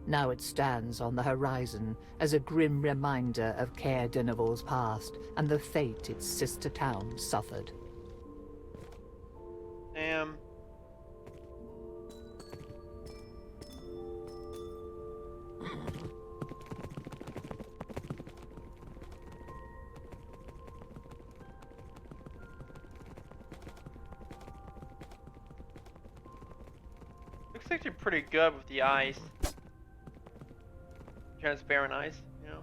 Now it stands on the horizon as a grim reminder of Caer Dineval's past and the fate its sister town suffered. Damn. Looks actually pretty good with the eyes. Transparent eyes, you know.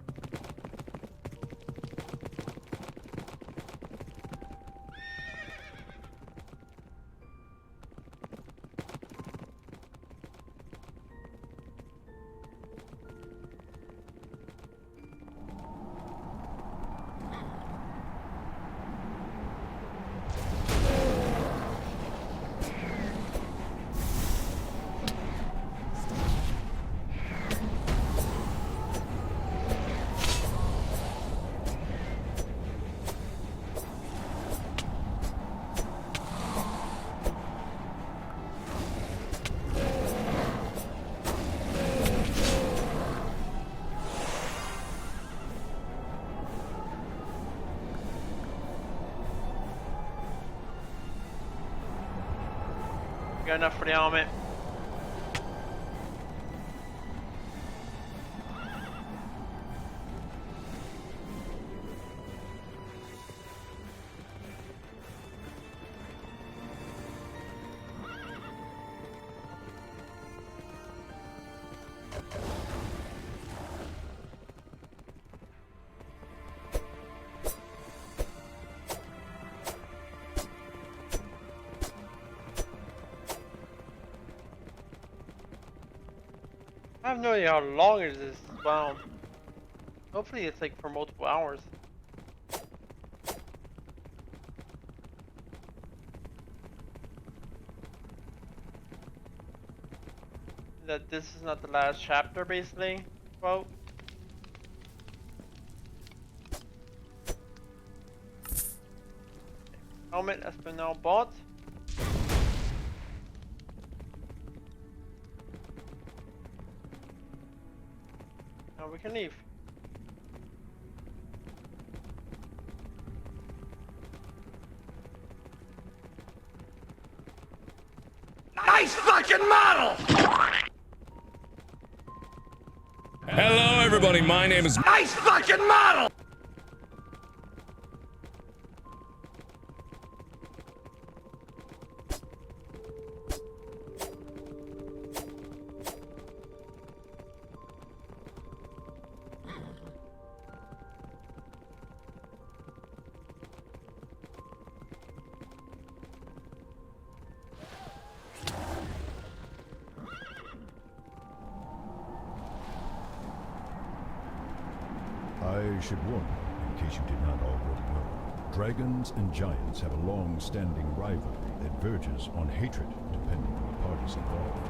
Got enough for the helmet. I have no idea how long is this bound. Hopefully it's like for multiple hours. That this is not the last chapter, basically. Quote. Helmet has been now bought. Now we can leave. Nice fucking model! Hello, everybody. My name is. Nice fucking model! I should warn you, in case you did not already know. Dragons and giants have a long-standing rivalry that verges on hatred, depending on the parties involved.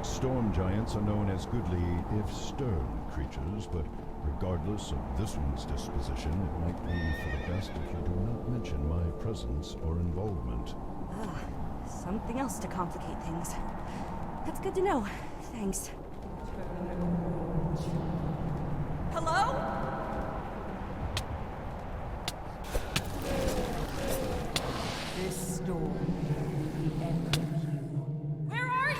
Storm giants are known as goodly, if stern, creatures, but regardless of this one's disposition, it might be for the best if you do not mention my presence or involvement. Something else to complicate things. That's good to know. Thanks. Hello? This storm will be the end of you. Where are you?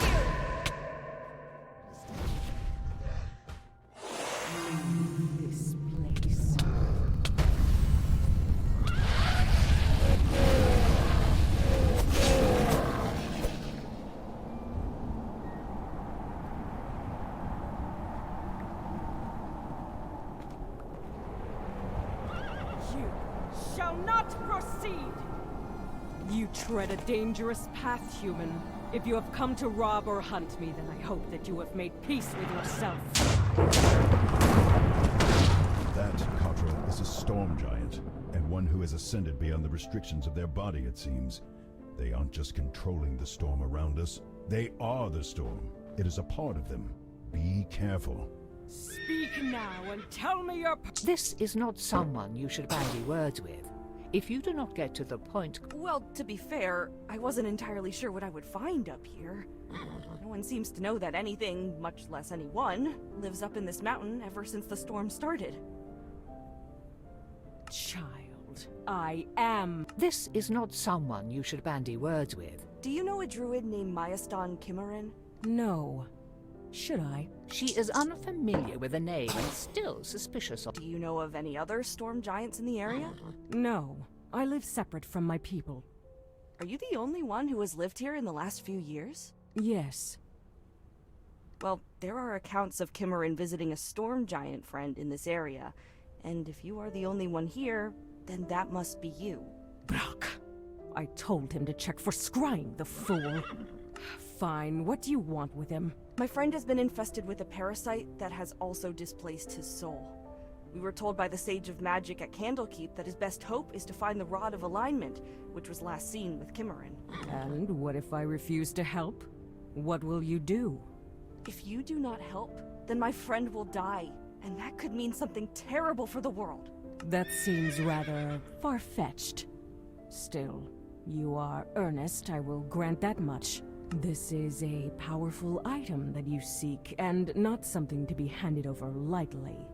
Leave this place. You shall not proceed! You tread a dangerous path, human. If you have come to rob or hunt me, then I hope that you have made peace with yourself. That, Katra, is a storm giant, and one who has ascended beyond the restrictions of their body, it seems. They aren't just controlling the storm around us, they are the storm. It is a part of them. Be careful. Speak now and tell me your... This is not someone you should bandy words with. If you do not get to the point... Well, to be fair, I wasn't entirely sure what I would find up here. No one seems to know that anything, much less anyone, lives up in this mountain ever since the storm started. Child, I am... This is not someone you should bandy words with. Do you know a druid named Mayastan Kimmerin? No. Should I? She is unfamiliar with the name and still suspicious of... Do you know of any other storm giants in the area? No. I live separate from my people. Are you the only one who has lived here in the last few years? Yes. Well, there are accounts of Kimmerin visiting a storm giant friend in this area, and if you are the only one here, then that must be you. Brock. I told him to check for scrying, the fool. Fine, what do you want with him? My friend has been infested with a parasite that has also displaced his soul. We were told by the Sage of Magic at Candlekeep that his best hope is to find the Rod of Alignment, which was last seen with Kimmerin. And what if I refuse to help? What will you do? If you do not help, then my friend will die, and that could mean something terrible for the world. That seems rather far-fetched. Still, you are earnest, I will grant that much. This is a powerful item that you seek, and not something to be handed over lightly.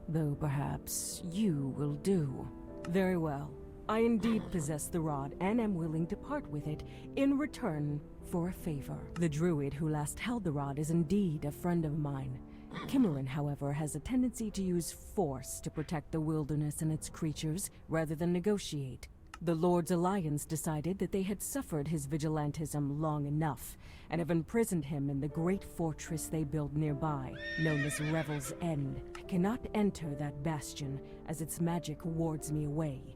Though perhaps you will do. Very well. I indeed possess the rod and am willing to part with it in return for a favor. The druid who last held the rod is indeed a friend of mine. Kimmerin, however, has a tendency to use force to protect the wilderness and its creatures rather than negotiate. The Lord's Alliance decided that they had suffered his vigilantism long enough, and have imprisoned him in the great fortress they built nearby, known as Revel's End. I cannot enter that bastion, as its magic wards me away.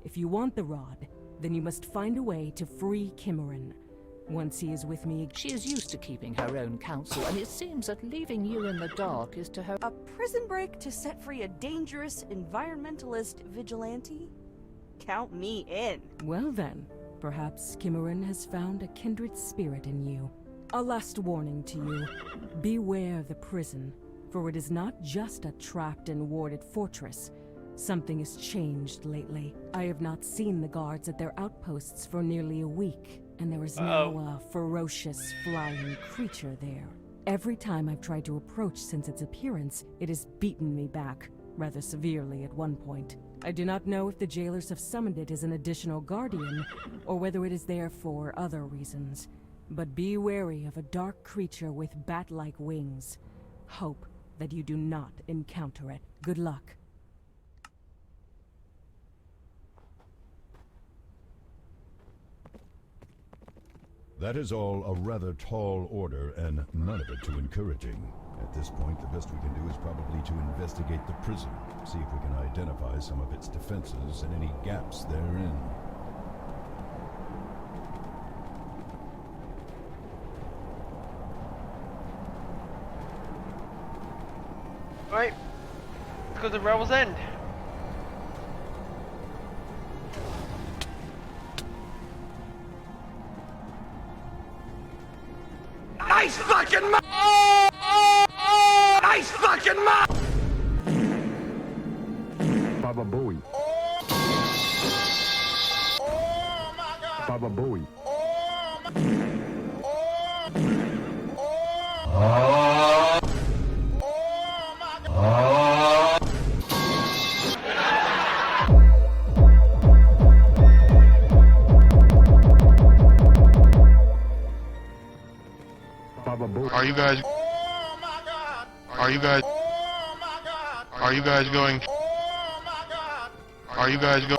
If you want the rod, then you must find a way to free Kimmerin. Once he is with me... She is used to keeping her own counsel, and it seems that leaving you in the dark is to her... A prison break to set free a dangerous environmentalist vigilante? Count me in. Well then, perhaps Kimmerin has found a kindred spirit in you. A last warning to you. Beware the prison, for it is not just a trapped and warded fortress. Something has changed lately. I have not seen the guards at their outposts for nearly a week, and there is now a ferocious flying creature there. Every time I've tried to approach since its appearance, it has beaten me back, rather severely at one point. I do not know if the jailers have summoned it as an additional guardian, or whether it is there for other reasons. But be wary of a dark creature with bat-like wings. Hope that you do not encounter it. Good luck. That is all a rather tall order, and none of it too encouraging. At this point, the best we can do is probably to investigate the prison, see if we can identify some of its defenses and any gaps therein. Alright, let's go to Revel's End. Nice fucking Nice fucking Baba Booey. Baba Booey. Are you guys? Are you guys? Are you guys going? Are you guys going?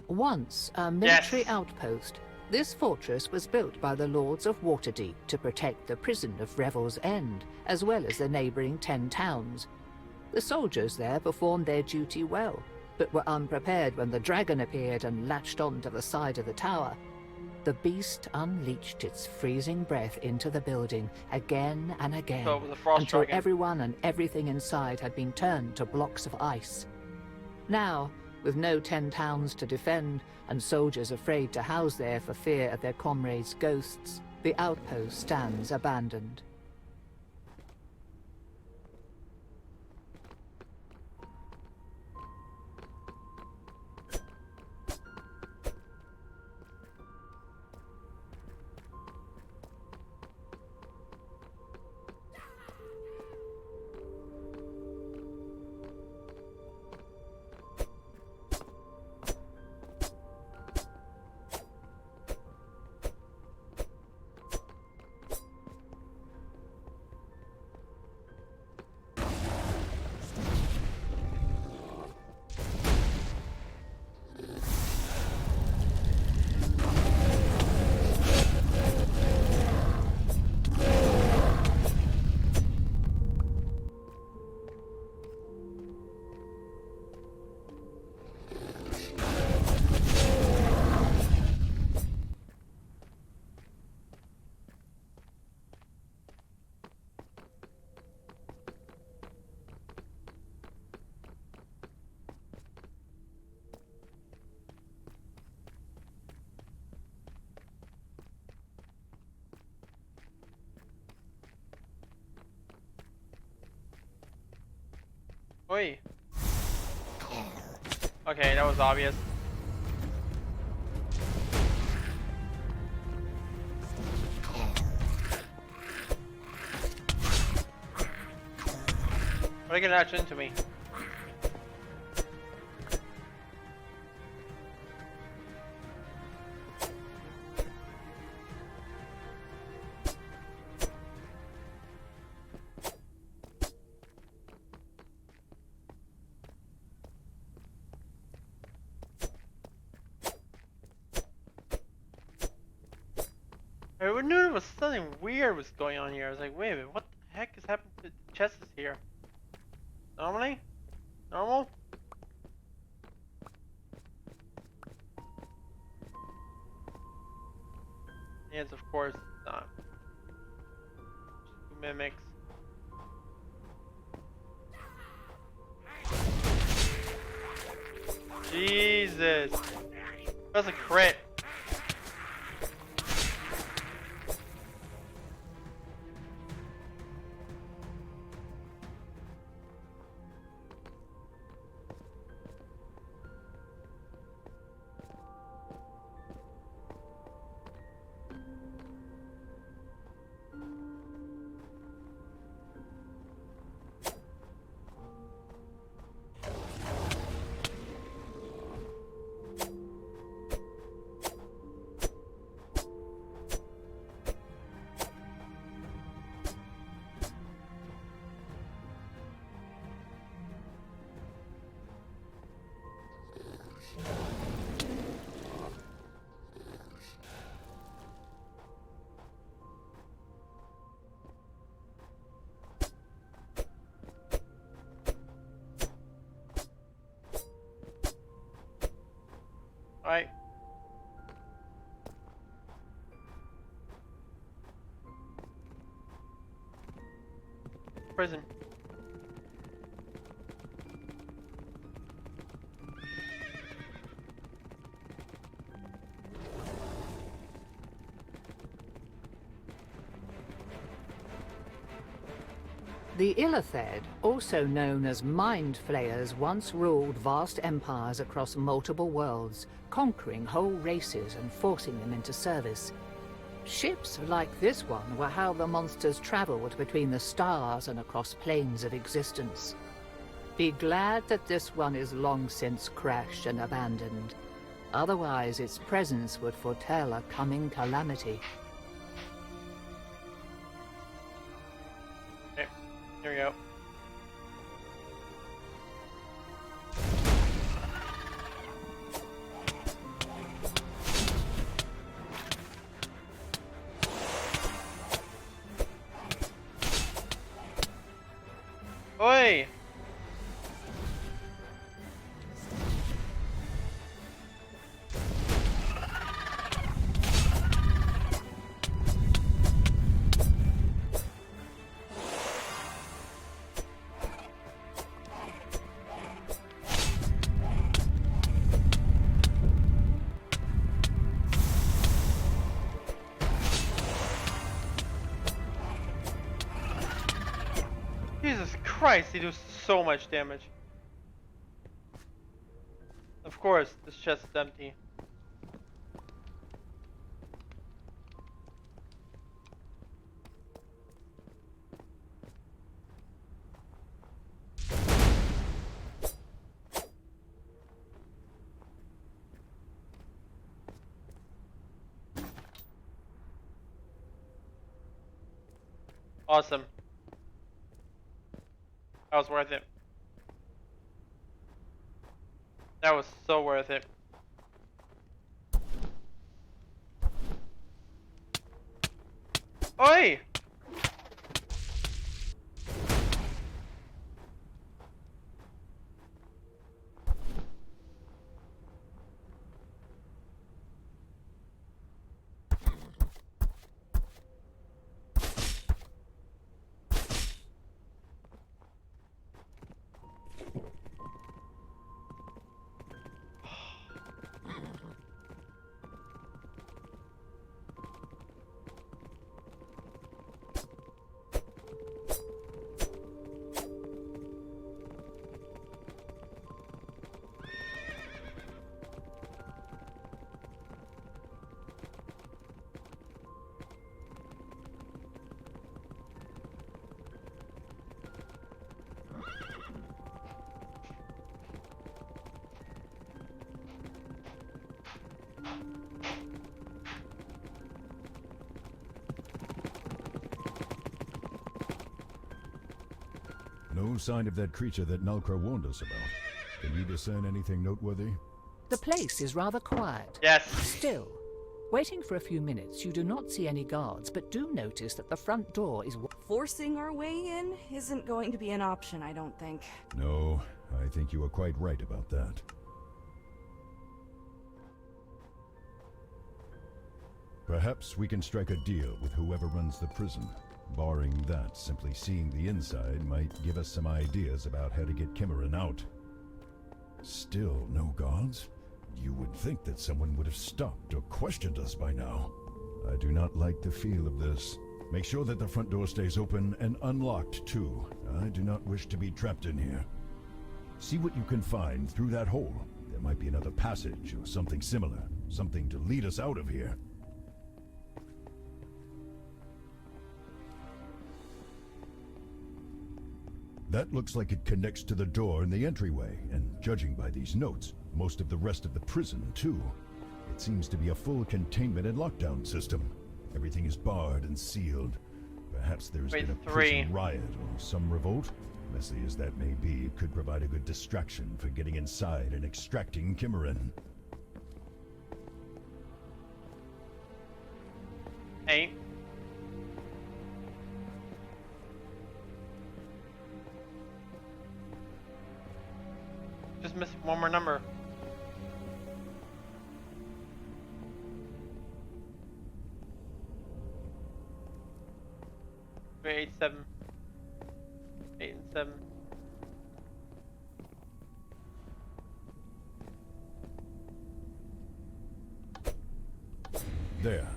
Once a military outpost, this fortress was built by the Lords of Waterdeep to protect the prison of Revel's End, as well as the neighboring 10 towns. The soldiers there performed their duty well, but were unprepared when the dragon appeared and latched onto the side of the tower. The beast unleashed its freezing breath into the building again and again, until dragon. everyone and everything inside had been turned to blocks of ice. Now, with no 10 towns to defend, and soldiers afraid to house there for fear of their comrades' ghosts, the outpost stands abandoned. Oi. Okay, that was obvious. They can latch into me. I knew there was something weird was going on here. I was like, wait a minute, what the heck is happening to the chests here? Normally? Normal? Yes, of course, not. Just mimics. Jesus! That's a crit! Alright. Prison. The Illithid, also known as Mind Flayers, once ruled vast empires across multiple worlds, conquering whole races and forcing them into service. Ships like this one were how the monsters traveled between the stars and across planes of existence. Be glad that this one is long since crashed and abandoned. Otherwise, its presence would foretell a coming calamity. Here we go. Oi! Jesus Christ, they do so much damage. Of course, this chest is empty. Awesome. That was worth it. That was so worth it. Oi! No sign of that creature that Nalkra warned us about. Can you discern anything noteworthy? The place is rather quiet. Yes. Still, waiting for a few minutes, you do not see any guards, but do notice that the front door is... Forcing our way in isn't going to be an option, I don't think. No, I think you are quite right about that. Perhaps we can strike a deal with whoever runs the prison. Barring that, simply seeing the inside might give us some ideas about how to get Kimmerin out. Still no guards? You would think that someone would have stopped or questioned us by now. I do not like the feel of this. Make sure that the front door stays open and unlocked, too. I do not wish to be trapped in here. See what you can find through that hole. There might be another passage or something similar. Something to lead us out of here. That looks like it connects to the door in the entryway, and judging by these notes, most of the rest of the prison, too. It seems to be a full containment and lockdown system. Everything is barred and sealed. Perhaps there's been a prison riot or some revolt. Messy as that may be, it could provide a good distraction for getting inside and extracting Kimmerin. Hey. Just missing one more number. Three, 8, 7. 8 and 7. There.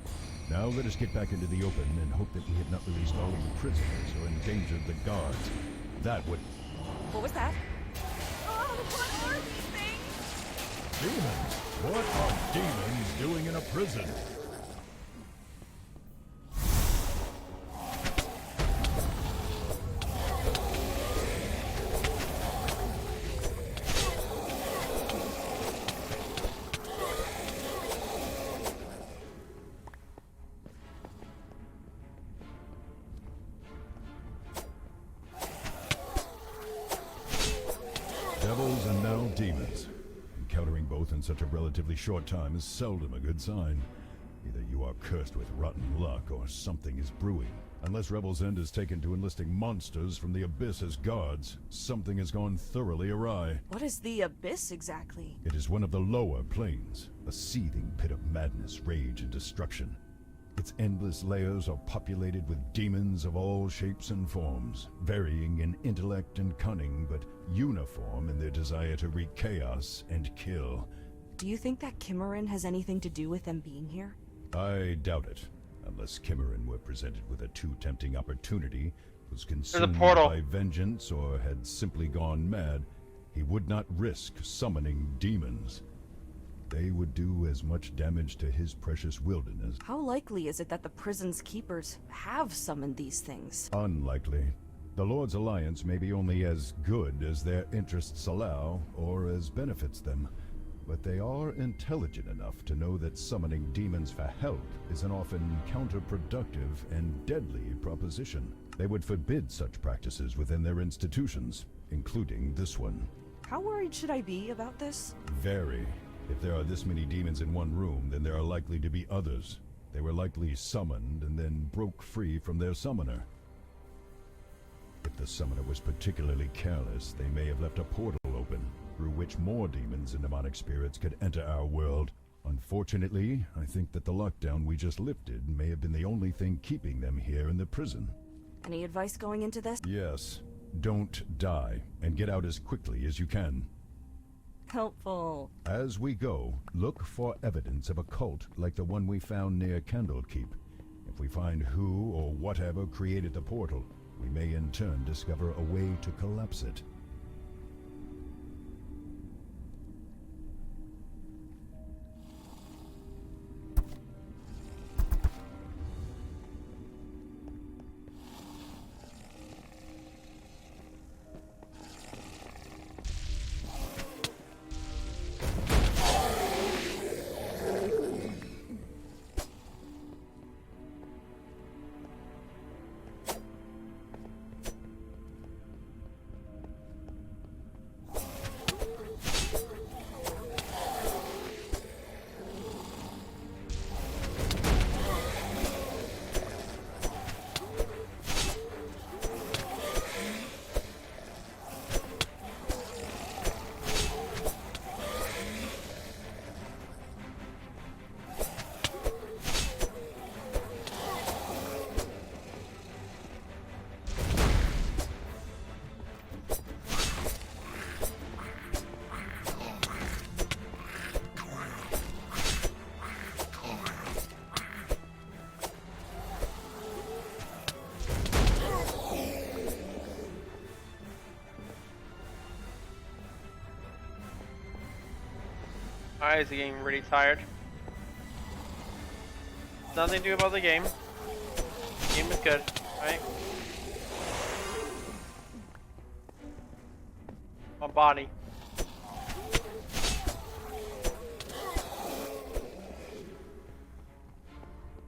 Now let us get back into the open and hope that we have not released all of the prisoners or endangered the guards. That would... What was that? Oh, what are these things? Demons! What are demons doing in a prison? Devils and now demons. Encountering both in such a relatively short time is seldom a good sign. Either you are cursed with rotten luck or something is brewing. Unless Rebel's End is taken to enlisting monsters from the Abyss as guards, something has gone thoroughly awry. What is the Abyss exactly? It is one of the lower planes, a seething pit of madness, rage, and destruction. Its endless layers are populated with demons of all shapes and forms, varying in intellect and cunning, but uniform in their desire to wreak chaos and kill. Do you think that Kimmerin has anything to do with them being here? I doubt it, unless Kimmerin were presented with a too tempting opportunity, was consumed by vengeance, or had simply gone mad. He would not risk summoning demons. They would do as much damage to his precious wilderness. How likely is it that the prison's keepers have summoned these things? Unlikely. The Lord's Alliance may be only as good as their interests allow, or as benefits them. But they are intelligent enough to know that summoning demons for help is an often counterproductive and deadly proposition. They would forbid such practices within their institutions, including this one. How worried should I be about this? Very. If there are this many demons in one room, then there are likely to be others. They were likely summoned and then broke free from their summoner. If the summoner was particularly careless, they may have left a portal open, through which more demons and demonic spirits could enter our world. Unfortunately, I think that the lockdown we just lifted may have been the only thing keeping them here in the prison. Any advice going into this? Yes. Don't die, and get out as quickly as you can. Helpful. As we go, look for evidence of a cult like the one we found near Candlekeep. If we find who or whatever created the portal, we may in turn discover a way to collapse it. eyes are getting really tired. Nothing to do about the game. The game is good, right? My body.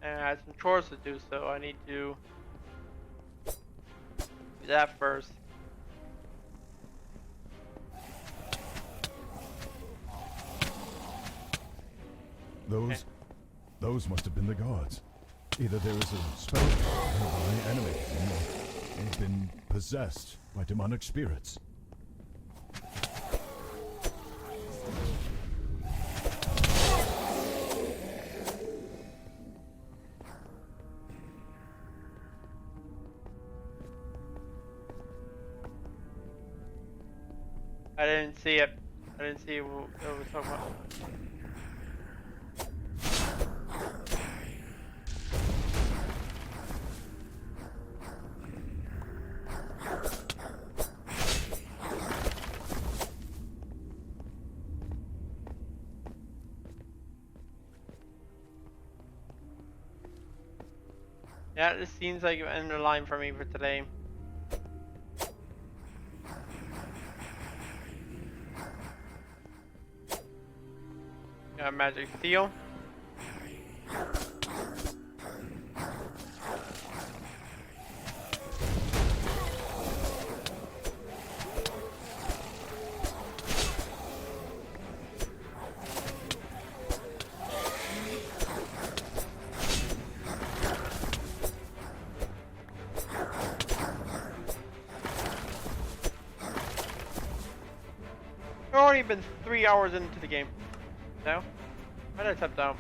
And I had some chores to do, so I need to do that first. Those must have been the gods. Either there is a spell nearby animating them, or they've been possessed by demonic spirits. I didn't see it. I didn't see what it was talking about. Yeah, this seems like an end of the line for me for today. Got a magic seal. I've already been 3 hours into the game. No? Why did I tap down?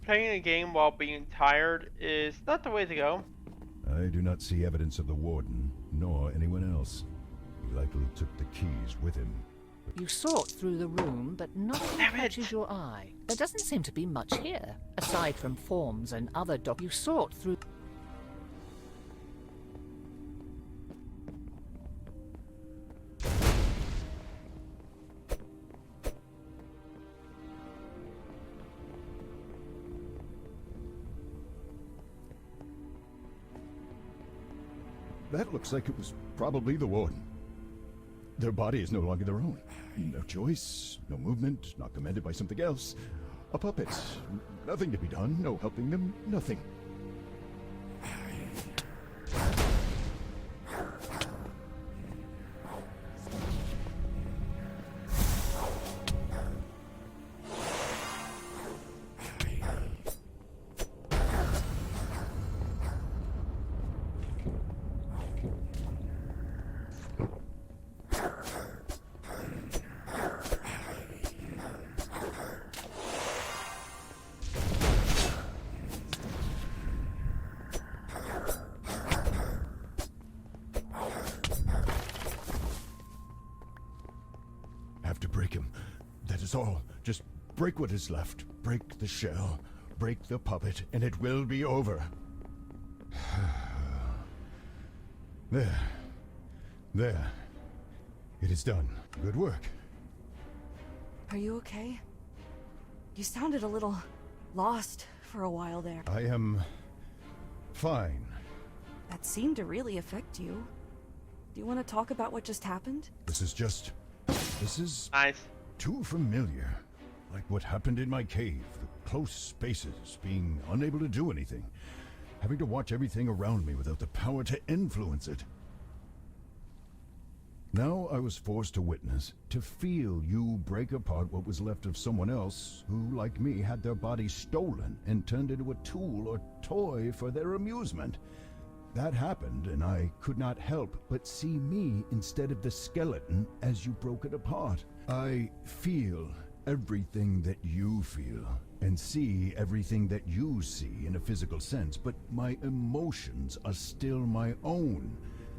Playing a game while being tired is not the way to go. I do not see evidence of the warden, nor anyone else. He likely took the keys with him. You sort through the room, but nothing catches your eye. There doesn't seem to be much here, aside from forms and other You sort through... That looks like it was probably the warden. Their body is no longer their own. No choice, no movement, not commanded by something else. A puppet. Nothing to be done, no helping them, nothing. Have to break him. That is all. Just break what is left. Break the shell. Break the puppet, and it will be over. There. There. It is done. Good work. Are you okay? You sounded a little lost for a while there. I am fine. That seemed to really affect you. Do you want to talk about what just happened? This is nice. Too familiar. Like what happened in my cave. The close spaces, being unable to do anything. Having to watch everything around me without the power to influence it. Now I was forced to witness, to feel you break apart what was left of someone else who, like me, had their body stolen and turned into a tool or toy for their amusement. That happened, and I could not help but see me instead of the skeleton as you broke it apart. I feel everything that you feel, and see everything that you see in a physical sense, but my emotions are still my own,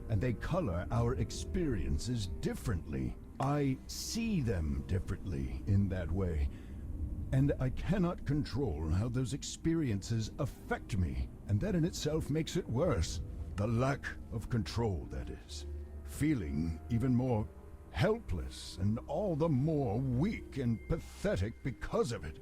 and they color our experiences differently. I see them differently in that way. And I cannot control how those experiences affect me, and that in itself makes it worse. The lack of control, that is. Feeling even more helpless and all the more weak and pathetic because of it.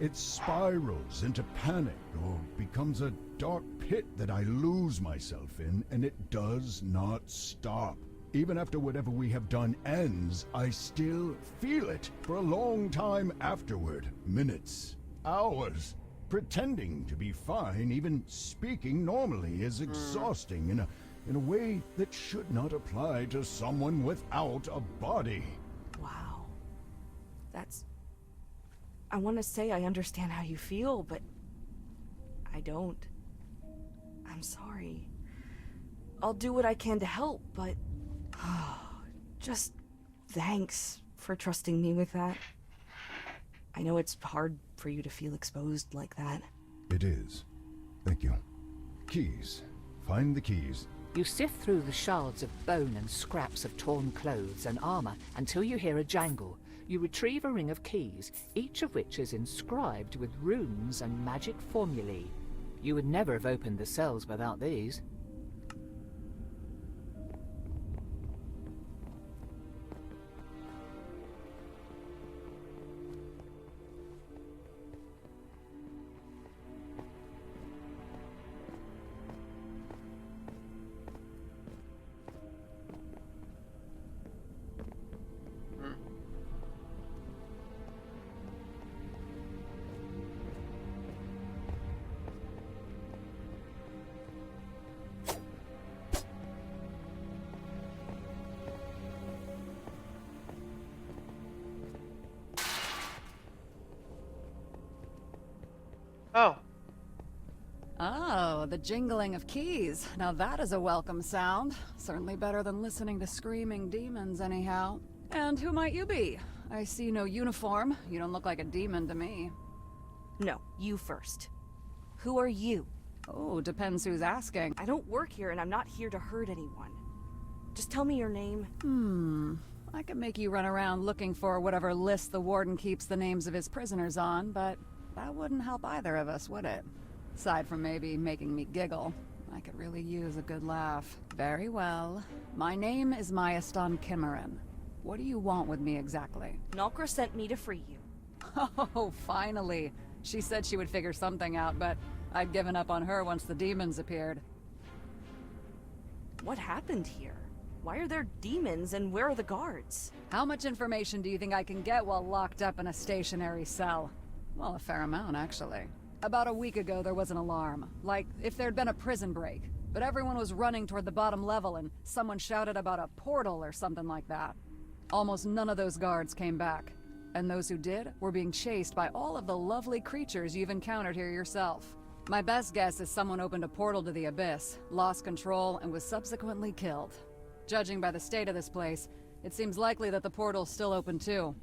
It spirals into panic or becomes a dark pit that I lose myself in, and it does not stop. Even after whatever we have done ends, I still feel it for a long time afterward. Minutes, hours. Pretending to be fine, even speaking normally, is exhausting in a way that should not apply to someone without a body. Wow. That's... I want to say I understand how you feel, but I don't. I'm sorry. I'll do what I can to help, but... just thanks for trusting me with that. I know it's hard for you to feel exposed like that. It is. Thank you. Keys. Find the keys. You sift through the shards of bone and scraps of torn clothes and armor until you hear a jangle. You retrieve a ring of keys, each of which is inscribed with runes and magic formulae. You would never have opened the cells without these. Oh. Oh, the jingling of keys. Now that is a welcome sound. Certainly better than listening to screaming demons anyhow. And who might you be? I see no uniform. You don't look like a demon to me. No, you first. Who are you? Oh, depends who's asking. I don't work here and I'm not here to hurt anyone. Just tell me your name. I could make you run around looking for whatever list the warden keeps the names of his prisoners on, but that wouldn't help either of us, would it? Aside from maybe making me giggle. I could really use a good laugh. Very well. My name is Mayastan Kimmerin. What do you want with me exactly? Nalkra sent me to free you. Oh, finally. She said she would figure something out, but I'd given up on her once the demons appeared. What happened here? Why are there demons and where are the guards? How much information do you think I can get while locked up in a stationary cell? Well, a fair amount, actually. About a week ago, there was an alarm. Like, if there'd been a prison break. But everyone was running toward the bottom level, and someone shouted about a portal or something like that. Almost none of those guards came back. And those who did were being chased by all of the lovely creatures you've encountered here yourself. My best guess is someone opened a portal to the Abyss, lost control, and was subsequently killed. Judging by the state of this place, it seems likely that the portal's still open too.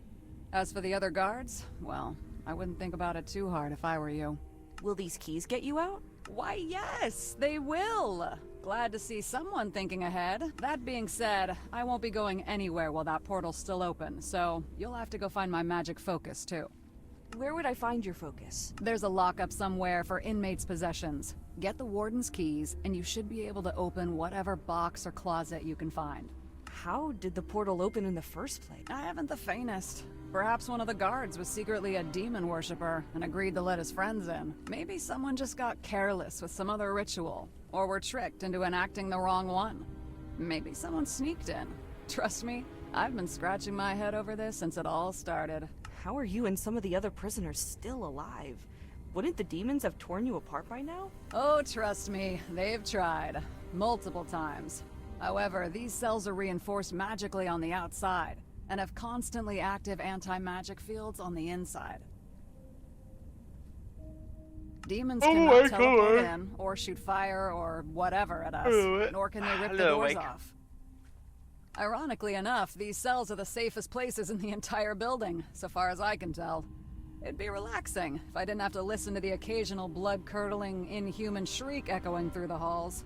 As for the other guards, well, I wouldn't think about it too hard if I were you. Will these keys get you out? Why, yes, they will. Glad to see someone thinking ahead. That being said, I won't be going anywhere while that portal's still open, so you'll have to go find my magic focus too. Where would I find your focus? There's a lockup somewhere for inmates' possessions. Get the warden's keys, and you should be able to open whatever box or closet you can find. How did the portal open in the first place? I haven't the faintest. Perhaps one of the guards was secretly a demon worshiper and agreed to let his friends in. Maybe someone just got careless with some other ritual, or were tricked into enacting the wrong one. Maybe someone sneaked in. Trust me, I've been scratching my head over this since it all started. How are you and some of the other prisoners still alive? Wouldn't the demons have torn you apart by now? Oh, trust me, they've tried. Multiple times. However, these cells are reinforced magically on the outside, and have constantly active anti-magic fields on the inside. Demons cannot teleport in, or shoot fire, or whatever at us, nor can they rip the doors off. Ironically enough, these cells are the safest places in the entire building, so far as I can tell. It'd be relaxing if I didn't have to listen to the occasional blood-curdling, inhuman shriek echoing through the halls.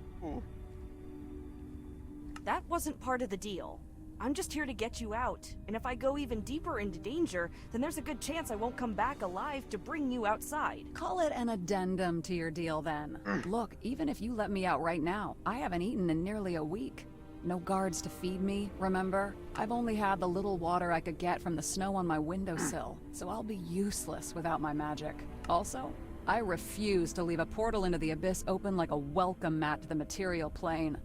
That wasn't part of the deal. I'm just here to get you out. And if I go even deeper into danger, then there's a good chance I won't come back alive to bring you outside. Call it an addendum to your deal then. Look, even if you let me out right now, I haven't eaten in nearly a week. No guards to feed me, remember? I've only had the little water I could get from the snow on my windowsill, so I'll be useless without my magic. Also, I refuse to leave a portal into the abyss open like a welcome mat to the material plane.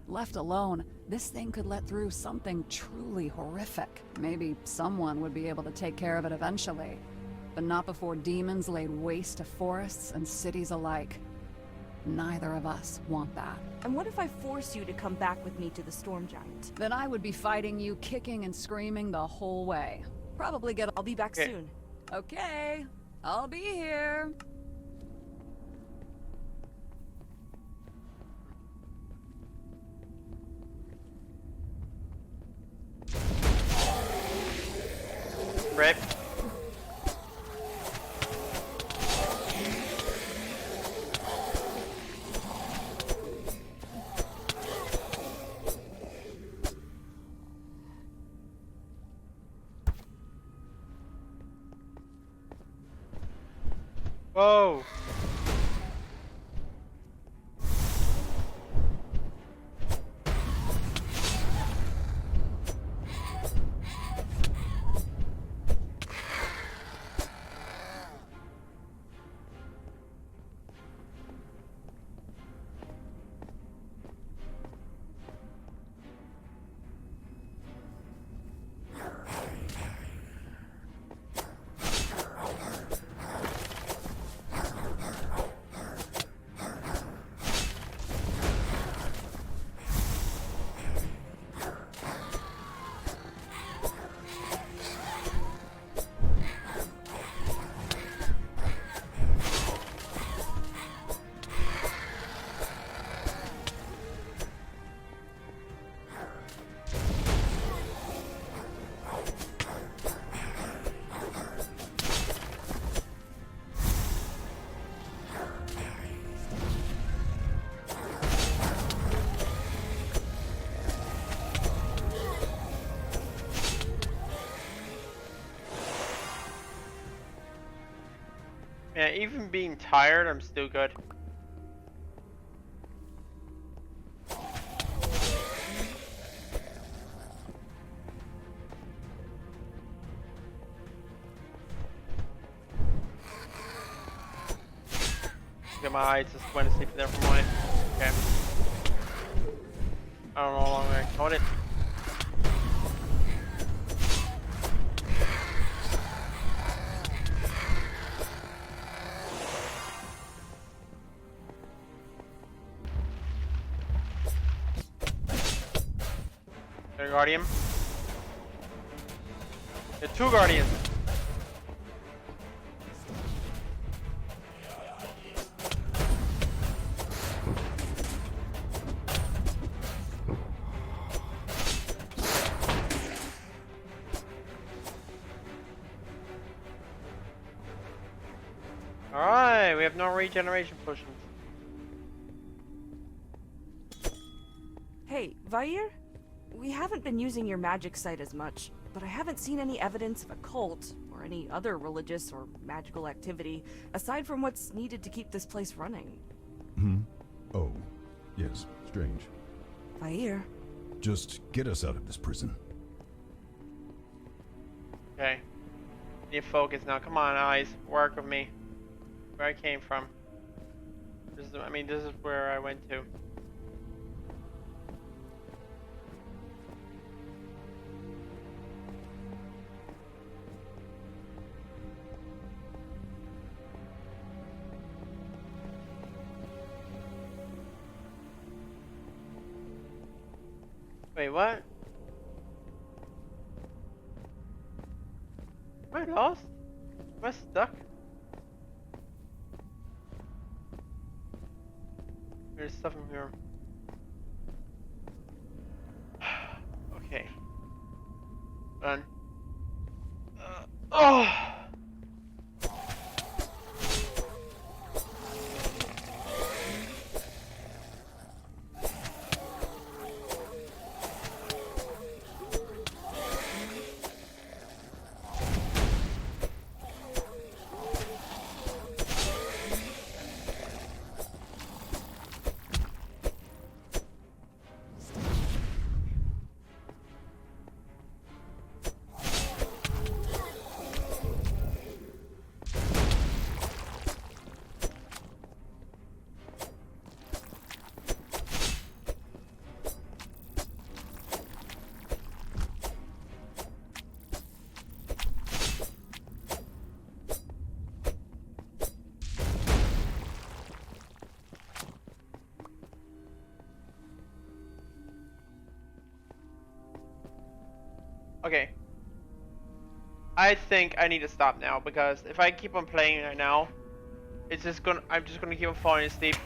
Left alone, this thing could let through something truly horrific. Maybe someone would be able to take care of it eventually, but not before demons laid waste to forests and cities alike. Neither of us want that. And what if I force you to come back with me to the Storm Giant? Then I would be fighting you, kicking and screaming the whole way. Probably get... I'll be back soon. Okay, I'll be here. Rip. Whoa. Yeah, even being tired, I'm still good. Get my eyes just went to sleep there for mine. Okay. I don't know how long I can hold it. Guardian. There are two guardians. Alright, we have no regeneration potions. Hey, Vair? We haven't been using your magic site as much, but I haven't seen any evidence of a cult or any other religious or magical activity aside from what's needed to keep this place running. Oh, yes, strange. Vair. Just get us out of this prison. Okay. Need to focus now. Come on, eyes. Work with me. Where I came from. This is, this is where I went to. Wait, what? Am I lost? Am I stuck? There's stuff in here. Okay. Run. Oh! Okay. I think I need to stop now because if I keep on playing right now, it's just gonna. I'm just gonna keep on falling asleep.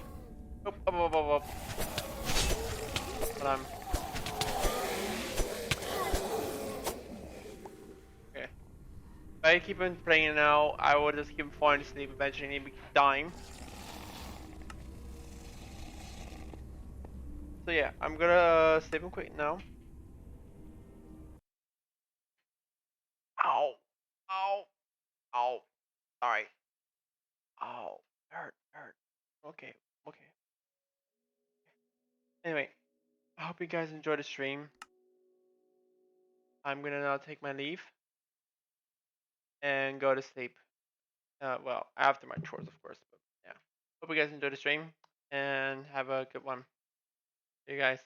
Oh, oh, oh, oh, oh. But okay. If I keep on playing now, I will just keep falling asleep. Eventually, be dying. So yeah, I'm gonna save and quit now. Ow, ow, ow. Alright. Ow, hurt. Okay, okay. Anyway, I hope you guys enjoyed the stream. I'm gonna now take my leave and go to sleep. Well, after my chores, of course. But yeah. Hope you guys enjoyed the stream and have a good one. See you guys.